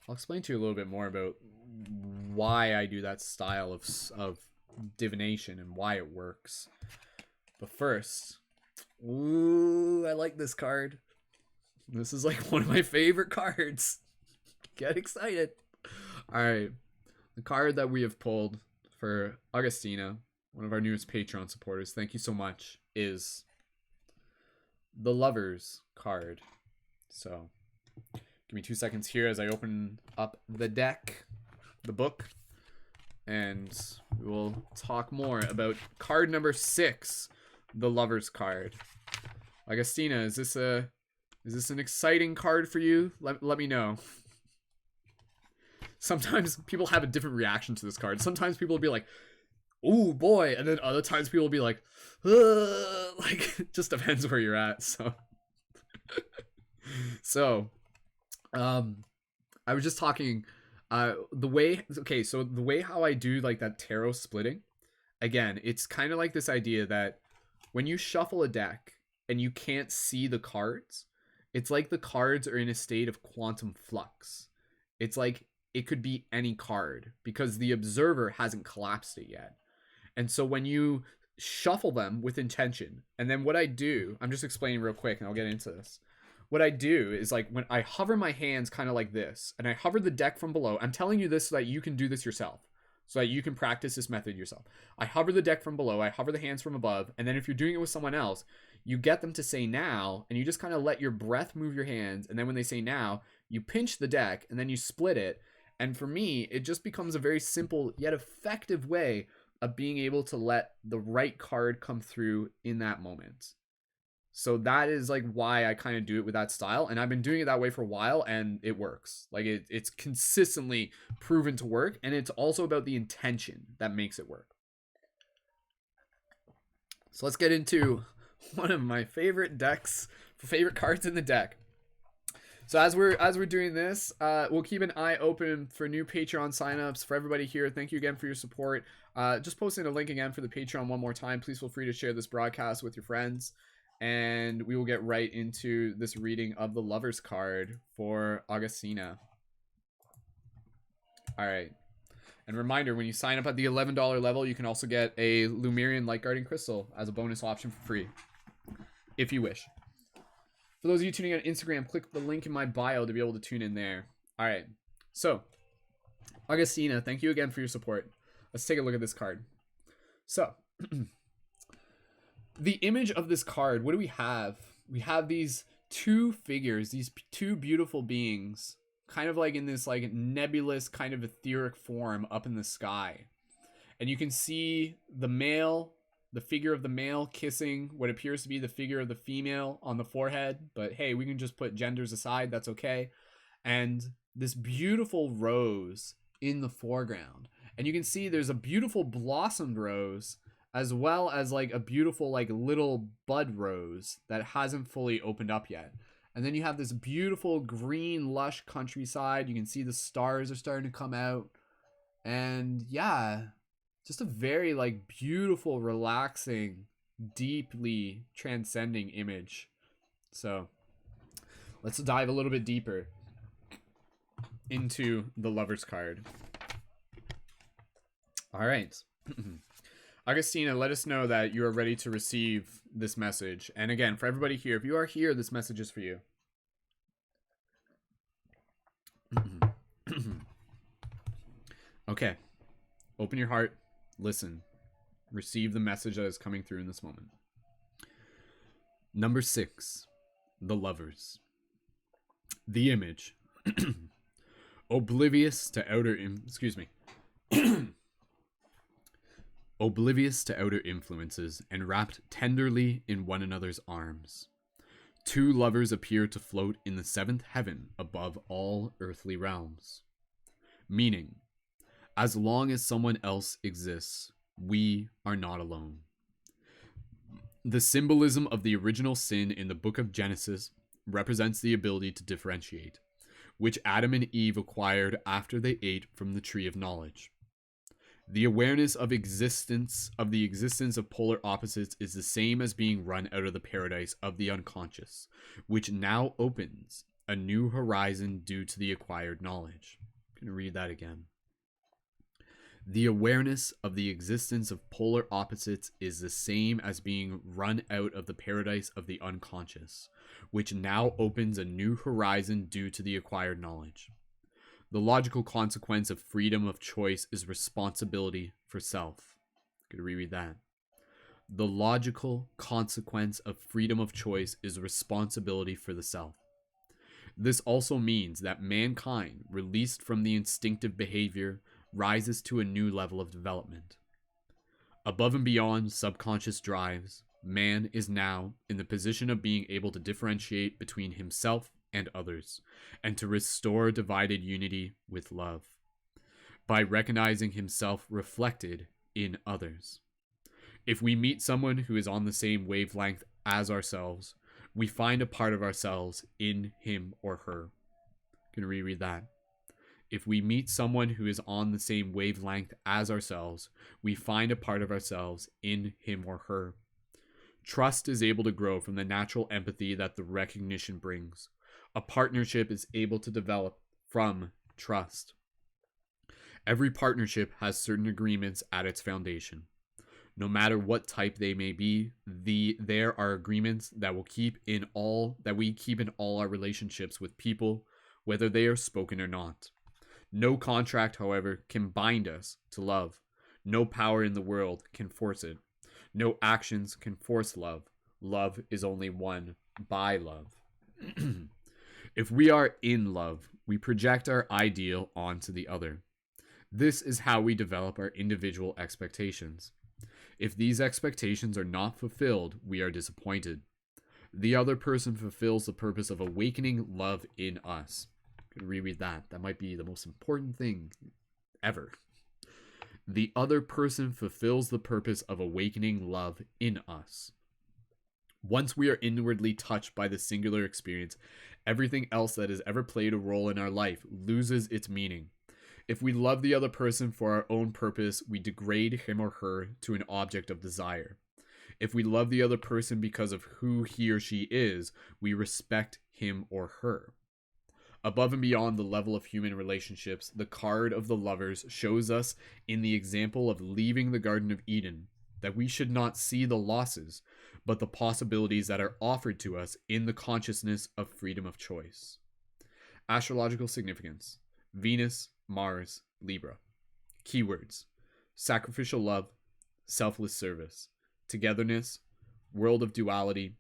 I'll explain to you a little bit more about why I do that style of divination and why it works. But first, ooh, I like this card. This is like one of my favorite cards. Get excited. All right. The card that we have pulled for Augustina, one of our newest Patreon supporters, thank you so much, is the Lovers card. So give me 2 seconds here as I open up the deck, the book, and we will talk more about card number 6, the Lovers card. Augustina, is this an exciting card for you? Let me know. Sometimes people have a different reaction to this card. Sometimes people will be like, "Oh boy," and then other times people will be like, like it just depends where you're at. So I was just talking the way how I do like that tarot splitting, again, it's kind of like this idea that when you shuffle a deck and you can't see the cards, it's like the cards are in a state of quantum flux. It's like it could be any card because the observer hasn't collapsed it yet. And so when you shuffle them with intention, and then what I do, I'm just explaining real quick and I'll get into this. What I do is like when I hover my hands kind of like this, and I hover the deck from below, I'm telling you this so that you can do this yourself, so that you can practice this method yourself. I hover the deck from below, I hover the hands from above, and then if you're doing it with someone else, you get them to say now, and you just kind of let your breath move your hands, and then when they say now, you pinch the deck, and then you split it. And for me, it just becomes a very simple yet effective way of being able to let the right card come through in that moment. So that is like why I kind of do it with that style, and I've been doing it that way for a while, and it works. Like it's consistently proven to work, and it's also about the intention that makes it work. So let's get into one of my favorite decks, favorite cards in the deck. So as we're doing this, we'll keep an eye open for new Patreon signups. For everybody here, thank you again for your support. Just posting a link again for the Patreon one more time. Please feel free to share this broadcast with your friends. And we will get right into this reading of the Lovers card for Augustina. All right. And reminder, when you sign up at the $11 level, you can also get a Lumerian Light Guardian Crystal as a bonus option for free, if you wish. For those of you tuning on Instagram, click the link in my bio to be able to tune in there. All right. So, Augustina, thank you again for your support. Let's take a look at this card. So, the image of this card, what do we have? We have these two figures, these two beautiful beings, kind of like in this like nebulous kind of etheric form up in the sky. And you can see the male, the figure of the male kissing what appears to be the figure of the female on the forehead. But hey, we can just put genders aside. That's okay. And this beautiful rose in the foreground. And you can see there's a beautiful blossomed rose, as well as like a beautiful like little bud rose that hasn't fully opened up yet. And then you have this beautiful green lush countryside. You can see the stars are starting to come out. And yeah, just a very like beautiful, relaxing, deeply transcending image. So let's dive a little bit deeper into the Lovers card. All right. Augustina, let us know that you are ready to receive this message. And again, for everybody here, if you are here, this message is for you. Okay. Open your heart. Listen. Receive the message that is coming through in this moment. Number 6, the lovers. The image. Oblivious to outer oblivious to outer influences and wrapped tenderly in one another's arms. Two lovers appear to float in the seventh heaven above all earthly realms. Meaning, as long as someone else exists, we are not alone. The symbolism of the original sin in the book of Genesis represents the ability to differentiate, which Adam and Eve acquired after they ate from the tree of knowledge. The awareness of the existence of polar opposites is the same as being run out of the paradise of the unconscious, which now opens a new horizon due to the acquired knowledge. I'm going to read that again. The awareness of the existence of polar opposites is the same as being run out of the paradise of the unconscious, which now opens a new horizon due to the acquired knowledge. The logical consequence of freedom of choice is responsibility for self. I'm going to reread that. The logical consequence of freedom of choice is responsibility for the self. This also means that mankind, released from the instinctive behavior, rises to a new level of development. Above and beyond subconscious drives, man is now in the position of being able to differentiate between himself and others, and to restore divided unity with love, by recognizing himself reflected in others. If we meet someone who is on the same wavelength as ourselves, we find a part of ourselves in him or her. I'm going to reread that. If we meet someone who is on the same wavelength as ourselves, we find a part of ourselves in him or her. Trust is able to grow from the natural empathy that the recognition brings. A partnership is able to develop from trust. Every partnership has certain agreements at its foundation. No matter what type they may be, there are agreements that we keep in all our relationships with people, whether they are spoken or not. No contract, however, can bind us to love. No power in the world can force it. No actions can force love. Love is only won by love. If we are in love, we project our ideal onto the other. This is how we develop our individual expectations. If these expectations are not fulfilled, we are disappointed. The other person fulfills the purpose of awakening love in us. I could reread that. That might be the most important thing ever. The other person fulfills the purpose of awakening love in us. Once we are inwardly touched by the singular experience, everything else that has ever played a role in our life loses its meaning. If we love the other person for our own purpose, we degrade him or her to an object of desire. If we love the other person because of who he or she is, we respect him or her. Above and beyond the level of human relationships, the card of the lovers shows us in the example of leaving the Garden of Eden that we should not see the losses, but the possibilities that are offered to us in the consciousness of freedom of choice. Astrological significance: Venus, Mars, Libra. Keywords: sacrificial love, selfless service, togetherness, world of duality,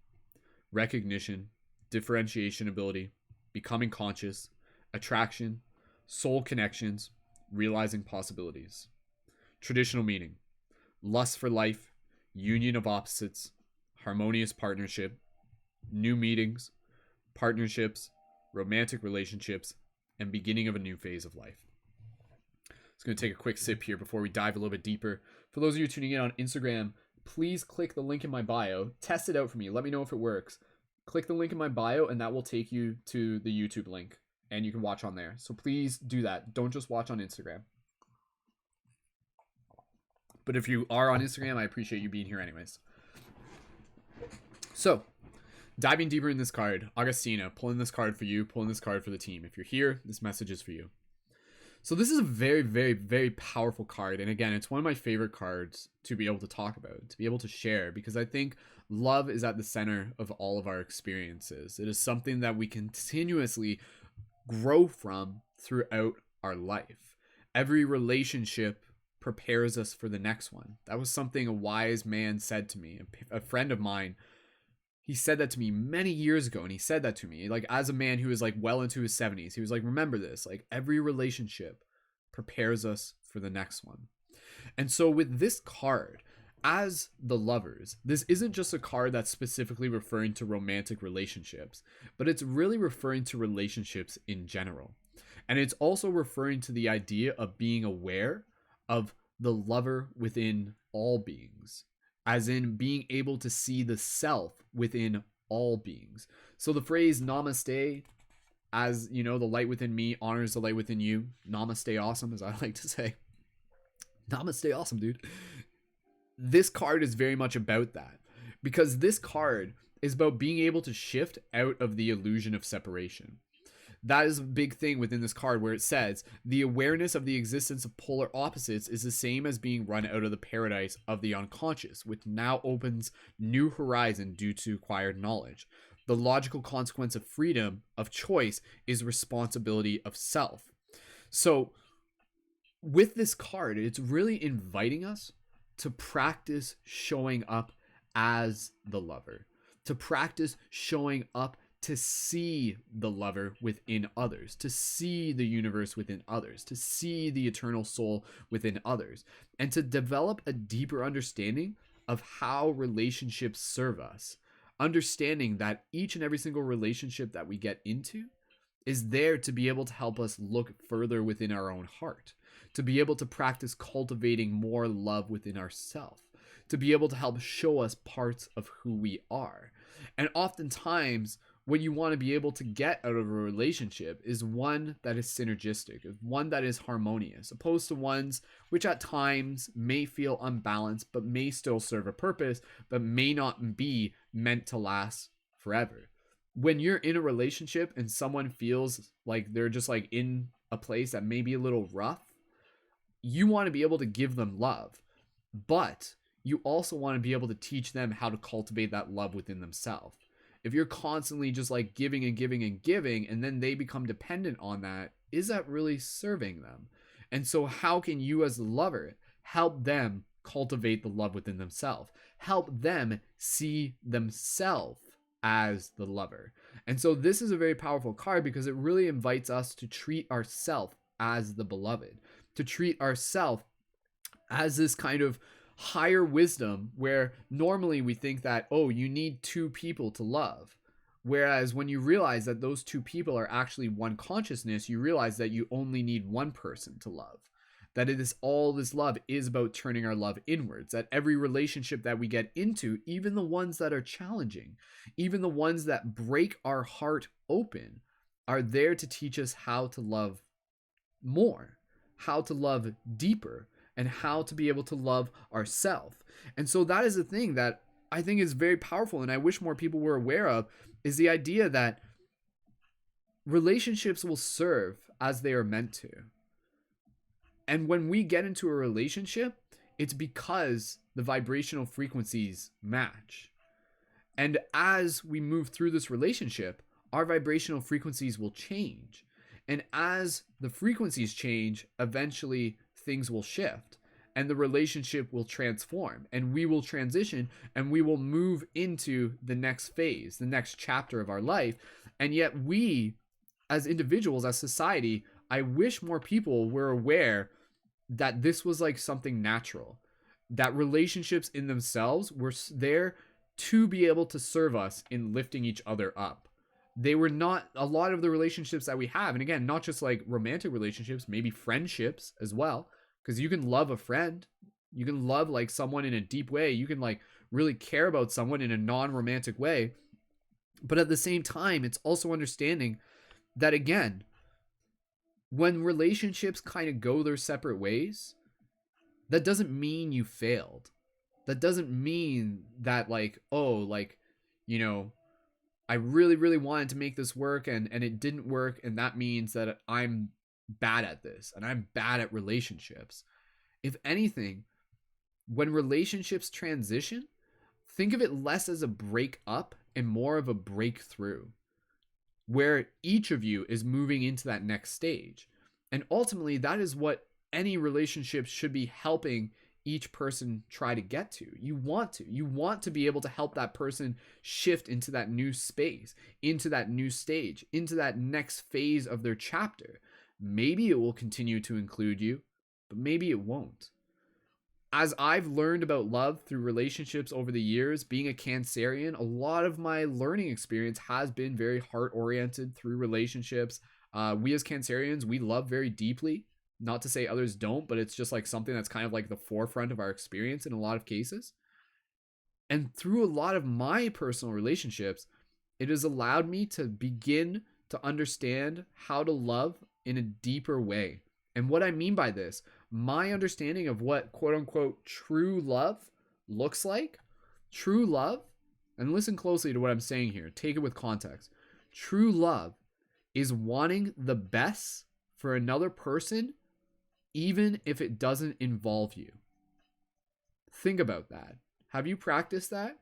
recognition, differentiation ability, becoming conscious, attraction, soul connections, realizing possibilities. Traditional meaning: lust for life, union of opposites, harmonious partnership, new meetings, partnerships, romantic relationships, and beginning of a new phase of life. Just going to take a quick sip here before we dive a little bit deeper. For those of you tuning in on Instagram, please click the link in my bio. Test it out for me. Let me know if it works. Click the link in my bio and that will take you to the YouTube link and you can watch on there. So please do that. Don't just watch on Instagram. But if you are on Instagram, I appreciate you being here anyways. So, diving deeper in this card, Augustina, pulling this card for you, pulling this card for the team. If you're here, this message is for you. So this is a very, very, very powerful card. And again, it's one of my favorite cards to be able to talk about, to be able to share, because I think love is at the center of all of our experiences. It is something that we continuously grow from throughout our life. Every relationship prepares us for the next one. That was something a wise man said to me. A friend of mine, he said that to me many years ago, and he said that to me like as a man who is like well into his 70s. He was like, remember this, like every relationship prepares us for the next one. And so with this card, as the Lovers, this isn't just a card that's specifically referring to romantic relationships, but it's really referring to relationships in general. And it's also referring to the idea of being aware of the lover within all beings, as in being able to see the self within all beings. So the phrase namaste, as you know, the light within me honors the light within you. Namaste awesome, as I like to say. Namaste awesome, dude. This card is very much about that, because this card is about being able to shift out of the illusion of separation. That is a big thing within this card, where it says the awareness of the existence of polar opposites is the same as being run out of the paradise of the unconscious, which now opens new horizon due to acquired knowledge. The logical consequence of freedom of choice is responsibility of self. So with this card, it's really inviting us to practice showing up as the lover, to practice showing up to see the lover within others, to see the universe within others, to see the eternal soul within others, and to develop a deeper understanding of how relationships serve us. Understanding that each and every single relationship that we get into is there to be able to help us look further within our own heart, to be able to practice cultivating more love within ourselves, to be able to help show us parts of who we are. And oftentimes, what you want to be able to get out of a relationship is one that is synergistic, one that is harmonious, opposed to ones which at times may feel unbalanced, but may still serve a purpose, but may not be meant to last forever. When you're in a relationship and someone feels like they're just like in a place that may be a little rough, you want to be able to give them love, but you also want to be able to teach them how to cultivate that love within themselves. If you're constantly just like giving and giving and giving, and then they become dependent on that, is that really serving them? And so how can you as the lover help them cultivate the love within themselves? Help them see themselves as the lover. And so this is a very powerful card, because it really invites us to treat ourselves as the beloved, to treat ourselves as this kind of higher wisdom, where normally we think that, oh, you need two people to love. Whereas when you realize that those two people are actually one consciousness, you realize that you only need one person to love. That it is all this love is about turning our love inwards. That every relationship that we get into, even the ones that are challenging, even the ones that break our heart open, are there to teach us how to love more, how to love deeper, and how to be able to love ourselves. And so that is the thing that I think is very powerful, and I wish more people were aware of, is the idea that relationships will serve as they are meant to. And when we get into a relationship, it's because the vibrational frequencies match. And as we move through this relationship, our vibrational frequencies will change. And as the frequencies change, eventually things will shift and the relationship will transform, and we will transition, and we will move into the next phase, the next chapter of our life. And yet we, as individuals, as society, I wish more people were aware that this was like something natural, that relationships in themselves were there to be able to serve us in lifting each other up. They were not a lot of the relationships that we have. And again, not just like romantic relationships, maybe friendships as well. Because you can love a friend. You can love like someone in a deep way. You can like really care about someone in a non-romantic way. But at the same time, it's also understanding that, again, when relationships kind of go their separate ways, that doesn't mean you failed. That doesn't mean that like, oh, like, you know, I really, really wanted to make this work and it didn't work. And that means that I'm bad at this and I'm bad at relationships. If anything, when relationships transition, think of it less as a break up and more of a breakthrough, where each of you is moving into that next stage. And ultimately, that is what any relationship should be helping each person try to get to. You want to be able to help that person shift into that new space, into that new stage, into that next phase of their chapter. Maybe it will continue to include you, but maybe it won't. As I've learned about love through relationships over the years, being a Cancerian, a lot of my learning experience has been very heart oriented through relationships. We as Cancerians, we love very deeply. Not to say others don't, but it's just like something that's kind of like the forefront of our experience in a lot of cases. And through a lot of my personal relationships, it has allowed me to begin to understand how to love in a deeper way. And what I mean by this, my understanding of what quote unquote true love looks like, true love, and listen closely to what I'm saying here, take it with context. True love is wanting the best for another person, even if it doesn't involve you. Think about that. Have you practiced that?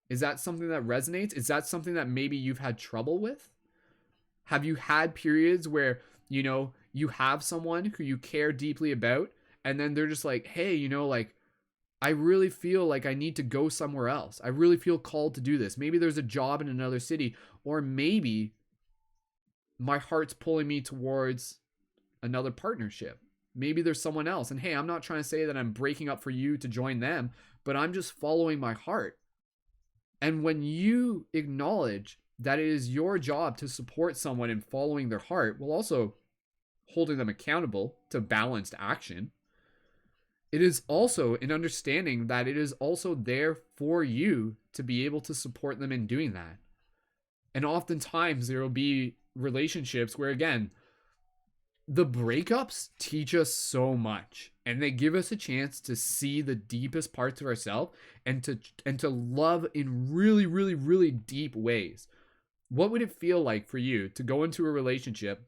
Is that something that resonates? Is that something that maybe you've had trouble with? Have you had periods where, you have someone who you care deeply about, and then they're just like, hey, I really feel like I need to go somewhere else. I really feel called to do this. Maybe there's a job in another city, or maybe my heart's pulling me towards another partnership. Maybe there's someone else. And hey, I'm not trying to say that I'm breaking up for you to join them, but I'm just following my heart. And when you acknowledge that it is your job to support someone in following their heart, while also holding them accountable to balanced action, it is also an understanding that it is also there for you to be able to support them in doing that. And oftentimes there will be relationships where, again, the breakups teach us so much, and they give us a chance to see the deepest parts of ourselves and to love in really, really, really deep ways. What would it feel like for you to go into a relationship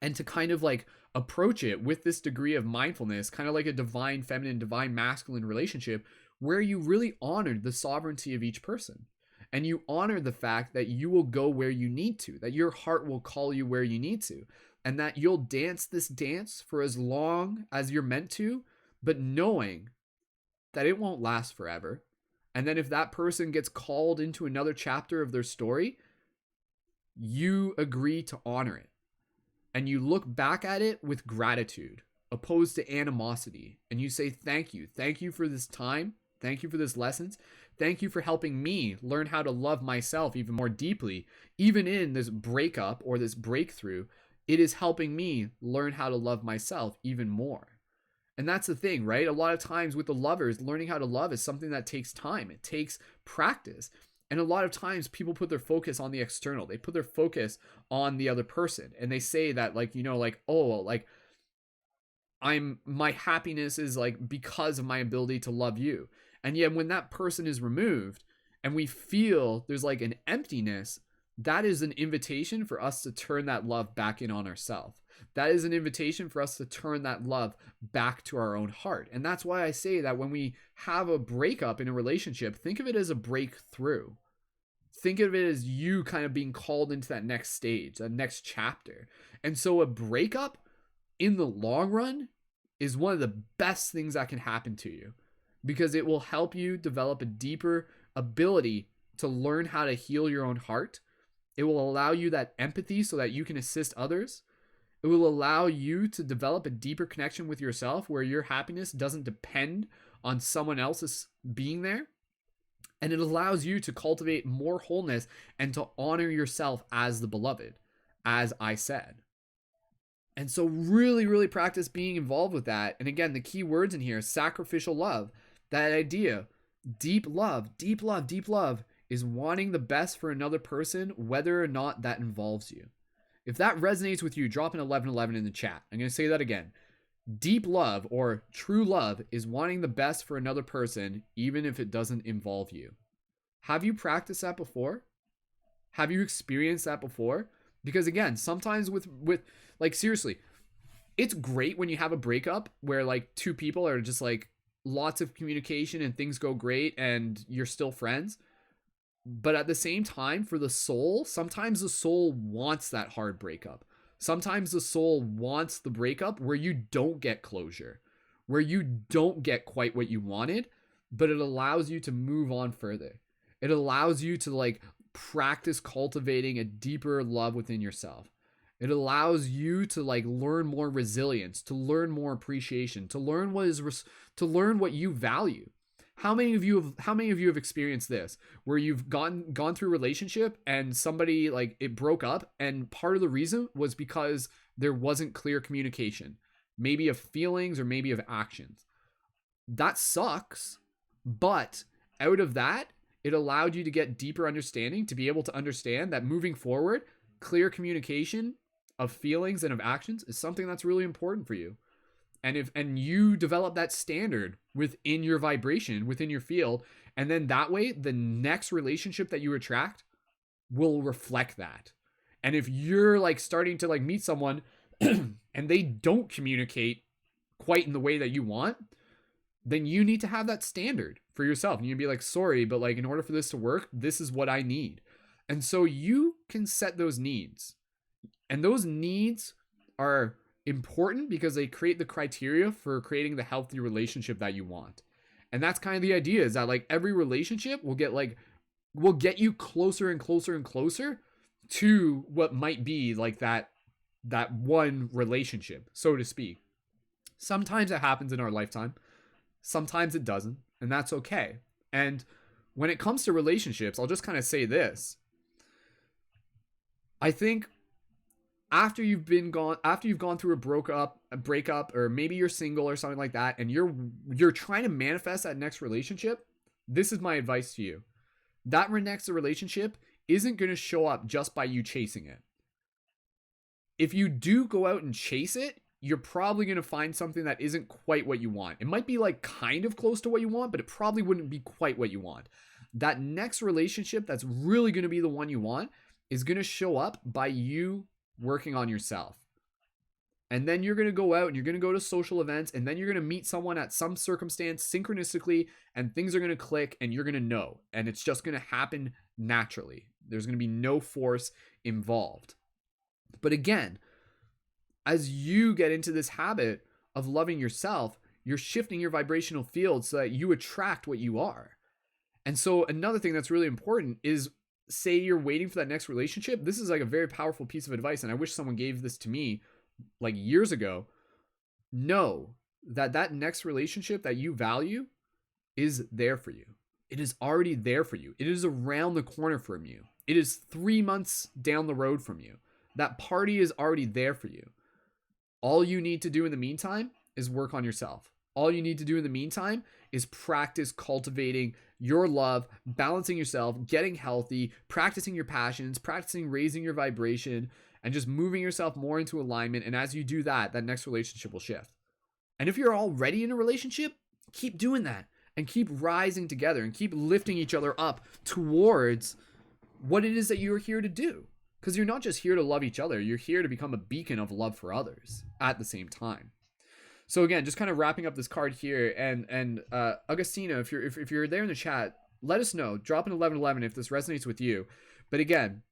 and to kind of like approach it with this degree of mindfulness, kind of like a divine feminine, divine masculine relationship, where you really honored the sovereignty of each person? And you honor the fact that you will go where you need to, that your heart will call you where you need to, and that you'll dance this dance for as long as you're meant to, but knowing that it won't last forever. And then if that person gets called into another chapter of their story, you agree to honor it. And you look back at it with gratitude, opposed to animosity. And you say, thank you. Thank you for this time. Thank you for this lessons. Thank you for helping me learn how to love myself even more deeply. Even in this breakup or this breakthrough, it is helping me learn how to love myself even more. And that's the thing, right? A lot of times with the lovers, learning how to love is something that takes time. It takes practice. And a lot of times people put their focus on the external. They put their focus on the other person. And they say that my happiness is like because of my ability to love you. And yet when that person is removed and we feel there's like an emptiness, that is an invitation for us to turn that love back in on ourselves. That is an invitation for us to turn that love back to our own heart. And that's why I say that when we have a breakup in a relationship, think of it as a breakthrough. Think of it as you kind of being called into that next stage, that next chapter. And so a breakup in the long run is one of the best things that can happen to you, because it will help you develop a deeper ability to learn how to heal your own heart. It will allow you that empathy so that you can assist others. It will allow you to develop a deeper connection with yourself where your happiness doesn't depend on someone else's being there. And it allows you to cultivate more wholeness and to honor yourself as the beloved, as I said. And so really, really practice being involved with that. And again, the key words in here, sacrificial love, that idea, deep love, deep love, deep love, is wanting the best for another person, whether or not that involves you. If that resonates with you, drop an 1111 in the chat. I'm going to say that again. Deep love or true love is wanting the best for another person, even if it doesn't involve you. Have you practiced that before? Have you experienced that before? Because again, sometimes with like, seriously, it's great when you have a breakup where like two people are just like lots of communication and things go great and you're still friends. But at the same time, for the soul, sometimes the soul wants that hard breakup. Sometimes the soul wants the breakup where you don't get closure, where you don't get quite what you wanted, but it allows you to move on further. It allows you to like practice cultivating a deeper love within yourself. It allows you to like learn more resilience, to learn more appreciation, to learn to learn what you value. How many of you have experienced this where you've gone through a relationship and somebody like it broke up, and part of the reason was because there wasn't clear communication, maybe of feelings or maybe of actions. That sucks, but out of that, it allowed you to get deeper understanding, to be able to understand that moving forward, clear communication of feelings and of actions is something that's really important for you. And you develop that standard within your vibration, within your field, and then that way the next relationship that you attract will reflect that. And if you're like starting to like meet someone and they don't communicate quite in the way that you want, then you need to have that standard for yourself. And you'd be like, sorry, but like in order for this to work, this is what I need. And so you can set those needs. And those needs are important because they create the criteria for creating the healthy relationship that you want. And that's kind of the idea, is that like every relationship will get you closer and closer and closer to what might be like that one relationship, so to speak. Sometimes it happens in our lifetime. Sometimes it doesn't, and that's okay. And when it comes to relationships, I'll just kind of say this. I think after you've gone through a breakup, or maybe you're single or something like that, and you're trying to manifest that next relationship, this is my advice to you. That next relationship isn't going to show up just by you chasing it. If you do go out and chase it, you're probably going to find something that isn't quite what you want. It might be like kind of close to what you want, but it probably wouldn't be quite what you want. That next relationship that's really going to be the one you want is going to show up by you working on yourself. And then you're going to go out and you're going to go to social events, and then you're going to meet someone at some circumstance synchronistically, and things are going to click, and you're going to know, and it's just going to happen naturally. There's going to be no force involved. But again, as you get into this habit of loving yourself, you're shifting your vibrational field so that you attract what you are. And so another thing that's really important is, say you're waiting for that next relationship. This is like a very powerful piece of advice, and I wish someone gave this to me like years ago. Know that next relationship that you value is there for you. It is already there for you. It is around the corner from you. It is 3 months down the road from you. That party is already there for you. All you need to do in the meantime is work on yourself. All you need to do in the meantime is practice cultivating your love, balancing yourself, getting healthy, practicing your passions, practicing raising your vibration, and just moving yourself more into alignment. And as you do that, that next relationship will shift. And if you're already in a relationship, keep doing that and keep rising together and keep lifting each other up towards what it is that you're here to do. Because you're not just here to love each other, you're here to become a beacon of love for others at the same time. So again, just kind of wrapping up this card here, and Augustina, if you're there in the chat, let us know. Drop an 1111 if this resonates with you. But again,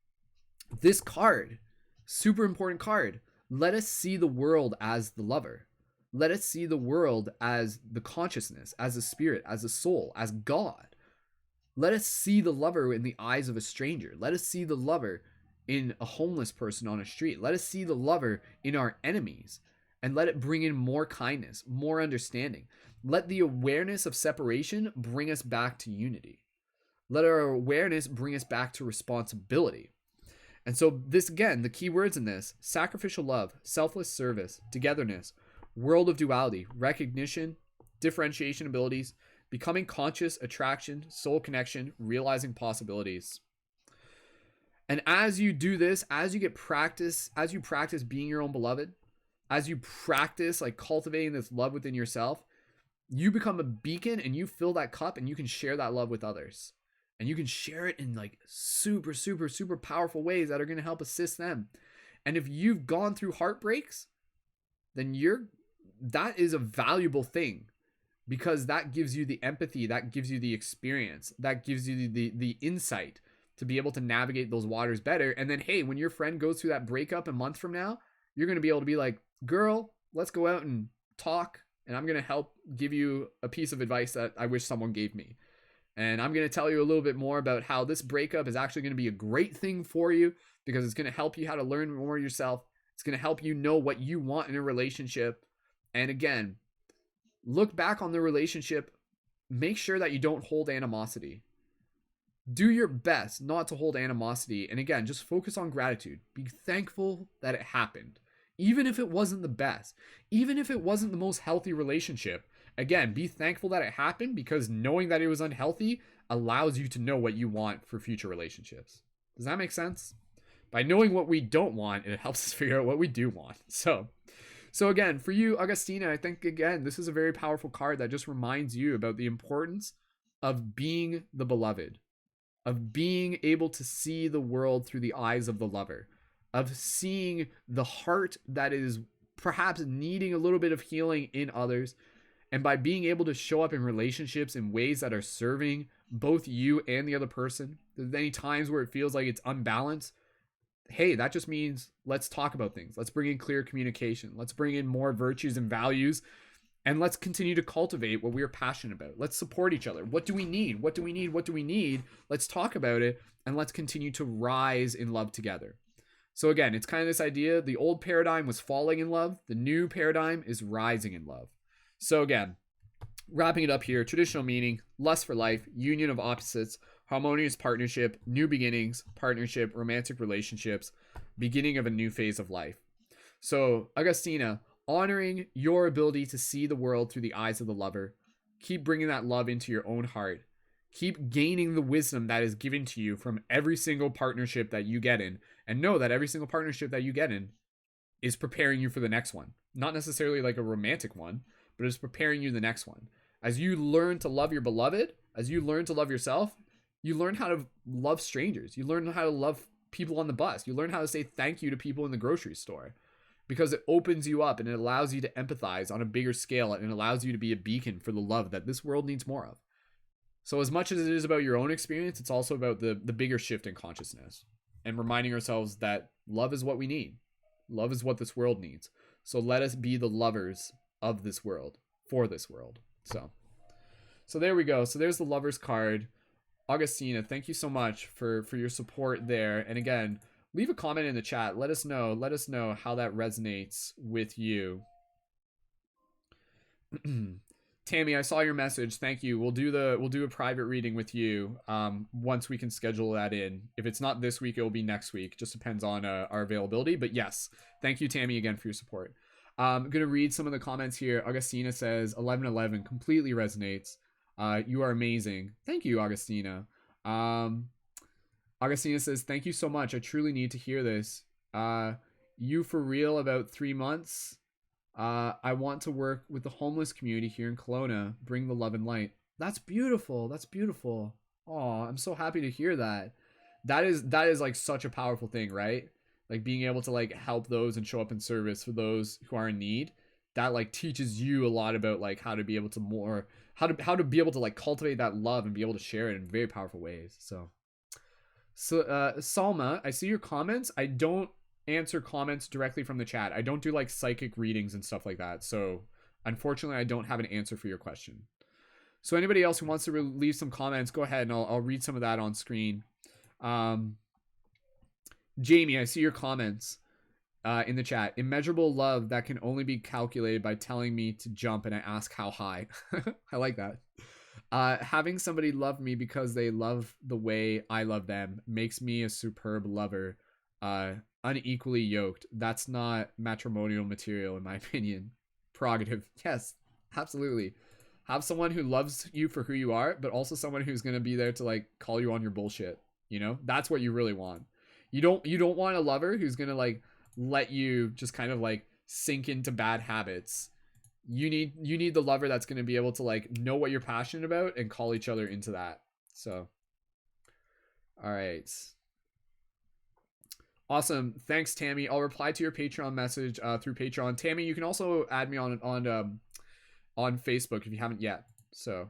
this card, super important card. Let us see the world as the lover. Let us see the world as the consciousness, as a spirit, as a soul, as God. Let us see the lover in the eyes of a stranger. Let us see the lover in a homeless person on a street. Let us see the lover in our enemies, and let it bring in more kindness, more understanding. Let the awareness of separation bring us back to unity. Let our awareness bring us back to responsibility. And so this, again, the key words in this: sacrificial love, selfless service, togetherness, world of duality, recognition, differentiation abilities, becoming conscious, attraction, soul connection, realizing possibilities. And as you do this, as you practice being your own beloved, as you practice like cultivating this love within yourself, you become a beacon and you fill that cup, and you can share that love with others. And you can share it in like super, super, super powerful ways that are going to help assist them. And if you've gone through heartbreaks, then that is a valuable thing, because that gives you the empathy, that gives you the experience, that gives you the insight to be able to navigate those waters better. And then, hey, when your friend goes through that breakup a month from now, You're going to be able to be like, girl, let's go out and talk, and I'm going to help give you a piece of advice that I wish someone gave me. And I'm going to tell you a little bit more about how this breakup is actually going to be a great thing for you, because it's going to help you how to learn more yourself. It's going to help you know what you want in a relationship. And again, look back on the relationship. Make sure that you don't hold animosity. Do your best not to hold animosity. And again, just focus on gratitude. Be thankful that it happened. Even if it wasn't the best, even if it wasn't the most healthy relationship, again, be thankful that it happened, because knowing that it was unhealthy allows you to know what you want for future relationships. Does that make sense? By knowing what we don't want, it helps us figure out what we do want. So again, for you, Augustina, I think, again, this is a very powerful card that just reminds you about the importance of being the beloved, of being able to see the world through the eyes of the lover, of seeing the heart that is perhaps needing a little bit of healing in others. And by being able to show up in relationships in ways that are serving both you and the other person, there's any times where it feels like it's unbalanced. Hey, that just means let's talk about things. Let's bring in clear communication. Let's bring in more virtues and values. And let's continue to cultivate what we are passionate about. Let's support each other. What do we need? What do we need? What do we need? Let's talk about it. And let's continue to rise in love together. So again, it's kind of this idea. The old paradigm was falling in love. The new paradigm is rising in love. So again, wrapping it up here, traditional meaning, lust for life, union of opposites, harmonious partnership, new beginnings, partnership, romantic relationships, beginning of a new phase of life. So Augustina, honoring your ability to see the world through the eyes of the lover, keep bringing that love into your own heart. Keep gaining the wisdom that is given to you from every single partnership that you get in, and know that every single partnership that you get in is preparing you for the next one. Not necessarily like a romantic one, but it's preparing you the next one. As you learn to love your beloved, as you learn to love yourself, you learn how to love strangers. You learn how to love people on the bus. You learn how to say thank you to people in the grocery store, because it opens you up and it allows you to empathize on a bigger scale, and it allows you to be a beacon for the love that this world needs more of. So as much as it is about your own experience, it's also about the bigger shift in consciousness and reminding ourselves that love is what we need. Love is what this world needs. So let us be the lovers of this world, for this world. So there we go. So there's the lovers card. Augustina, thank you so much for your support there. And again, leave a comment in the chat. Let us know how that resonates with you. Tammy, I saw your message. Thank you. We'll do a private reading with you once we can schedule that in. If it's not this week, it will be next week. Just depends on our availability. But yes, thank you, Tammy, again for your support. I'm going to read some of the comments here. Augustina says 1111 completely resonates. You are amazing. Thank you, Augustina. Augustina says, thank you so much. I truly need to hear this. You for real about 3 months. I want to work with the homeless community here in Kelowna. Bring the love and light. That's beautiful. That's beautiful. Oh, I'm so happy to hear that. That is like such a powerful thing, right? Like being able to like help those and show up in service for those who are in need. That like teaches you a lot about like how to be able to how to be able to like cultivate that love and be able to share it in very powerful ways. So Salma, I see your comments. I don't answer comments directly from the chat. I don't do like psychic readings and stuff like that. So unfortunately, I don't have an answer for your question. So anybody else who wants to leave some comments, go ahead and I'll read some of that on screen. Jamie, I see your comments in the chat. Immeasurable love that can only be calculated by telling me to jump and I ask how high. I like that. Having somebody love me because they love the way I love them makes me a superb lover. Unequally yoked. That's not matrimonial material, in my opinion. Prerogative. Yes, absolutely. Have someone who loves you for who you are, but also someone who's going to be there to like call you on your bullshit. You know, that's what you really want. You don't want a lover who's going to like let you just kind of like sink into bad habits. You need the lover that's going to be able to like know what you're passionate about and call each other into that. So, all right. Awesome. Thanks, Tammy. I'll reply to your Patreon message through Patreon. Tammy, you can also add me on Facebook if you haven't yet. So,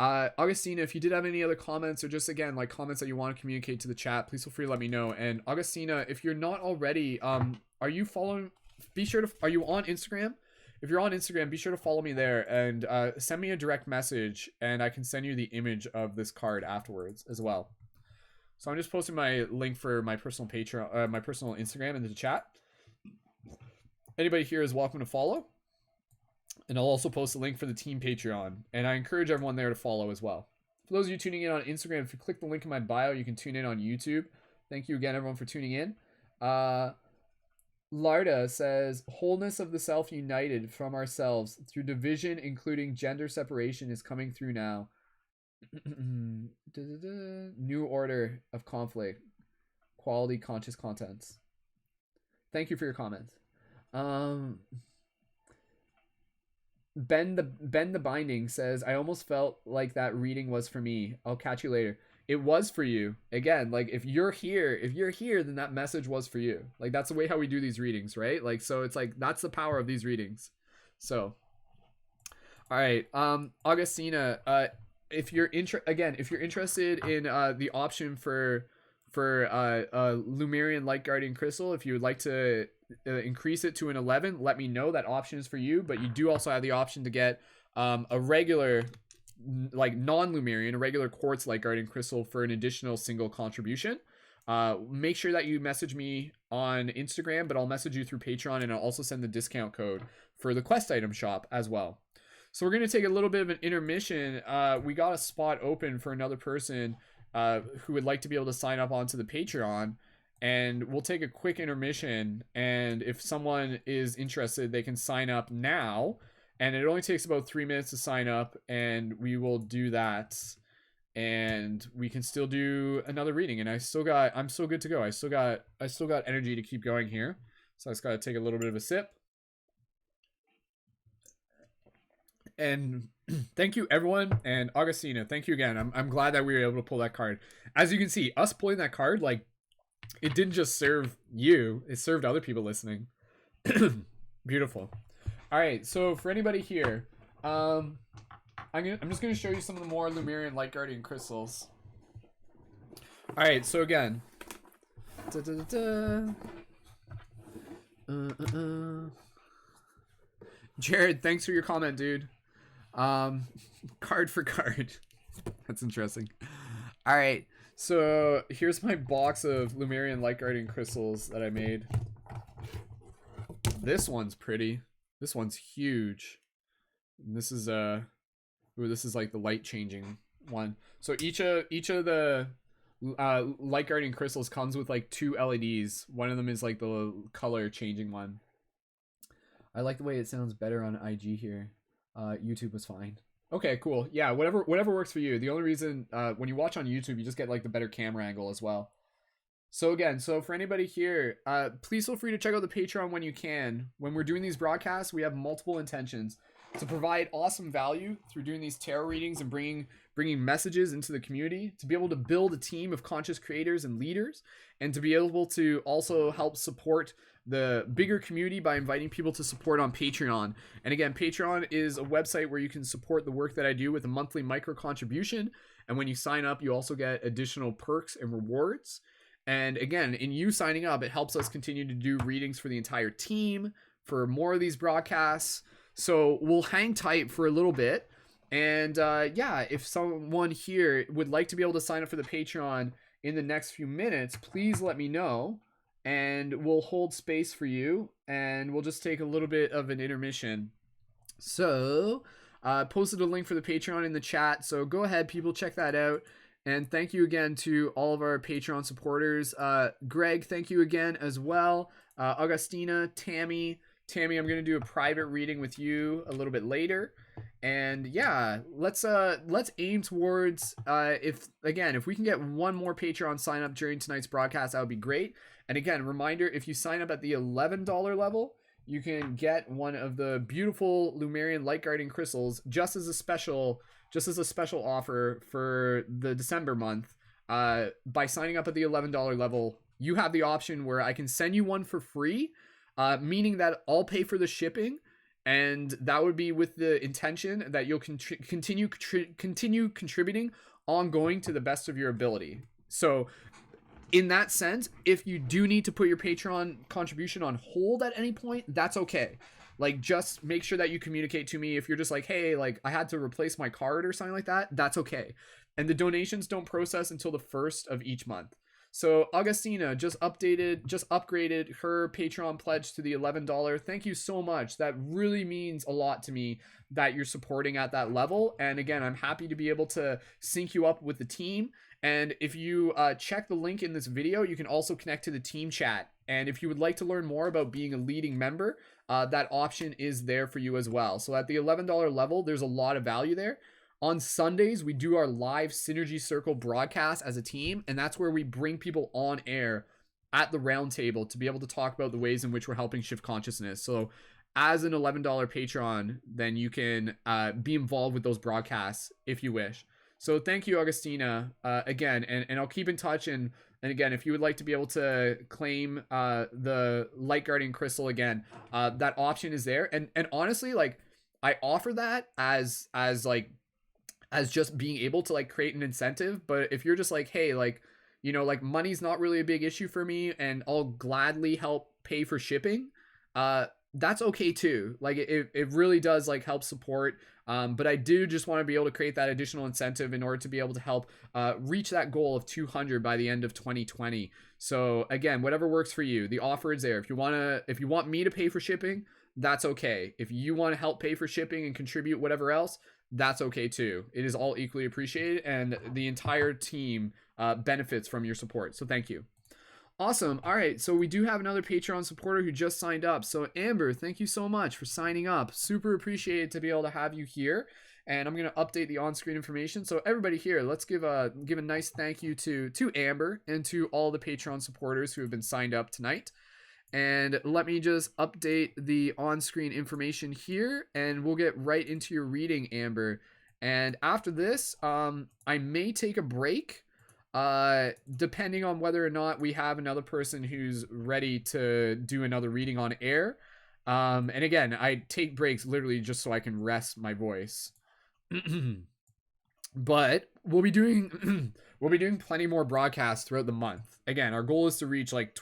Augustina, if you did have any other comments or just again like comments that you want to communicate to the chat, please feel free to let me know. And Augustina, if you're not already, are you following? Be sure to. Are you on Instagram? If you're on Instagram, be sure to follow me there and send me a direct message, and I can send you the image of this card afterwards as well. So I'm just posting my link for my personal Patreon, my personal Instagram into the chat. Anybody here is welcome to follow. And I'll also post a link for the team Patreon. And I encourage everyone there to follow as well. For those of you tuning in on Instagram, if you click the link in my bio, you can tune in on YouTube. Thank you again, everyone, for tuning in. Larda says, wholeness of the self united from ourselves through division, including gender separation, is coming through now. New order of conflict. Quality conscious contents. Thank you for your comments. Ben the Binding says, I almost felt like that reading was for me. I'll catch you later. It was for you. Again, like if you're here, then that message was for you. Like that's the way how we do these readings, right? Like so it's like that's the power of these readings. So all right, Augustina, if you're interested in the option for Lumerian Light Guardian Crystal, if you would like to increase it to an 11, let me know. That option is for you, but you do also have the option to get a regular like non-Lumerian, a regular quartz Light Guardian Crystal for an additional single contribution. Make sure that you message me on Instagram, but I'll message you through Patreon, and I'll also send the discount code for the quest item shop as well. So we're going to take a little bit of an intermission. We got a spot open for another person who would like to be able to sign up onto the Patreon, and we'll take a quick intermission, and if someone is interested, they can sign up now, and it only takes about 3 minutes to sign up, and we will do that, and we can still do another reading. And I'm still good to go. I still got energy to keep going here, so I just got to take a little bit of a sip. And thank you, everyone. And Augustina, thank you again. I'm glad that we were able to pull that card. As you can see, us pulling that card, like, it didn't just serve you, it served other people listening. Beautiful. All right, so for anybody here, I'm just going to show you some of the more Lumerian Light Guardian crystals. All right, so again. Jared, thanks for your comment, dude. Card for card. That's interesting. All right, so here's my box of Lumerian Light Guardian crystals that I made. This one's pretty. This one's huge. And this is this is like the light changing one. So each of the Light Guardian crystals comes with like 2 LEDs. One of them is like the color changing one. I like the way it sounds better on IG here. YouTube was fine. Okay, cool. Yeah, whatever works for you. The only reason when you watch on YouTube, you just get like the better camera angle as well. So again, for anybody here, please feel free to check out the Patreon when you can. When we're doing these broadcasts, we have multiple intentions to provide awesome value through doing these tarot readings and bringing messages into the community, to be able to build a team of conscious creators and leaders, and to be able to also help support the bigger community by inviting people to support on Patreon. And again, Patreon is a website where you can support the work that I do with a monthly micro contribution. And when you sign up, you also get additional perks and rewards. And again, in you signing up, it helps us continue to do readings for the entire team, for more of these broadcasts. So we'll hang tight for a little bit. And yeah, if someone here would like to be able to sign up for the Patreon in the next few minutes, please let me know. And we'll hold space for you. And we'll just take a little bit of an intermission. So posted a link for the Patreon in the chat. So go ahead, people, check that out. And thank you again to all of our Patreon supporters. Greg, thank you again as well. Augustina, Tammy, I'm going to do a private reading with you a little bit later. And yeah, let's aim towards if we can get one more Patreon sign up during tonight's broadcast, that would be great. And again, reminder, if you sign up at the $11 level, you can get one of the beautiful Lumerian Light Guardian crystals just as a special offer for the December month. By signing up at the $11 level, you have the option where I can send you one for free, meaning that I'll pay for the shipping, and that would be with the intention that you'll continue contributing ongoing to the best of your ability. So in that sense, if you do need to put your Patreon contribution on hold at any point, that's okay. Like, just make sure that you communicate to me. If you're just like, hey, like, I had to replace my card or something like that, that's okay. And the donations don't process until the 1st of each month. So Augustina just upgraded her Patreon pledge to the $11. Thank you so much. That really means a lot to me that you're supporting at that level. And again, I'm happy to be able to sync you up with the team. And if you check the link in this video, you can also connect to the team chat. And if you would like to learn more about being a leading member, that option is there for you as well. So at the $11 level, there's a lot of value there. On Sundays, we do our live Synergy Circle broadcast as a team, and that's where we bring people on air at the round table to be able to talk about the ways in which we're helping shift consciousness. So as an $11 patron, then you can be involved with those broadcasts if you wish. So thank you, Augustina, again, and I'll keep in touch. And again, if you would like to be able to claim the Light Guardian Crystal again, that option is there. And honestly, like, I offer that as just being able to like create an incentive. But if you're just like, hey, like, you know, like, money's not really a big issue for me and I'll gladly help pay for shipping, that's okay too. Like, it really does like help support. But I do just want to be able to create that additional incentive in order to be able to help reach that goal of 200 by the end of 2020. So again, whatever works for you, the offer is there. If you want me to pay for shipping, that's okay. If you want to help pay for shipping and contribute whatever else, that's okay too. It is all equally appreciated, and the entire team benefits from your support. So thank you. Awesome. All right. So we do have another Patreon supporter who just signed up. So Amber, thank you so much for signing up. Super appreciated to be able to have you here. And I'm going to update the on-screen information. So everybody here, let's give a nice thank you to Amber and to all the Patreon supporters who have been signed up tonight. And let me just update the on-screen information here, and we'll get right into your reading, Amber. And after this, I may take a break, depending on whether or not we have another person who's ready to do another reading on air. And again, I take breaks literally just so I can rest my voice. But we'll be doing plenty more broadcasts throughout the month. Again, our goal is to reach like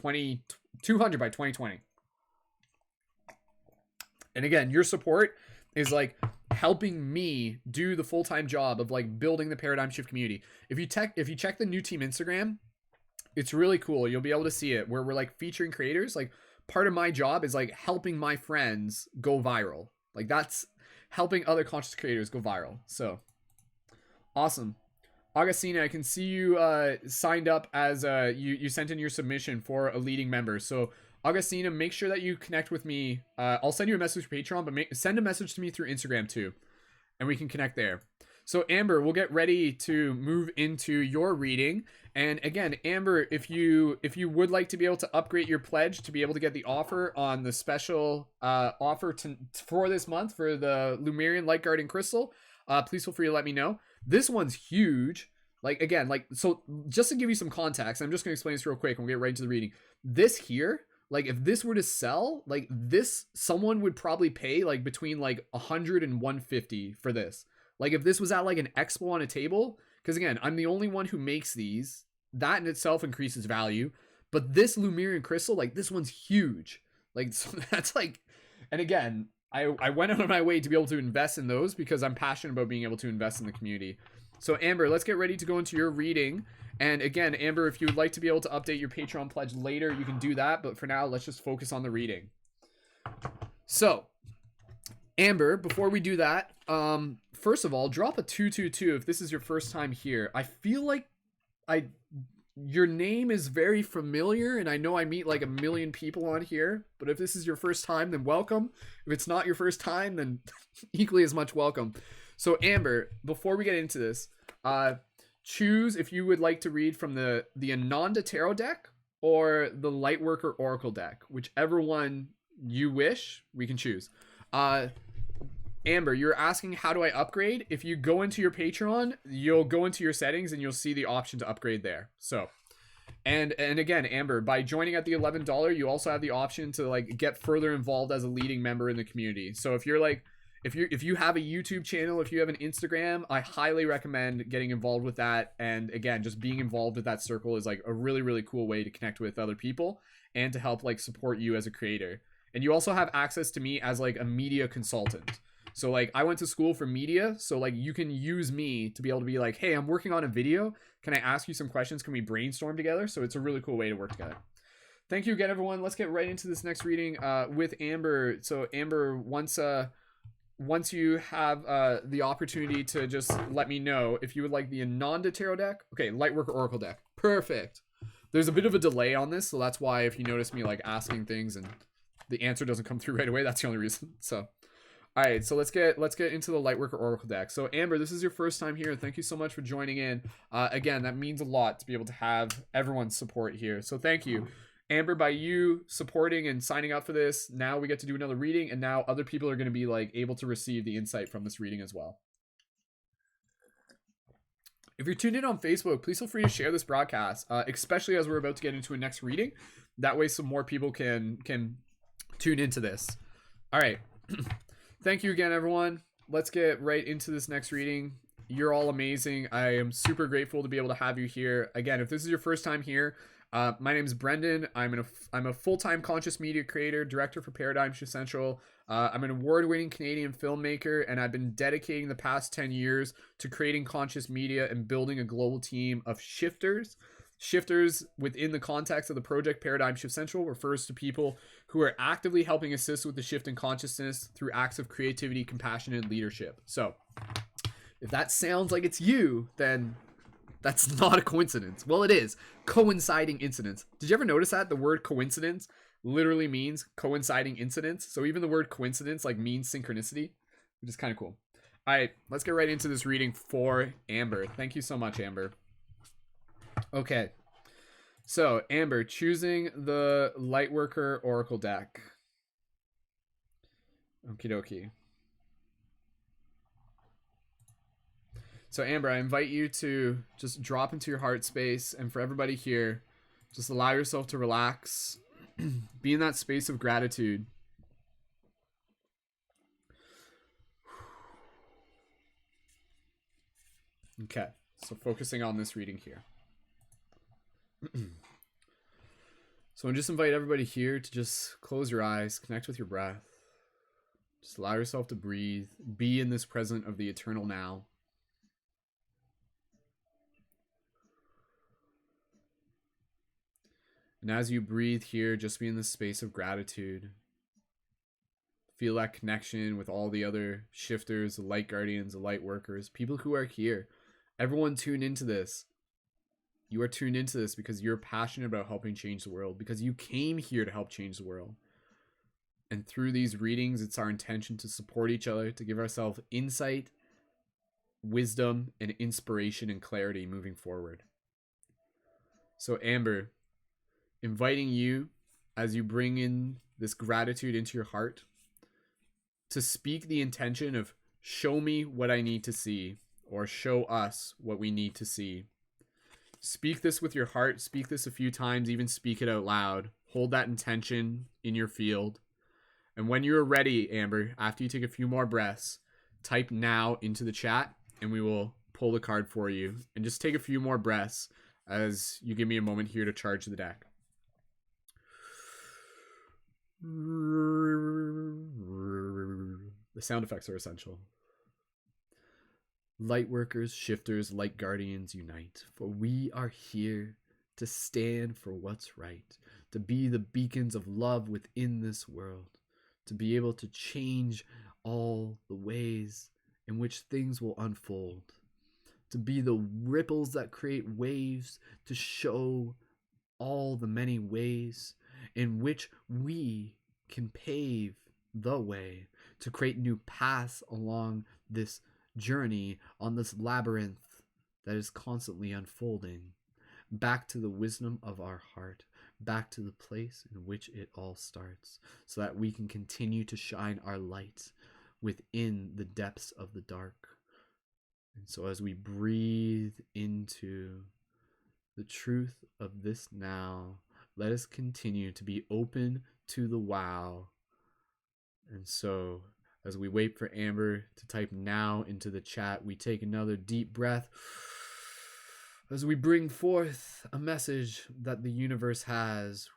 200 by 2020. And again, your support is like helping me do the full-time job of like building the Paradigm Shift community. If you check the new team Instagram, it's really cool. You'll be able to see it where we're like featuring creators. Like, part of my job is like helping my friends go viral. Like, that's helping other conscious creators go viral. So awesome. Augustina, I can see you signed up as you sent in your submission for a leading member. So Augustina, make sure that you connect with me. I'll send you a message for Patreon, but send a message to me through Instagram too, and we can connect there. So Amber, we'll get ready to move into your reading. And again, Amber, if you would like to be able to upgrade your pledge to be able to get the offer on the special offer for this month for the Lemurian Light Guardian Crystal, please feel free to let me know. This one's huge. Like, again, like, so just to give you some context, I'm just going to explain this real quick and we'll get right into the reading. This here, like, if this were to sell, like, this, someone would probably pay like between like 100 and 150 for this. Like, if this was at like an expo on a table, because again, I'm the only one who makes these, that in itself increases value. But this Lemurian crystal, like, this one's huge. Like, so that's like, and again, I went out of my way to be able to invest in those because I'm passionate about being able to invest in the community. So Amber, let's get ready to go into your reading. And again, Amber, if you would like to be able to update your Patreon pledge later, you can do that. But for now, let's just focus on the reading. So Amber, before we do that, first of all, drop a 222 if this is your first time here. I feel like your name is very familiar, and I know I meet like a million people on here, but if this is your first time, then welcome. If it's not your first time, then equally as much welcome. So Amber, before we get into this, choose if you would like to read from the Ananda Tarot deck or the Lightworker Oracle deck, whichever one you wish, we can choose. Amber, you're asking how do I upgrade? If you go into your Patreon, you'll go into your settings and you'll see the option to upgrade there. So And again, Amber, by joining at the $11, you also have the option to like get further involved as a leading member in the community. So if you're like if you have a YouTube channel, if you have an Instagram, I highly recommend getting involved with that. And again, just being involved with that circle is like a really, really cool way to connect with other people and to help like support you as a creator. And you also have access to me as like a media consultant. So like I went to school for media, so like you can use me to be able to be like, hey, I'm working on a video. Can I ask you some questions? Can we brainstorm together? So it's a really cool way to work together. Thank you again, everyone. Let's get right into this next reading with Amber. So Amber, once you have the opportunity to just let me know if you would like the Ananda Tarot deck. Okay, Lightworker Oracle deck. Perfect. There's a bit of a delay on this, so that's why if you notice me like asking things and the answer doesn't come through right away, that's the only reason. So all right, so let's get into the Lightworker Oracle deck. So Amber, this is your first time here. Thank you so much for joining in. Again, that means a lot to be able to have everyone's support here. So thank you. Amber, by you supporting and signing up for this, now we get to do another reading, and now other people are going to be like able to receive the insight from this reading as well. If you're tuned in on Facebook, please feel free to share this broadcast, especially as we're about to get into a next reading. That way some more people can tune into this. All right. Thank you again, everyone. Let's get right into this next reading. You're all amazing. I am super grateful to be able to have you here. Again, if this is your first time here, my name is Brendan. I'm a full-time conscious media creator, director for Paradigm Shift Central. I'm an award-winning Canadian filmmaker, and I've been dedicating the past 10 years to creating conscious media and building a global team of shifters. Shifters within the context of the project Paradigm Shift Central refers to people who are actively helping assist with the shift in consciousness through acts of creativity, compassion, and leadership. So if that sounds like it's you, then that's not a coincidence. Well, it is. Coinciding incidents. Did you ever notice that? The word coincidence literally means coinciding incidents. So even the word coincidence like means synchronicity, which is kind of cool. All right, let's get right into this reading for Amber. Thank you so much, Amber. Okay. So, Amber, choosing the Lightworker Oracle deck. Okie dokie. So Amber, I invite you to just drop into your heart space, and for everybody here, just allow yourself to relax, be in that space of gratitude. Okay, so focusing on this reading here. So I just invite everybody here to just close your eyes, connect with your breath. Just allow yourself to breathe, be in this present of the eternal now. And as you breathe here, just be in this space of gratitude. Feel that connection with all the other shifters, the light guardians, the light workers, people who are here. Everyone tune into this. You are tuned into this because you're passionate about helping change the world, because you came here to help change the world. And through these readings, it's our intention to support each other, to give ourselves insight, wisdom, and inspiration and clarity moving forward. So Amber, inviting you as you bring in this gratitude into your heart to speak the intention of show me what I need to see, or show us what we need to see. Speak this with your heart. Speak this a few times. Even speak it out loud. Hold that intention in your field. And when you're ready, Amber, after you take a few more breaths, type now into the chat and we will pull the card for you. And just take a few more breaths as you give me a moment here to charge the deck. The sound effects are essential. Lightworkers, shifters, light guardians, unite, for we are here to stand for what's right, to be the beacons of love within this world, to be able to change all the ways in which things will unfold, to be the ripples that create waves, to show all the many ways in which we can pave the way, to create new paths along this journey, on this labyrinth that is constantly unfolding, back to the wisdom of our heart, back to the place in which it all starts, so that we can continue to shine our light within the depths of the dark. And so as we breathe into the truth of this now. Let us continue to be open to the wow. And so, as we wait for Amber to type now into the chat, we take another deep breath as we bring forth a message that the universe has.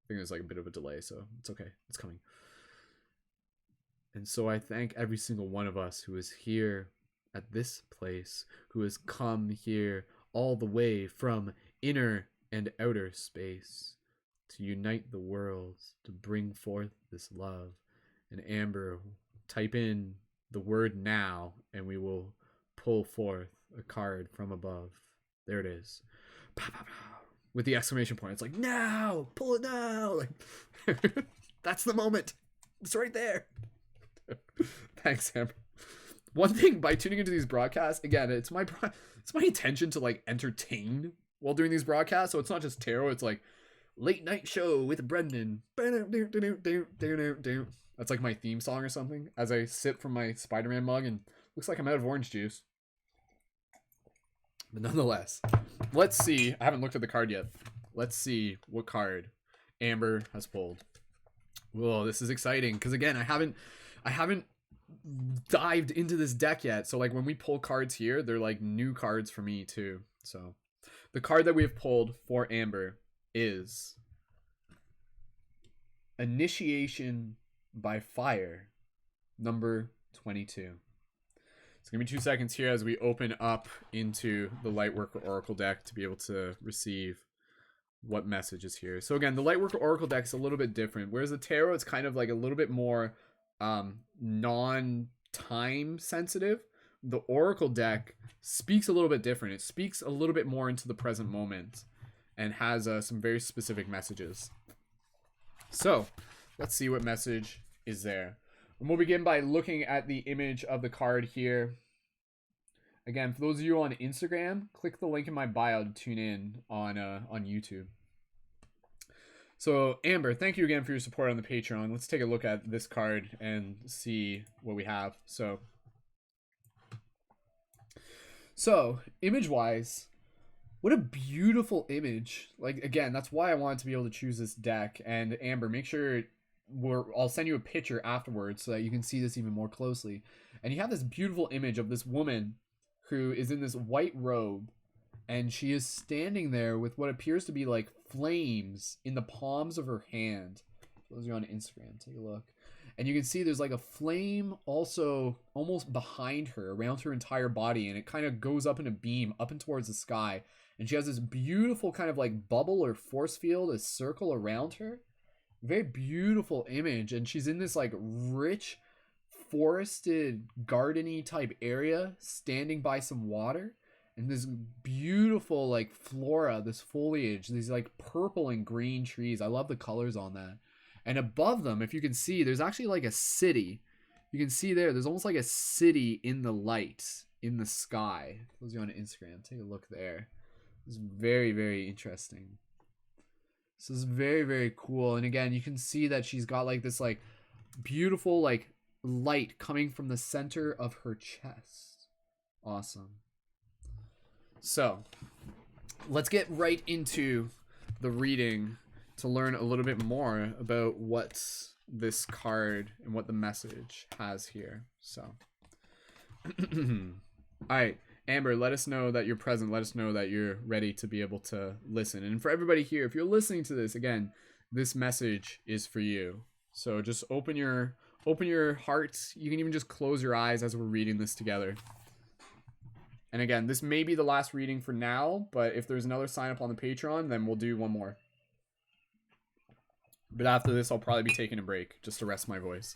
I think there's like a bit of a delay, so it's okay. It's coming. And so I thank every single one of us who is here at this place, who has come here all the way from inner and outer space to unite the worlds, to bring forth this love. And Amber, type in the word now, and we will pull forth a card from above. There it is. Pow, pow, pow. With the exclamation point. It's like, now! Pull it now! Like, that's the moment. It's right there. Thanks, Amber. One thing, by tuning into these broadcasts, again, it's my intention to like entertain while doing these broadcasts. So it's not just tarot, it's like late night show with Brendan. That's like my theme song or something as I sip from my Spider-Man mug, and looks like I'm out of orange juice. But nonetheless, let's see. I haven't looked at the card yet. Let's see what card Amber has pulled. Whoa, this is exciting because again, I haven't dived into this deck yet. So like when we pull cards here, they're like new cards for me too. So the card that we have pulled for Amber is Initiation by Fire, number 22. It's gonna be 2 seconds here as we open up into the Lightworker Oracle deck to be able to receive what message is here. So again, the Lightworker Oracle deck is a little bit different, whereas the tarot, it's kind of like a little bit more non-time sensitive. The Oracle deck speaks a little bit different. It speaks a little bit more into the present moment and has some very specific messages. So let's see what message is there. And we'll begin by looking at the image of the card here. Again, for those of you on Instagram, click the link in my bio to tune in on YouTube. So Amber, thank you again for your support on the Patreon. Let's take a look at this card and see what we have. So image-wise, what a beautiful image. Like, again, that's why I wanted to be able to choose this deck. And Amber, make sure I'll send you a picture afterwards so that you can see this even more closely. And you have this beautiful image of this woman who is in this white robe, and she is standing there with what appears to be like flames in the palms of her hand. For those of you on Instagram, take a look. And you can see there's like a flame also almost behind her, around her entire body, and it kind of goes up in a beam up and towards the sky. And she has this beautiful kind of like bubble or force field, a circle around her. Very beautiful image. And she's in this like rich forested gardeny type area, standing by some water, and this beautiful like flora, this foliage, these like purple and green trees. I love the colors on that. And above them, if you can see, there's actually like a city. You can see there's almost like a city in the light in the sky. Those of you on Instagram, take a look there. It's very, very interesting. So it's very, very cool. And again, you can see that she's got like this like beautiful like light coming from the center of her chest. Awesome. So let's get right into the reading to learn a little bit more about what this card and what the message has here. So all right, Amber, let us know that you're present. Let us know that you're ready to be able to listen. And for everybody here, if you're listening to this, again, this message is for you. So just open your heart. You can even just close your eyes as we're reading this together. And again, this may be the last reading for now, but if there's another sign up on the Patreon, then we'll do one more. But after this, I'll probably be taking a break just to rest my voice.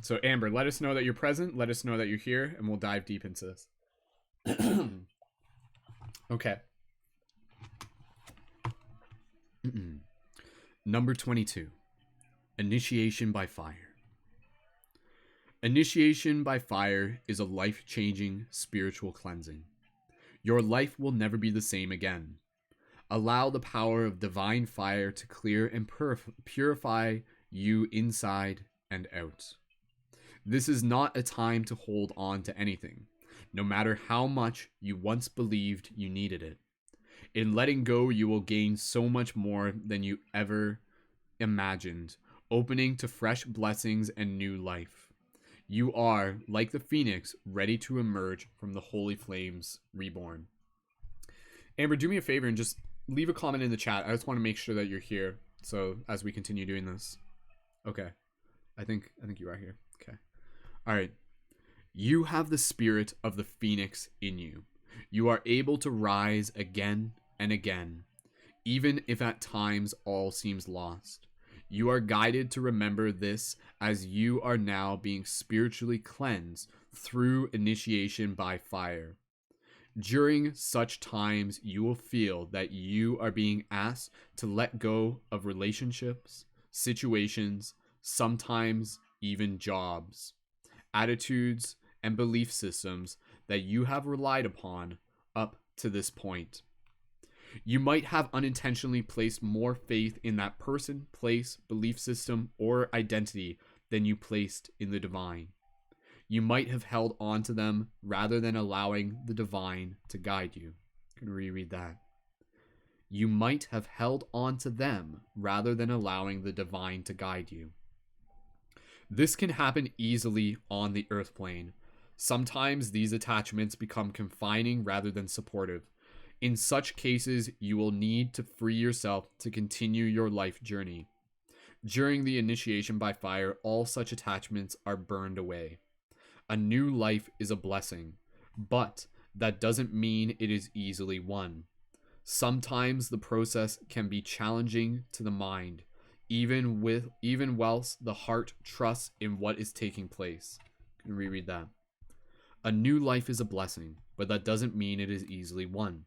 So Amber, let us know that you're present. Let us know that you're here, and we'll dive deep into this. Okay. Number 22. Initiation by Fire. Initiation by fire is a life-changing spiritual cleansing. Your life will never be the same again. Allow the power of divine fire to clear and purify you inside and out. This is not a time to hold on to anything. no matter how much you once believed you needed it. In letting go, you will gain so much more than you ever imagined, opening to fresh blessings and new life. You are, like the phoenix, ready to emerge from the holy flames reborn. Amber, do me a favor and just leave a comment in the chat. I just want to make sure that you're here. So as we continue doing this. Okay. I think you are here. Okay. All right. You have the spirit of the phoenix in you. You are able to rise again and again, even if at times all seems lost. You are guided to remember this as you are now being spiritually cleansed through initiation by fire. During such times, you will feel that you are being asked to let go of relationships, situations, sometimes even jobs, attitudes, and belief systems that you have relied upon up to this point. You might have unintentionally placed more faith in that person, place, belief system, or identity than you placed in the divine. You might have held on to them rather than allowing the divine to guide you. I can reread that. You might have held on to them rather than allowing the divine to guide you. This can happen easily on the earth plane. Sometimes these attachments become confining rather than supportive. In such cases, you will need to free yourself to continue your life journey. During the initiation by fire, all such attachments are burned away. A new life is a blessing, but that doesn't mean it is easily won. Sometimes the process can be challenging to the mind, even whilst the heart trusts in what is taking place. Can reread that. A new life is a blessing, but that doesn't mean it is easily won.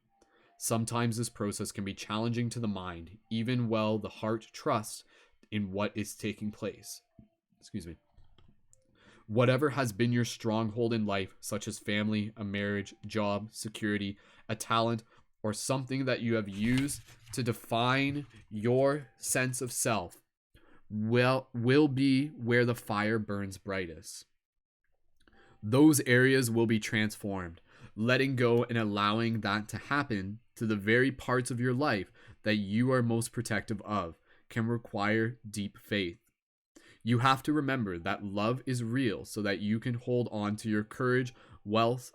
Sometimes this process can be challenging to the mind, even while the heart trusts in what is taking place. Excuse me. Whatever has been your stronghold in life, such as family, a marriage, job, security, a talent, or something that you have used to define your sense of self, will be where the fire burns brightest. Those areas will be transformed. Letting go and allowing that to happen to the very parts of your life that you are most protective of can require deep faith. You have to remember that love is real so that you can hold on to your courage whilst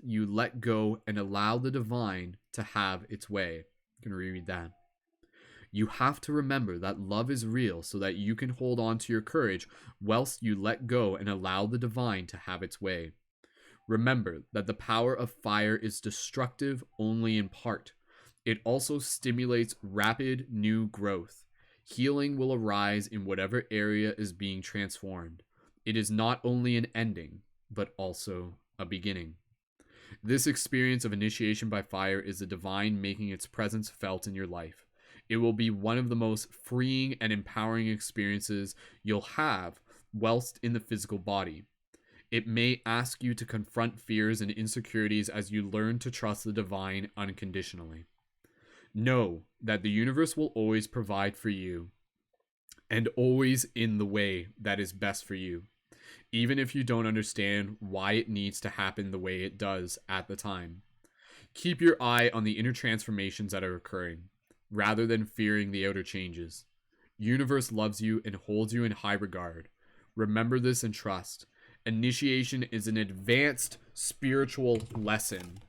you let go and allow the divine to have its way. I'm going to reread that. You have to remember that love is real so that you can hold on to your courage whilst you let go and allow the divine to have its way. Remember that the power of fire is destructive only in part. It also stimulates rapid new growth. Healing will arise in whatever area is being transformed. It is not only an ending, but also a beginning. This experience of initiation by fire is the divine making its presence felt in your life. It will be one of the most freeing and empowering experiences you'll have whilst in the physical body. It may ask you to confront fears and insecurities as you learn to trust the divine unconditionally. Know that the universe will always provide for you and always in the way that is best for you, even if you don't understand why it needs to happen the way it does at the time. Keep your eye on the inner transformations that are occurring, rather than fearing the outer changes. Universe loves you and holds you in high regard. Remember this and trust. Initiation is an advanced spiritual lesson.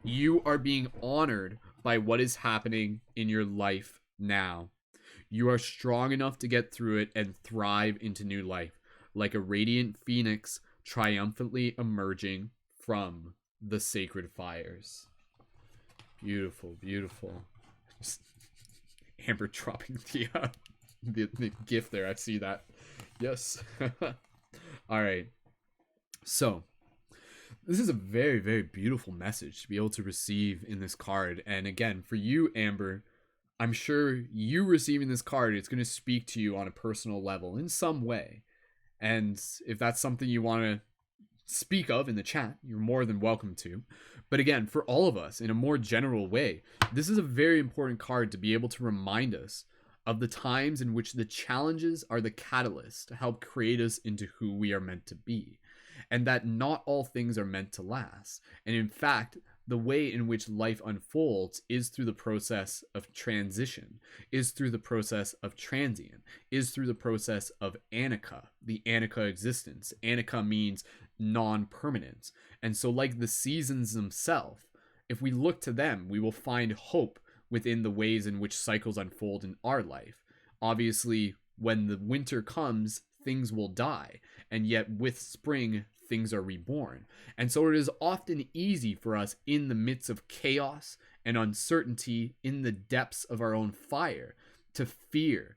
You are being honored by what is happening in your life now. You are strong enough to get through it and thrive into new life, like a radiant phoenix triumphantly emerging from the sacred fires. Beautiful, beautiful. Just Amber dropping the gift there. I see that. Yes. All right. So, this is a very, very beautiful message to be able to receive in this card. And again, for you, Amber, I'm sure you receiving this card, it's going to speak to you on a personal level in some way. And if that's something you want to speak of in the chat, you're more than welcome to. But again, for all of us, in a more general way, this is a very important card to be able to remind us of the times in which the challenges are the catalyst to help create us into who we are meant to be. and that not all things are meant to last. And in fact, the way in which life unfolds is through the process of transition, is through the process of transient, is through the process of anicca, the anicca existence. Anicca means non-permanence. And so, like the seasons themselves, if we look to them, we will find hope within the ways in which cycles unfold in our life. Obviously, when the winter comes, things will die, and yet with spring, things are reborn. And so it is often easy for us in the midst of chaos and uncertainty, in the depths of our own fire, to fear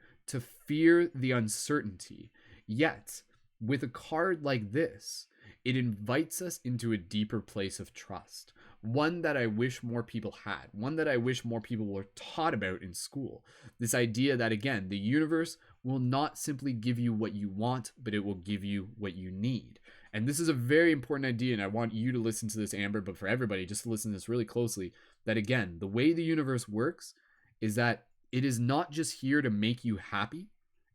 the uncertainty. Yet, with a card like this, it invites us into a deeper place of trust. One that I wish more people had, one that I wish more people were taught about in school. This idea that, again, the universe will not simply give you what you want, but it will give you what you need. And this is a very important idea, and I want you to listen to this, Amber, but for everybody, just to listen to this really closely, that again, the way the universe works is that it is not just here to make you happy,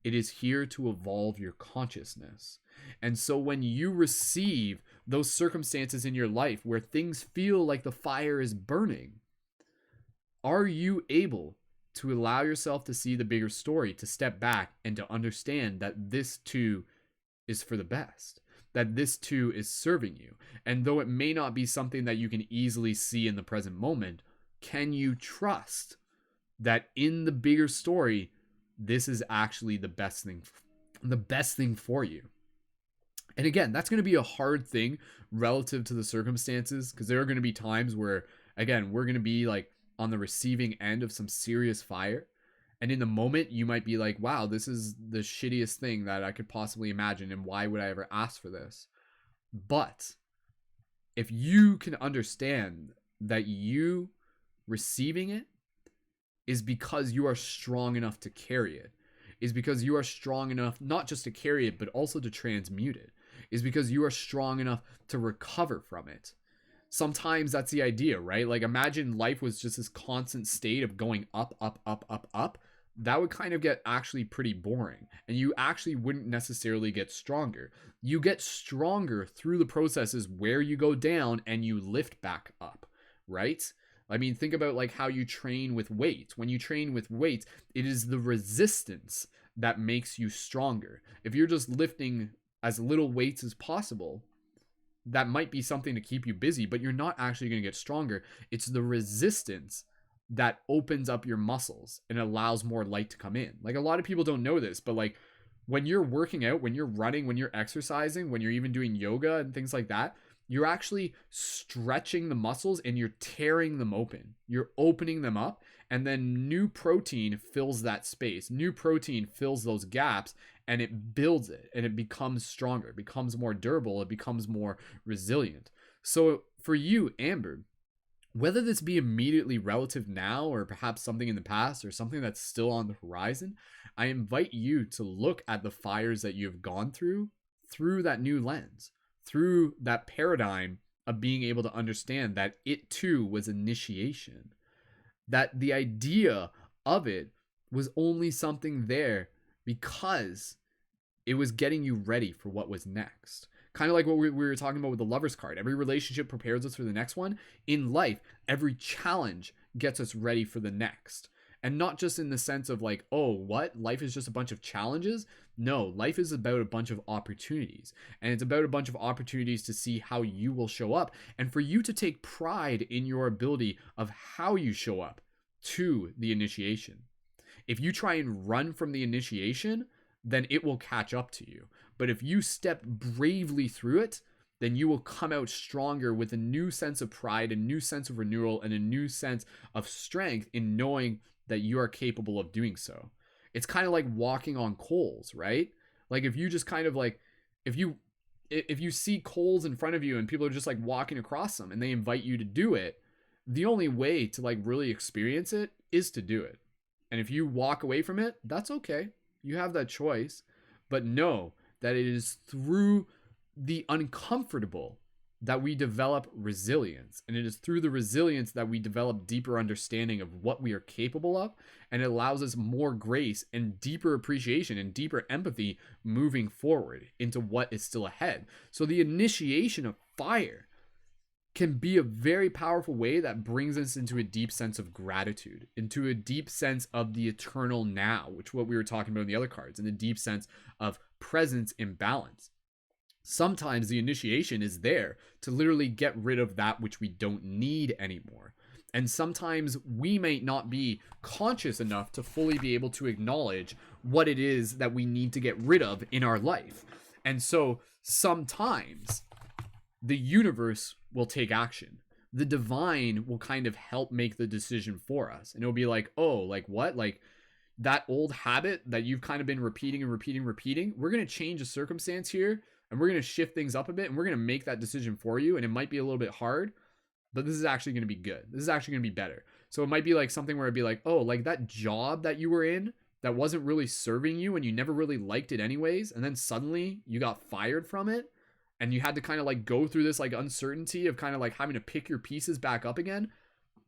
it is here to evolve your consciousness. And so when you receive those circumstances in your life where things feel like the fire is burning, are you able to allow yourself to see the bigger story, to step back and to understand that this too is for the best, that this too is serving you? And though it may not be something that you can easily see in the present moment, can you trust that in the bigger story, this is actually the best thing for you? And again, that's going to be a hard thing relative to the circumstances, because there are going to be times where, again, we're going to be like on the receiving end of some serious fire. And in the moment, you might be like, wow, this is the shittiest thing that I could possibly imagine. And why would I ever ask for this? But if you can understand that you receiving it is because you are strong enough to carry it, is because you are strong enough not just to carry it, but also to transmute it, is because you are strong enough to recover from it. Sometimes that's the idea, right? Like, imagine life was just this constant state of going up, up, up, up, up. That would kind of get actually pretty boring, and you actually wouldn't necessarily get stronger. You get stronger through the processes where you go down and you lift back up, right? I mean, think about like how you train with weights. When you train with weights, it is the resistance that makes you stronger. If you're just lifting as little weights as possible, that might be something to keep you busy, but you're not actually going to get stronger. It's the resistance that opens up your muscles and allows more light to come in. Like, a lot of people don't know this, but like when you're working out, when you're running, when you're exercising, when you're even doing yoga and things like that, you're actually stretching the muscles and you're tearing them open. You're opening them up, and then new protein fills that space. New protein fills those gaps, and it builds it, and it becomes stronger, it becomes more durable, it becomes more resilient. So for you, Amber, whether this be immediately relative now, or perhaps something in the past, or something that's still on the horizon, I invite you to look at the fires that you've gone through that new lens, through that paradigm of being able to understand that it too was initiation, that the idea of it was only something there because it was getting you ready for what was next. Kind of like what we were talking about with the Lover's card. Every relationship prepares us for the next one. In life, every challenge gets us ready for the next. And not just in the sense of like, oh, what? Life is just a bunch of challenges? No, life is about a bunch of opportunities. And it's about a bunch of opportunities to see how you will show up, and for you to take pride in your ability of how you show up to the initiation. If you try and run from the initiation, then it will catch up to you. But if you step bravely through it, then you will come out stronger with a new sense of pride, a new sense of renewal, and a new sense of strength in knowing that you are capable of doing so. It's kind of like walking on coals, right? Like, if you just kind of like, if you see coals in front of you and people are just like walking across them and they invite you to do it, the only way to like really experience it is to do it. And if you walk away from it, that's okay. You have that choice. But know that it is through the uncomfortable that we develop resilience. And it is through the resilience that we develop deeper understanding of what we are capable of. And it allows us more grace and deeper appreciation and deeper empathy moving forward into what is still ahead. So the initiation of fire can be a very powerful way that brings us into a deep sense of gratitude, into a deep sense of the eternal now, which what we were talking about in the other cards, and the deep sense of presence and balance. Sometimes the initiation is there to literally get rid of that which we don't need anymore. And sometimes we may not be conscious enough to fully be able to acknowledge what it is that we need to get rid of in our life. And so sometimes the universe will take action. The divine will kind of help make the decision for us. And it'll be like, oh, like what? Like that old habit that you've kind of been repeating and repeating. We're going to change a circumstance here, and we're going to shift things up a bit, and we're going to make that decision for you. And it might be a little bit hard, but this is actually going to be good. This is actually going to be better. So it might be like something where it'd be like, oh, like that job that you were in that wasn't really serving you and you never really liked it anyways. And then suddenly you got fired from it, and you had to kind of like go through this like uncertainty of kind of like having to pick your pieces back up again.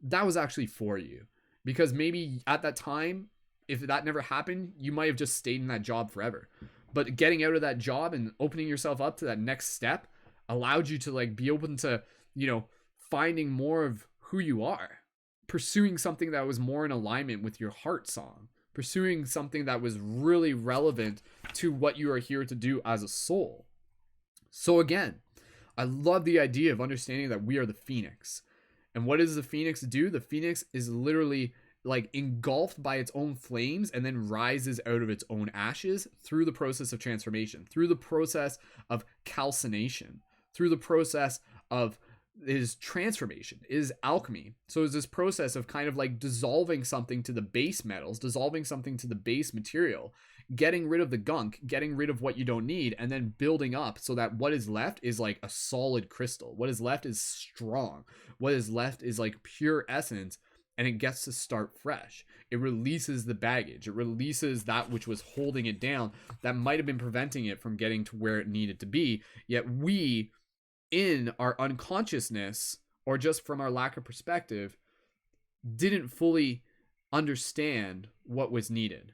That was actually for you, because maybe at that time, if that never happened, you might have just stayed in that job forever. But getting out of that job and opening yourself up to that next step allowed you to like be open to, you know, finding more of who you are, pursuing something that was more in alignment with your heart song, pursuing something that was really relevant to what you are here to do as a soul. So again, I love the idea of understanding that we are the phoenix. And what does the phoenix do? The phoenix is literally like engulfed by its own flames and then rises out of its own ashes through the process of transformation, through the process of calcination, through the process of is transformation, is alchemy. So it's this process of kind of like dissolving something to the base metals, dissolving something to the base material, getting rid of the gunk, getting rid of what you don't need, and then building up so that what is left is like a solid crystal. What is left is strong. What is left is like pure essence, and it gets to start fresh. It releases the baggage. It releases that which was holding it down, that might have been preventing it from getting to where it needed to be. Yet we, in our unconsciousness, or just from our lack of perspective, didn't fully understand what was needed.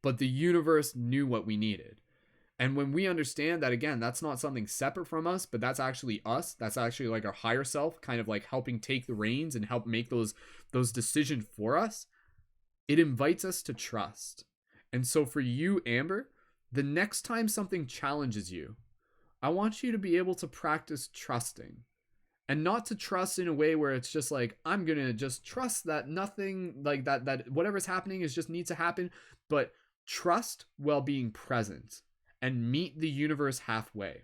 But the universe knew what we needed. And when we understand that, again, that's not something separate from us, but that's actually us. That's actually like our higher self kind of like helping take the reins and help make those decisions for us. It invites us to trust. And so for you, Amber, the next time something challenges you, I want you to be able to practice trusting. And not to trust in a way where it's just like, I'm going to just trust that nothing like that whatever's happening is just needs to happen. But trust while being present and meet the universe halfway.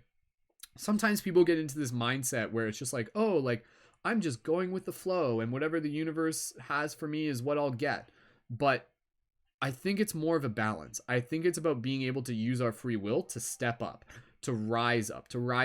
Sometimes people get into this mindset where it's just like, oh, like I'm just going with the flow and whatever the universe has for me is what I'll get. But I think it's more of a balance. I think it's about being able to use our free will to step up, to rise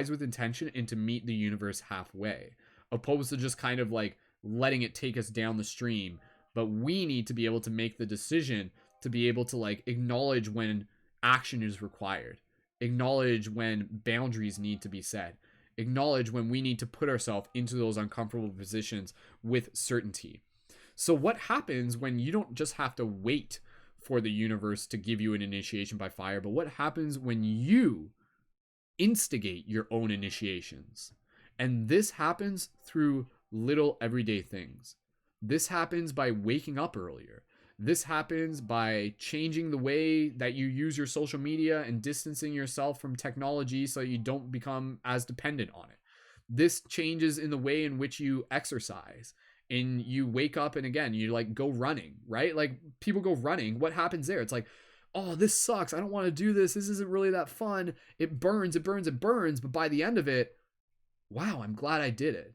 with intention, and to meet the universe halfway, opposed to just kind of like letting it take us down the stream. But we need to be able to make the decision to be able to like acknowledge when action is required, acknowledge when boundaries need to be set, acknowledge when we need to put ourselves into those uncomfortable positions with certainty. So what happens when you don't just have to wait for the universe to give you an initiation by fire, but what happens when you instigate your own initiations? And this happens through little everyday things. This happens by waking up earlier. This happens by changing the way that you use your social media and distancing yourself from technology so you don't become as dependent on it. This changes in the way in which you exercise, and you wake up and again, you like go running, right? Like people go running. What happens there? It's like, oh, this sucks. I don't want to do this. This isn't really that fun. It burns. But by the end of it, wow, I'm glad I did it.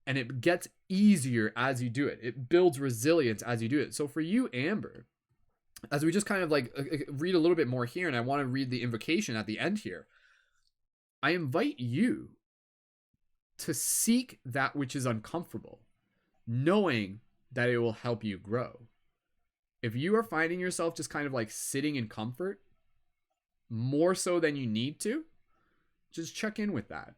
And it gets easier as you do it. It builds resilience as you do it. So for you, Amber, as we just kind of like read a little bit more here, and I want to read the invocation at the end here, I invite you to seek that which is uncomfortable, knowing that it will help you grow. If you are finding yourself just kind of like sitting in comfort, more so than you need to, just check in with that.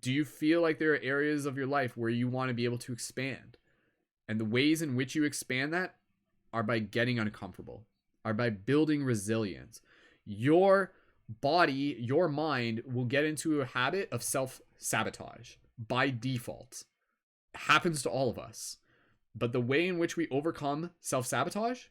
Do you feel like there are areas of your life where you want to be able to expand? And the ways in which you expand that are by getting uncomfortable, are by building resilience. Your body, your mind will get into a habit of self-sabotage by default. It happens to all of us. But the way in which we overcome self-sabotage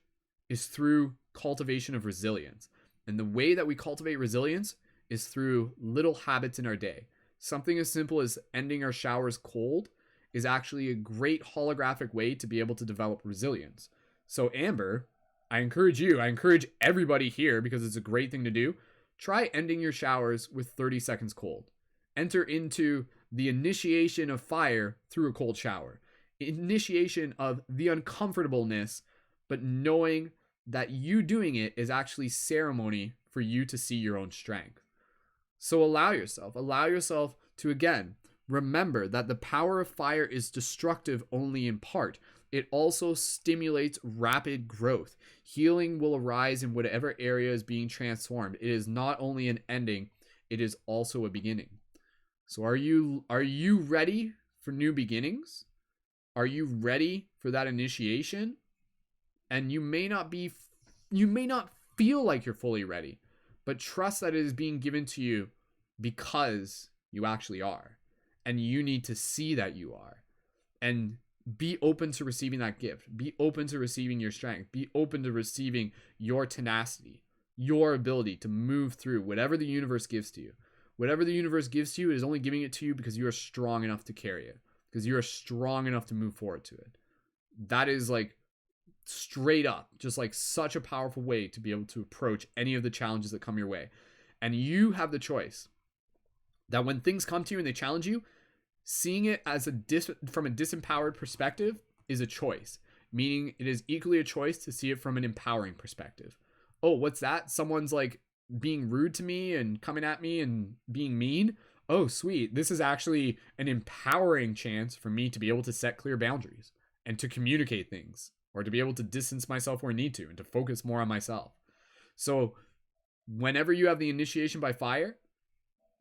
is through cultivation of resilience. And the way that we cultivate resilience is through little habits in our day. Something as simple as ending our showers cold is actually a great holographic way to be able to develop resilience. So Amber, I encourage everybody here, because it's a great thing to do. Try ending your showers with 30 seconds cold. Enter into the initiation of fire through a cold shower. Initiation of the uncomfortableness, but knowing that you doing it is actually ceremony for you to see your own strength. So allow yourself to, again, remember that the power of fire is destructive only in part. It also stimulates rapid growth. Healing will arise in whatever area is being transformed. It is not only an ending, it is also a beginning. So are you ready for new beginnings? Are you ready for that initiation? And you may not feel like you're fully ready, but trust that it is being given to you because you actually are. And you need to see that you are. And be open to receiving that gift. Be open to receiving your strength. Be open to receiving your tenacity, your ability to move through whatever the universe gives to you. Whatever the universe gives to you, it is only giving it to you because you are strong enough to carry it, because you are strong enough to move forward to it. That is like straight up, just like such a powerful way to be able to approach any of the challenges that come your way. And you have the choice that when things come to you and they challenge you, seeing it as from a disempowered perspective is a choice, meaning it is equally a choice to see it from an empowering perspective. Oh, what's that? Someone's like being rude to me and coming at me and being mean. Oh, sweet. This is actually an empowering chance for me to be able to set clear boundaries and to communicate things, or to be able to distance myself where I need to and to focus more on myself. So whenever you have the initiation by fire,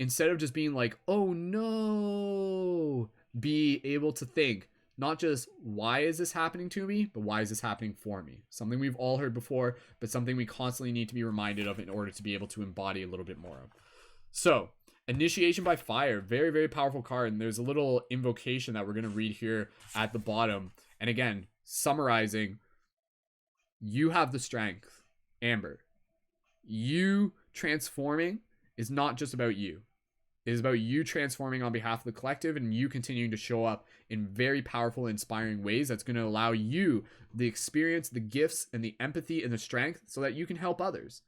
instead of just being like, oh no, be able to think, not just why is this happening to me, but why is this happening for me? Something we've all heard before, but something we constantly need to be reminded of in order to be able to embody a little bit more of. So initiation by fire, very, very powerful card. And there's a little invocation that we're going to read here at the bottom. And again, summarizing, you have the strength, Amber. You transforming is not just about you. It is about you transforming on behalf of the collective, and you continuing to show up in very powerful, inspiring ways that's going to allow you the experience, the gifts, and the empathy and the strength so that you can help others.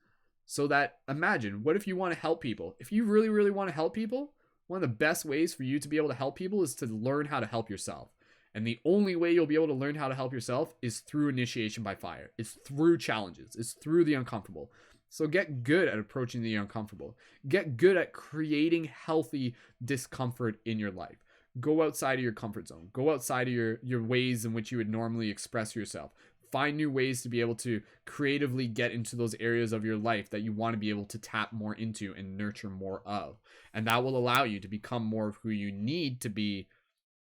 So that, imagine, what if you want to help people? If you really, really want to help people, one of the best ways for you to be able to help people is to learn how to help yourself. And the only way you'll be able to learn how to help yourself is through initiation by fire. It's through challenges. It's through the uncomfortable. So get good at approaching the uncomfortable. Get good at creating healthy discomfort in your life. Go outside of your comfort zone. Go outside of your ways in which you would normally express yourself. Find new ways to be able to creatively get into those areas of your life that you want to be able to tap more into and nurture more of. And that will allow you to become more of who you need to be,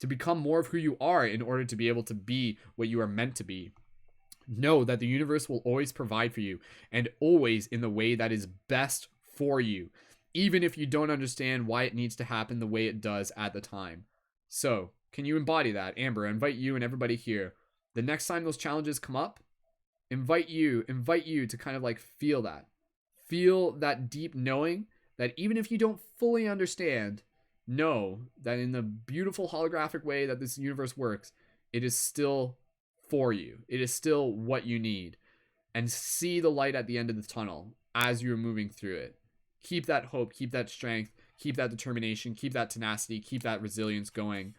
to become more of who you are in order to be able to be what you are meant to be. Know that the universe will always provide for you, and always in the way that is best for you, even if you don't understand why it needs to happen the way it does at the time. So, can you embody that? Amber, I invite you and everybody here, the next time those challenges come up, invite you to kind of like feel that deep knowing that even if you don't fully understand, know that in the beautiful holographic way that this universe works, it is still for you. It is still what you need. And see the light at the end of the tunnel as you're moving through it. Keep that hope, keep that strength, keep that determination, keep that tenacity, keep that resilience going.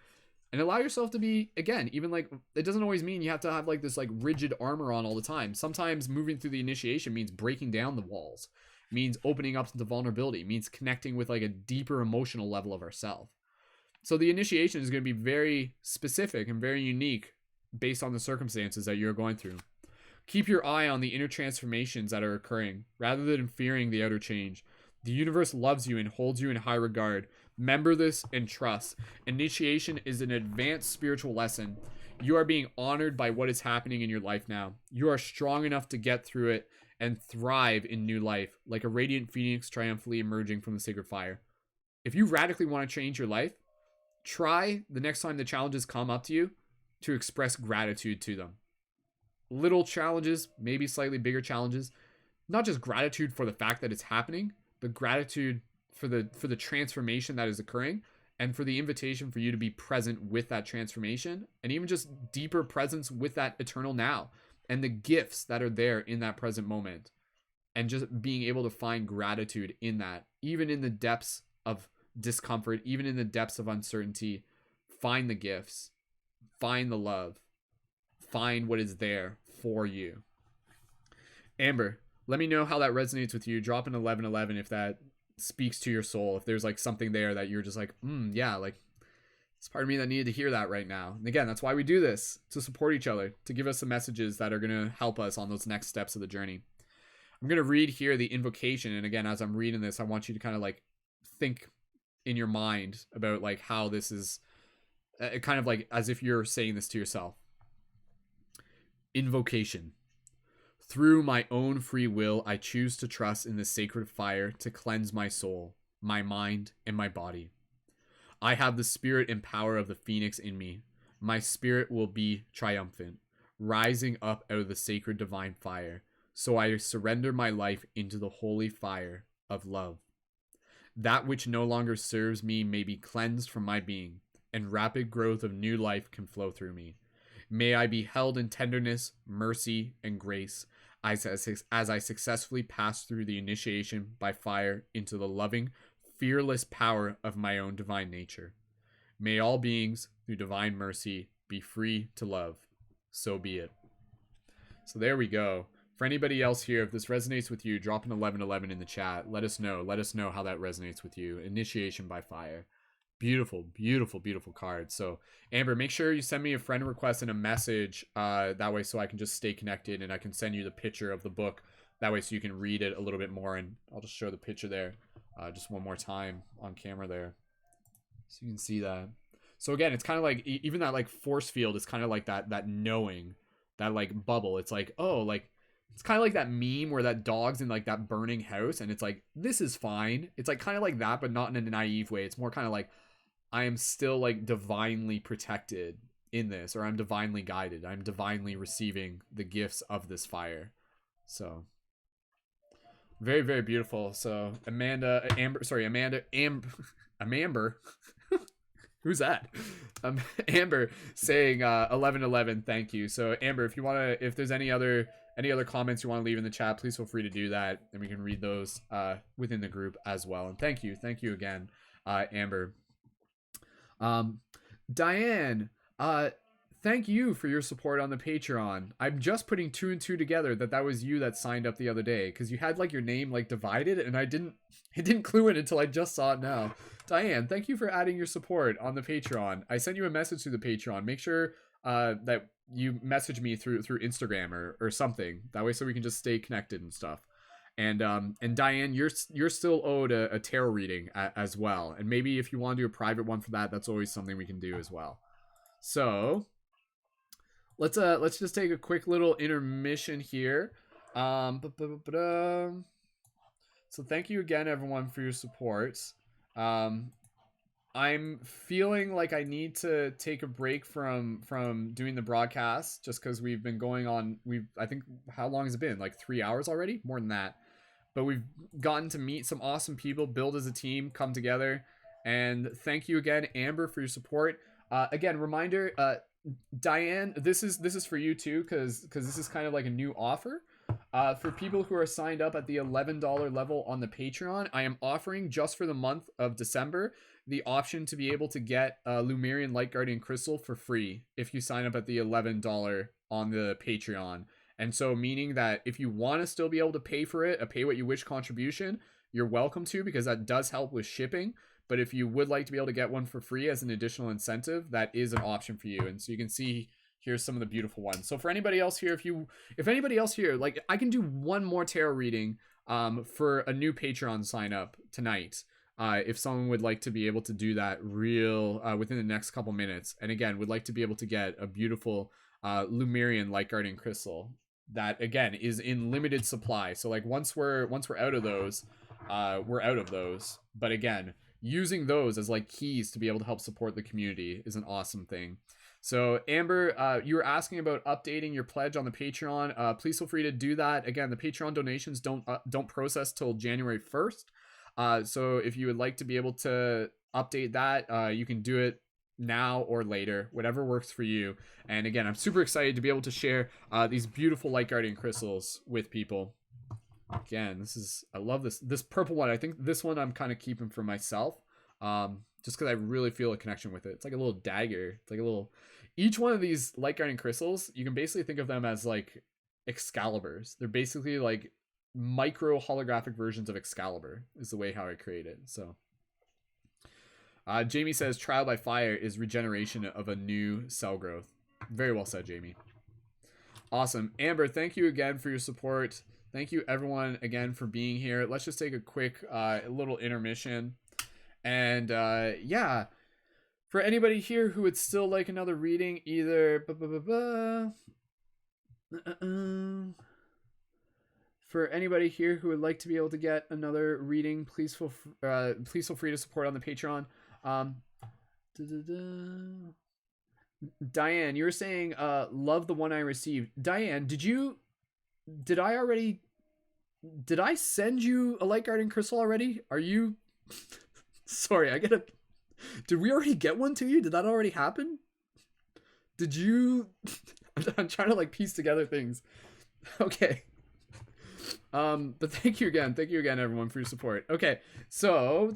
And allow yourself to be, again, even like, it doesn't always mean you have to have like this like rigid armor on all the time. Sometimes moving through the initiation means breaking down the walls, means opening up into vulnerability, means connecting with like a deeper emotional level of ourselves. So the initiation is going to be very specific and very unique based on the circumstances that you're going through. Keep your eye on the inner transformations that are occurring rather than fearing the outer change. The universe loves you and holds you in high regard, Remember this and trust. Initiation is an advanced spiritual lesson. You are being honored by what is happening in your life now. You are strong enough to get through it and thrive in new life, like a radiant phoenix triumphantly emerging from the sacred fire. If you radically want to change your life, try the next time the challenges come up to you to express gratitude to them. Little challenges, maybe slightly bigger challenges, not just gratitude for the fact that it's happening, but gratitude for the transformation that is occurring, and for the invitation for you to be present with that transformation, and even just deeper presence with that eternal now and the gifts that are there in that present moment, and just being able to find gratitude in that, even in the depths of discomfort, even in the depths of uncertainty. Find the gifts, find the love, find what is there for you. Amber, let me know how that resonates with you. Drop an 1111 if that speaks to your soul, if there's like something there that you're just like, yeah, like it's part of me that needed to hear that right now. And again, that's why we do this, to support each other, to give us some messages that are going to help us on those next steps of the journey. I'm going to read here the invocation, and again, as I'm reading this, I want you to kind of like think in your mind about like how this is kind of like as if you're saying this to yourself. Invocation. Through my own free will, I choose to trust in the sacred fire to cleanse my soul, my mind, and my body. I have the spirit and power of the phoenix in me. My spirit will be triumphant, rising up out of the sacred divine fire. So I surrender my life into the holy fire of love. That which no longer serves me may be cleansed from my being, and rapid growth of new life can flow through me. May I be held in tenderness, mercy, and grace as I successfully pass through the initiation by fire into the loving, fearless power of my own divine nature. May all beings, through divine mercy, be free to love. So be it. So there we go. For anybody else here, if this resonates with you, drop an 1111 in the chat. Let us know. Let us know how that resonates with you. Initiation by fire. Beautiful, beautiful, beautiful card. So Amber, make sure you send me a friend request and a message that way, so I can just stay connected, and I can send you the picture of the book that way, so you can read it a little bit more. And I'll just show the picture there just one more time on camera there, so you can see that. So again, it's kind of like even that like force field is kind of like that knowing, that like bubble. It's like, oh, like it's kind of like that meme where that dog's in like that burning house and it's like, this is fine. It's like kind of like that, but not in a naive way. It's more kind of like, I am still like divinely protected in this, or I'm divinely guided. I'm divinely receiving the gifts of this fire. So very, very beautiful. So Amber, who's that? Amber saying 1111, thank you. So Amber, if you want to, if there's any other comments you want to leave in the chat, please feel free to do that, and we can read those within the group as well. And thank you again, Amber. Diane, thank you for your support on the Patreon. I'm just putting two and two together that was you that signed up the other day, because you had like your name like divided, and it didn't clue in until I just saw it now. Diane, thank you for adding your support on the Patreon. I sent you a message through the Patreon. Make sure that you message me through Instagram or something, that way, so we can just stay connected and stuff. And Diane, you're still owed a tarot reading as well, and maybe if you want to do a private one for that, that's always something we can do as well. So let's just take a quick little intermission here. So thank you again, everyone, for your support. I'm feeling like I need to take a break from doing the broadcast, just because we've been going on. I think, how long has it been? Like 3 hours already? More than that. But we've gotten to meet some awesome people, build as a team, come together. And thank you again, Amber, for your support. Again, reminder, Diane, this is for you too, because this is kind of like a new offer. For people who are signed up at the $11 level on the Patreon, I am offering, just for the month of December, the option to be able to get Lumerian Light Guardian Crystal for free if you sign up at the $11 on the Patreon. And so, meaning that if you want to still be able to pay for it, a pay what you wish contribution, you're welcome to, because that does help with shipping. But if you would like to be able to get one for free as an additional incentive, that is an option for you. And so you can see here's some of the beautiful ones. So for anybody else here, if anybody else here, like, I can do one more tarot reading for a new Patreon sign up tonight. if someone would like to be able to do that real within the next couple minutes, and again would like to be able to get a beautiful Lumerian light guardian crystal that again is in limited supply. So like once we're out of those, we're out of those. But again, using those as like keys to be able to help support the community is an awesome thing. So Amber, you were asking about updating your pledge on the Patreon. Please feel free to do that. Again, the Patreon donations don't process till January 1st. So if you would like to be able to update that, you can do it now or later, whatever works for you. And again, I'm super excited to be able to share these beautiful light guardian crystals with people. Again, I love this purple one. I think this one I'm kind of keeping for myself, just because I really feel a connection with it. It's like a little dagger. It's like a little. Each one of these light guardian crystals, you can basically think of them as like Excaliburs. They're basically like micro holographic versions of Excalibur is the way how I create it. So Jamie says trial by fire is regeneration of a new cell growth. Very well said, Jamie. Awesome. Amber, thank you again for your support. Thank you everyone again for being here. Let's just take a quick little intermission. And yeah, for anybody here who would still like another reading, either for anybody here who would like to be able to get another reading, please feel free to support on the Patreon. Diane, you were saying love the one I received. Diane, did I send you a light guardian crystal already? Are you sorry, did we already get one to you? Did that already happen? Did you I'm trying to like piece together things. Okay. But thank you again everyone for your support. Okay, so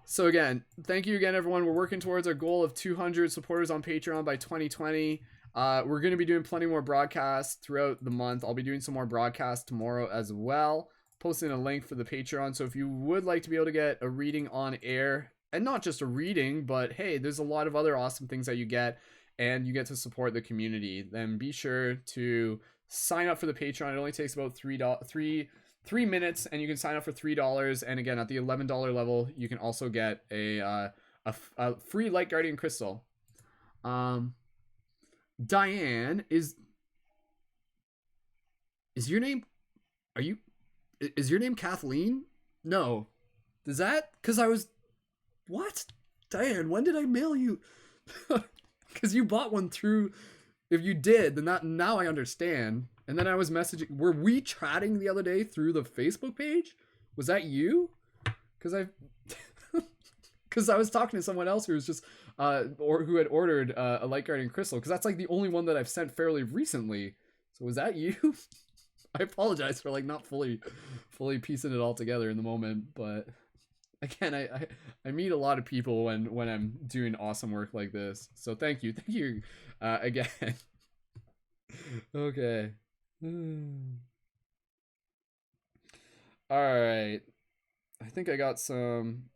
so again, thank you again everyone. We're working towards our goal of 200 supporters on Patreon by 2020. We're going to be doing plenty more broadcasts throughout the month. I'll be doing some more broadcasts tomorrow as well, posting a link for the Patreon. So if you would like to be able to get a reading on air, and not just a reading, but hey, there's a lot of other awesome things that you get, and you get to support the community, then be sure to sign up for the Patreon. It only takes about three minutes, and you can sign up for $3. And again, at the $11 level, you can also get a free light guardian crystal. Diane, is your name? Is your name Kathleen? No. Does that? Because I was. What? Diane, when did I mail you? Because you bought one through. If you did, then now I understand. And then I was messaging. Were we chatting the other day through the Facebook page? Was that you? Because I was talking to someone else who was just or who had ordered a light guardian crystal. Because that's like the only one that I've sent fairly recently. So was that you? I apologize for like not fully piecing it all together in the moment, but again, I meet a lot of people when I'm doing awesome work like this. So thank you again. Okay. All right. I think I got some.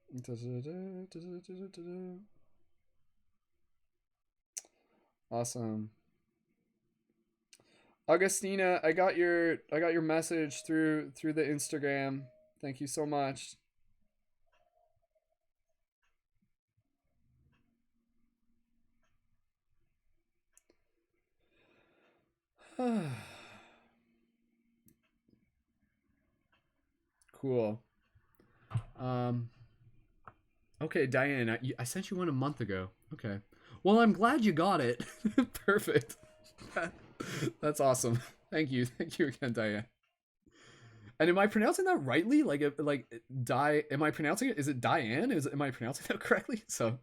Awesome. Augustina, I got your message through the Instagram. Thank you so much. Cool. Okay, Diane, I sent you one a month ago. Okay. Well, I'm glad you got it. Perfect. That's awesome. Thank you again, Diane. And am I pronouncing that rightly? Am I pronouncing it? Is it Diane? Am I pronouncing that correctly? So,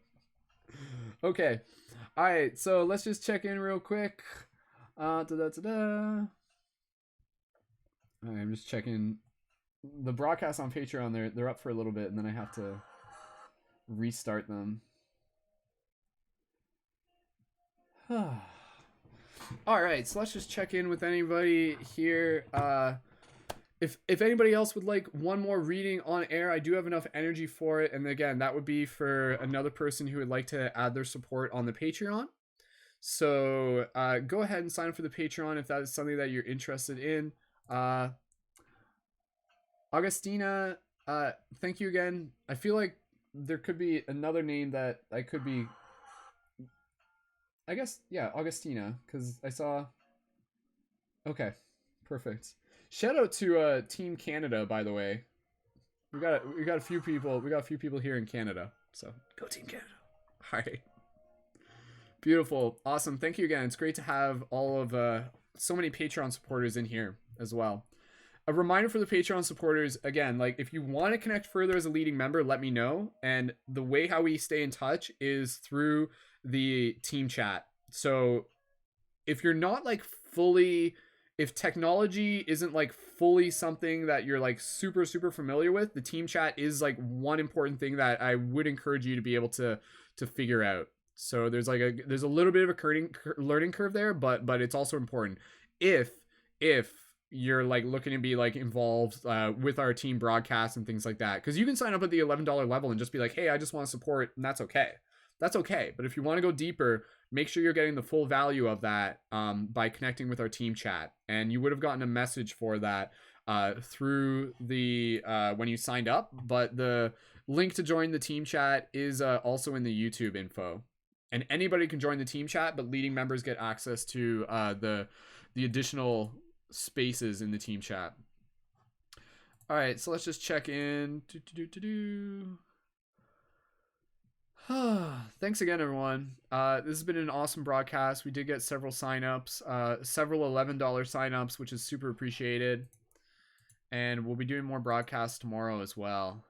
okay. All right. So let's just check in real quick. All right, I'm just checking the broadcasts on Patreon. They're up for a little bit, and then I have to restart them. All right, so let's just check in with anybody here. If anybody else would like one more reading on air, I do have enough energy for it. And again, that would be for another person who would like to add their support on the Patreon. So go ahead and sign up for the Patreon if that is something that you're interested in. Augustina, thank you again. I feel like there could be another name that I could be, I guess, yeah, Augustina, because I saw, okay, perfect. Shout out to Team Canada, by the way. We got a few people here in Canada, so go Team Canada. All right. Beautiful. Awesome. Thank you again. It's great to have all of so many Patreon supporters in here as well. A reminder for the Patreon supporters, again, like if you want to connect further as a leading member, let me know. And the way how we stay in touch is through the team chat. So if you're not like fully, if technology isn't like fully something that you're like super familiar with, the team chat is like one important thing that I would encourage you to be able to figure out. So there's like there's a little bit of a learning curve there, but it's also important if you're like looking to be like involved with our team broadcasts and things like that, because you can sign up at the $11 level and just be like, hey, I just want to support, and that's okay. But if you want to go deeper, make sure you're getting the full value of that by connecting with our team chat. And you would have gotten a message for that through the when you signed up, but the link to join the team chat is also in the YouTube info. And anybody can join the team chat, but leading members get access to the additional spaces in the team chat. All right, so let's just check in. Thanks again, everyone. This has been an awesome broadcast. We did get several signups, several $11 signups, which is super appreciated. And we'll be doing more broadcasts tomorrow as well.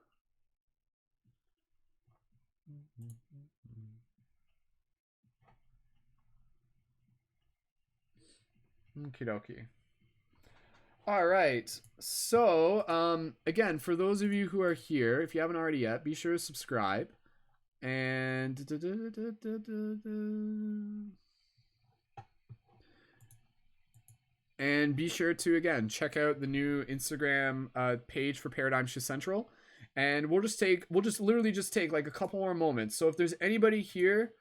Okie dokie. All right. So, again, for those of you who are here, if you haven't already yet, be sure to subscribe. And be sure to, again, check out the new Instagram page for Paradigm Shift Central. And we'll just literally take like a couple more moments. So if there's anybody here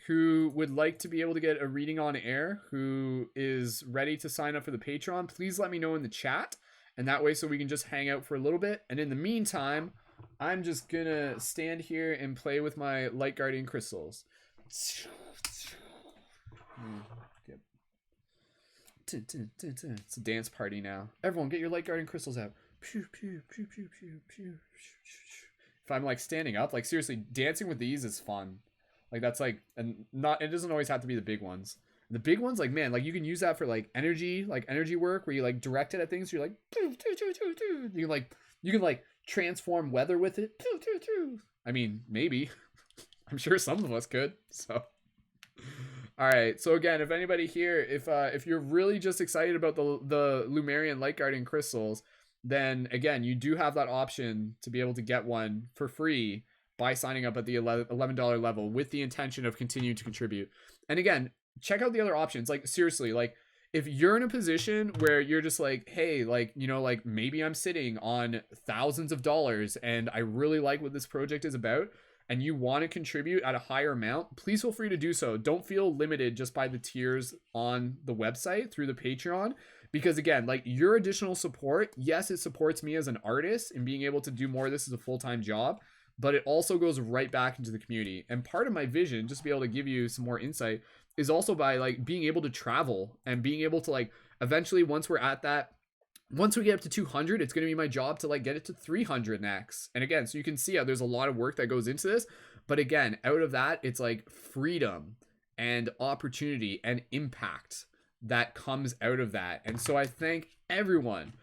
who would like to be able to get a reading on air, who is ready to sign up for the Patreon, please let me know in the chat. And that way, so we can just hang out for a little bit. And in the meantime, I'm just gonna stand here and play with my Light Guardian crystals. It's a dance party now. Everyone, get your Light Guardian crystals out. If I'm like standing up, like seriously, dancing with these is fun. Like that's like, and not, it doesn't always have to be the big ones. The big ones, like, man, like you can use that for like energy work where you like direct it at things. So you're like, you can like transform weather with it. I mean, maybe. I'm sure some of us could. So, all right. So again, if anybody here, if you're really just excited about the Lumerian Light Guardian crystals, then again, you do have that option to be able to get one for free by signing up at the $11 level with the intention of continuing to contribute. And again, check out the other options. Like seriously, like if you're in a position where you're just like, hey, like, you know, like maybe I'm sitting on thousands of dollars and I really like what this project is about, and you want to contribute at a higher amount, please feel free to do so. Don't feel limited just by the tiers on the website through the Patreon. Because again, like your additional support, yes, it supports me as an artist and being able to do more of this as a full-time job, but it also goes right back into the community. And part of my vision, just to be able to give you some more insight, is also by like being able to travel and being able to like eventually, once we get up to 200, it's going to be my job to like get it to 300 next. And again, so you can see how there's a lot of work that goes into this, but again, out of that, it's like freedom and opportunity and impact that comes out of that. And so I thank everyone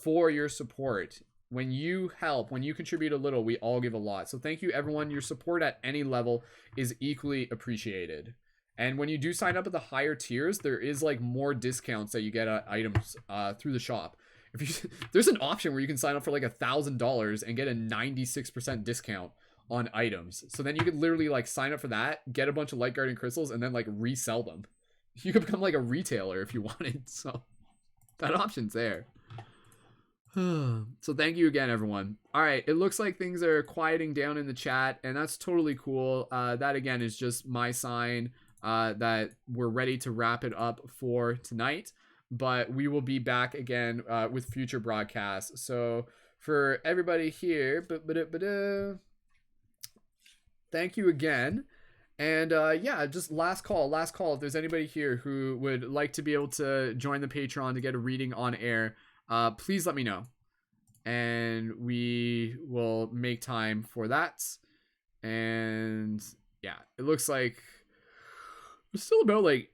for your support. When you help, when you contribute a little, we all give a lot. So thank you, everyone. Your support at any level is equally appreciated. And when you do sign up at the higher tiers, there is like more discounts that you get items through the shop. There's an option where you can sign up for like $1,000 and get a 96% discount on items. So then you could literally like sign up for that, get a bunch of Light Guardian crystals, and then like resell them. You could become like a retailer if you wanted. So that option's there. So thank you again, everyone. All right, it looks like things are quieting down in the chat, and that's totally cool. That again is just my sign that we're ready to wrap it up for tonight, but we will be back again with future broadcasts. So for everybody here. Thank you again. And yeah, just last call. If there's anybody here who would like to be able to join the Patreon to get a reading on air, please let me know. And we will make time for that. And yeah, it looks like there's still about like,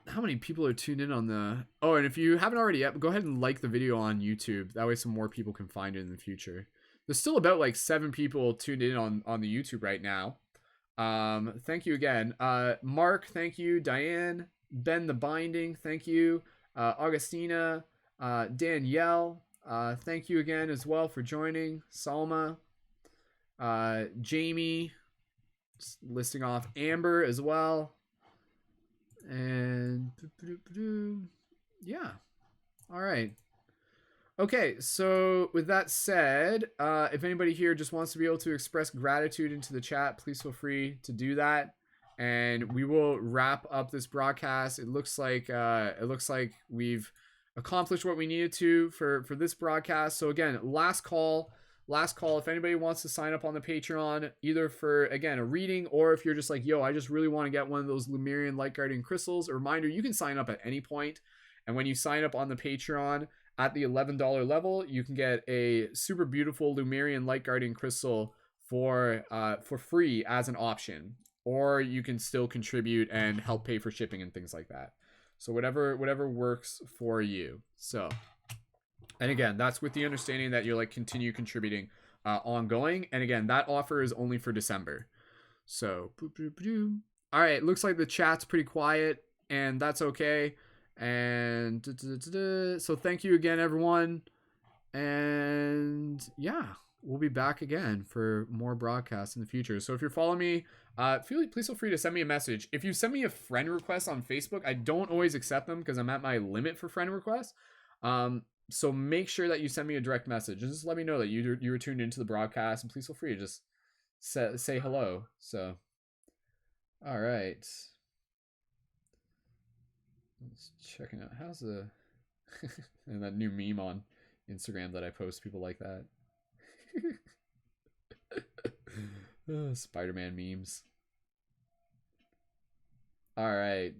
how many people are tuned in on the... Oh, and if you haven't already yet, go ahead and like the video on YouTube. That way some more people can find it in the future. There's still about like 7 people tuned in on the YouTube right now. Thank you again. Mark, thank you. Diane, Ben the Binding, thank you. Augustina, Danielle, thank you again as well for joining. Salma, Jamie, just listing off Amber as well. And yeah, all right. Okay, so with that said, if anybody here just wants to be able to express gratitude into the chat, please feel free to do that, and we will wrap up this broadcast. It looks like we've accomplished what we needed to for this broadcast. So again, last call. If anybody wants to sign up on the Patreon, either for, again, a reading, or if you're just like, yo, I just really want to get one of those Lemurian Light Guardian crystals, a reminder, you can sign up at any point. And when you sign up on the Patreon at the $11 level, you can get a super beautiful Lemurian Light Guardian crystal for free as an option. Or you can still contribute and help pay for shipping and things like that. So whatever works for you. So... And again, that's with the understanding that you're like continue contributing ongoing. And again, that offer is only for December. So, all right, looks like the chat's pretty quiet, and that's okay. And so thank you again, everyone. And yeah, we'll be back again for more broadcasts in the future. So if you're following me, please feel free to send me a message. If you send me a friend request on Facebook, I don't always accept them because I'm at my limit for friend requests. So make sure that you send me a direct message and just let me know that you were tuned into the broadcast, and please feel free to just say hello. So, all right. Let's check it out. How's the and that new meme on Instagram that I post, people like that. Spider-Man memes. All right.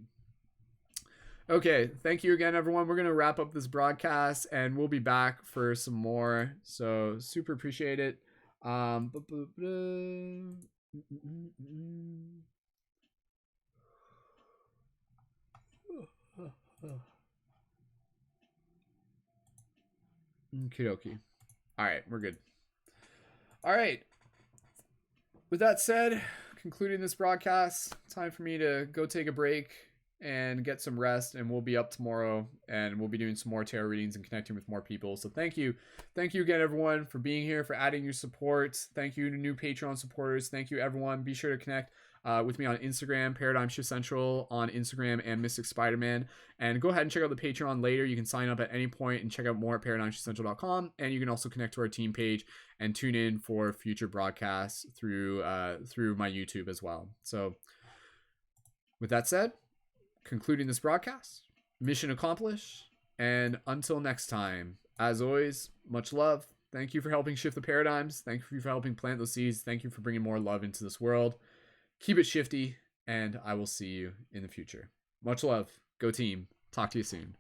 Okay, thank you again, everyone. We're going to wrap up this broadcast, and we'll be back for some more. So, super appreciate it. Okie. All right, we're good. All right. With that said, concluding this broadcast, time for me to go take a break and get some rest, and we'll be up tomorrow, and we'll be doing some more tarot readings and connecting with more people. So thank you again, everyone, for being here, for adding your support. Thank you to new Patreon supporters. Thank you, everyone. Be sure to connect with me on Instagram, Paradigm Shift Central on Instagram, and Mystic Spider-Man. And go ahead and check out the Patreon later. You can sign up at any point and check out more at ParadigmShiftCentral.com. And you can also connect to our team page and tune in for future broadcasts through my YouTube as well. So with that said, concluding this broadcast, mission accomplished, and until next time, as always, much love. Thank you for helping shift the paradigms. Thank you for helping plant those seeds. Thank you for bringing more love into this world. Keep it shifty, and I will see you in the future. Much love. Go team. Talk to you soon.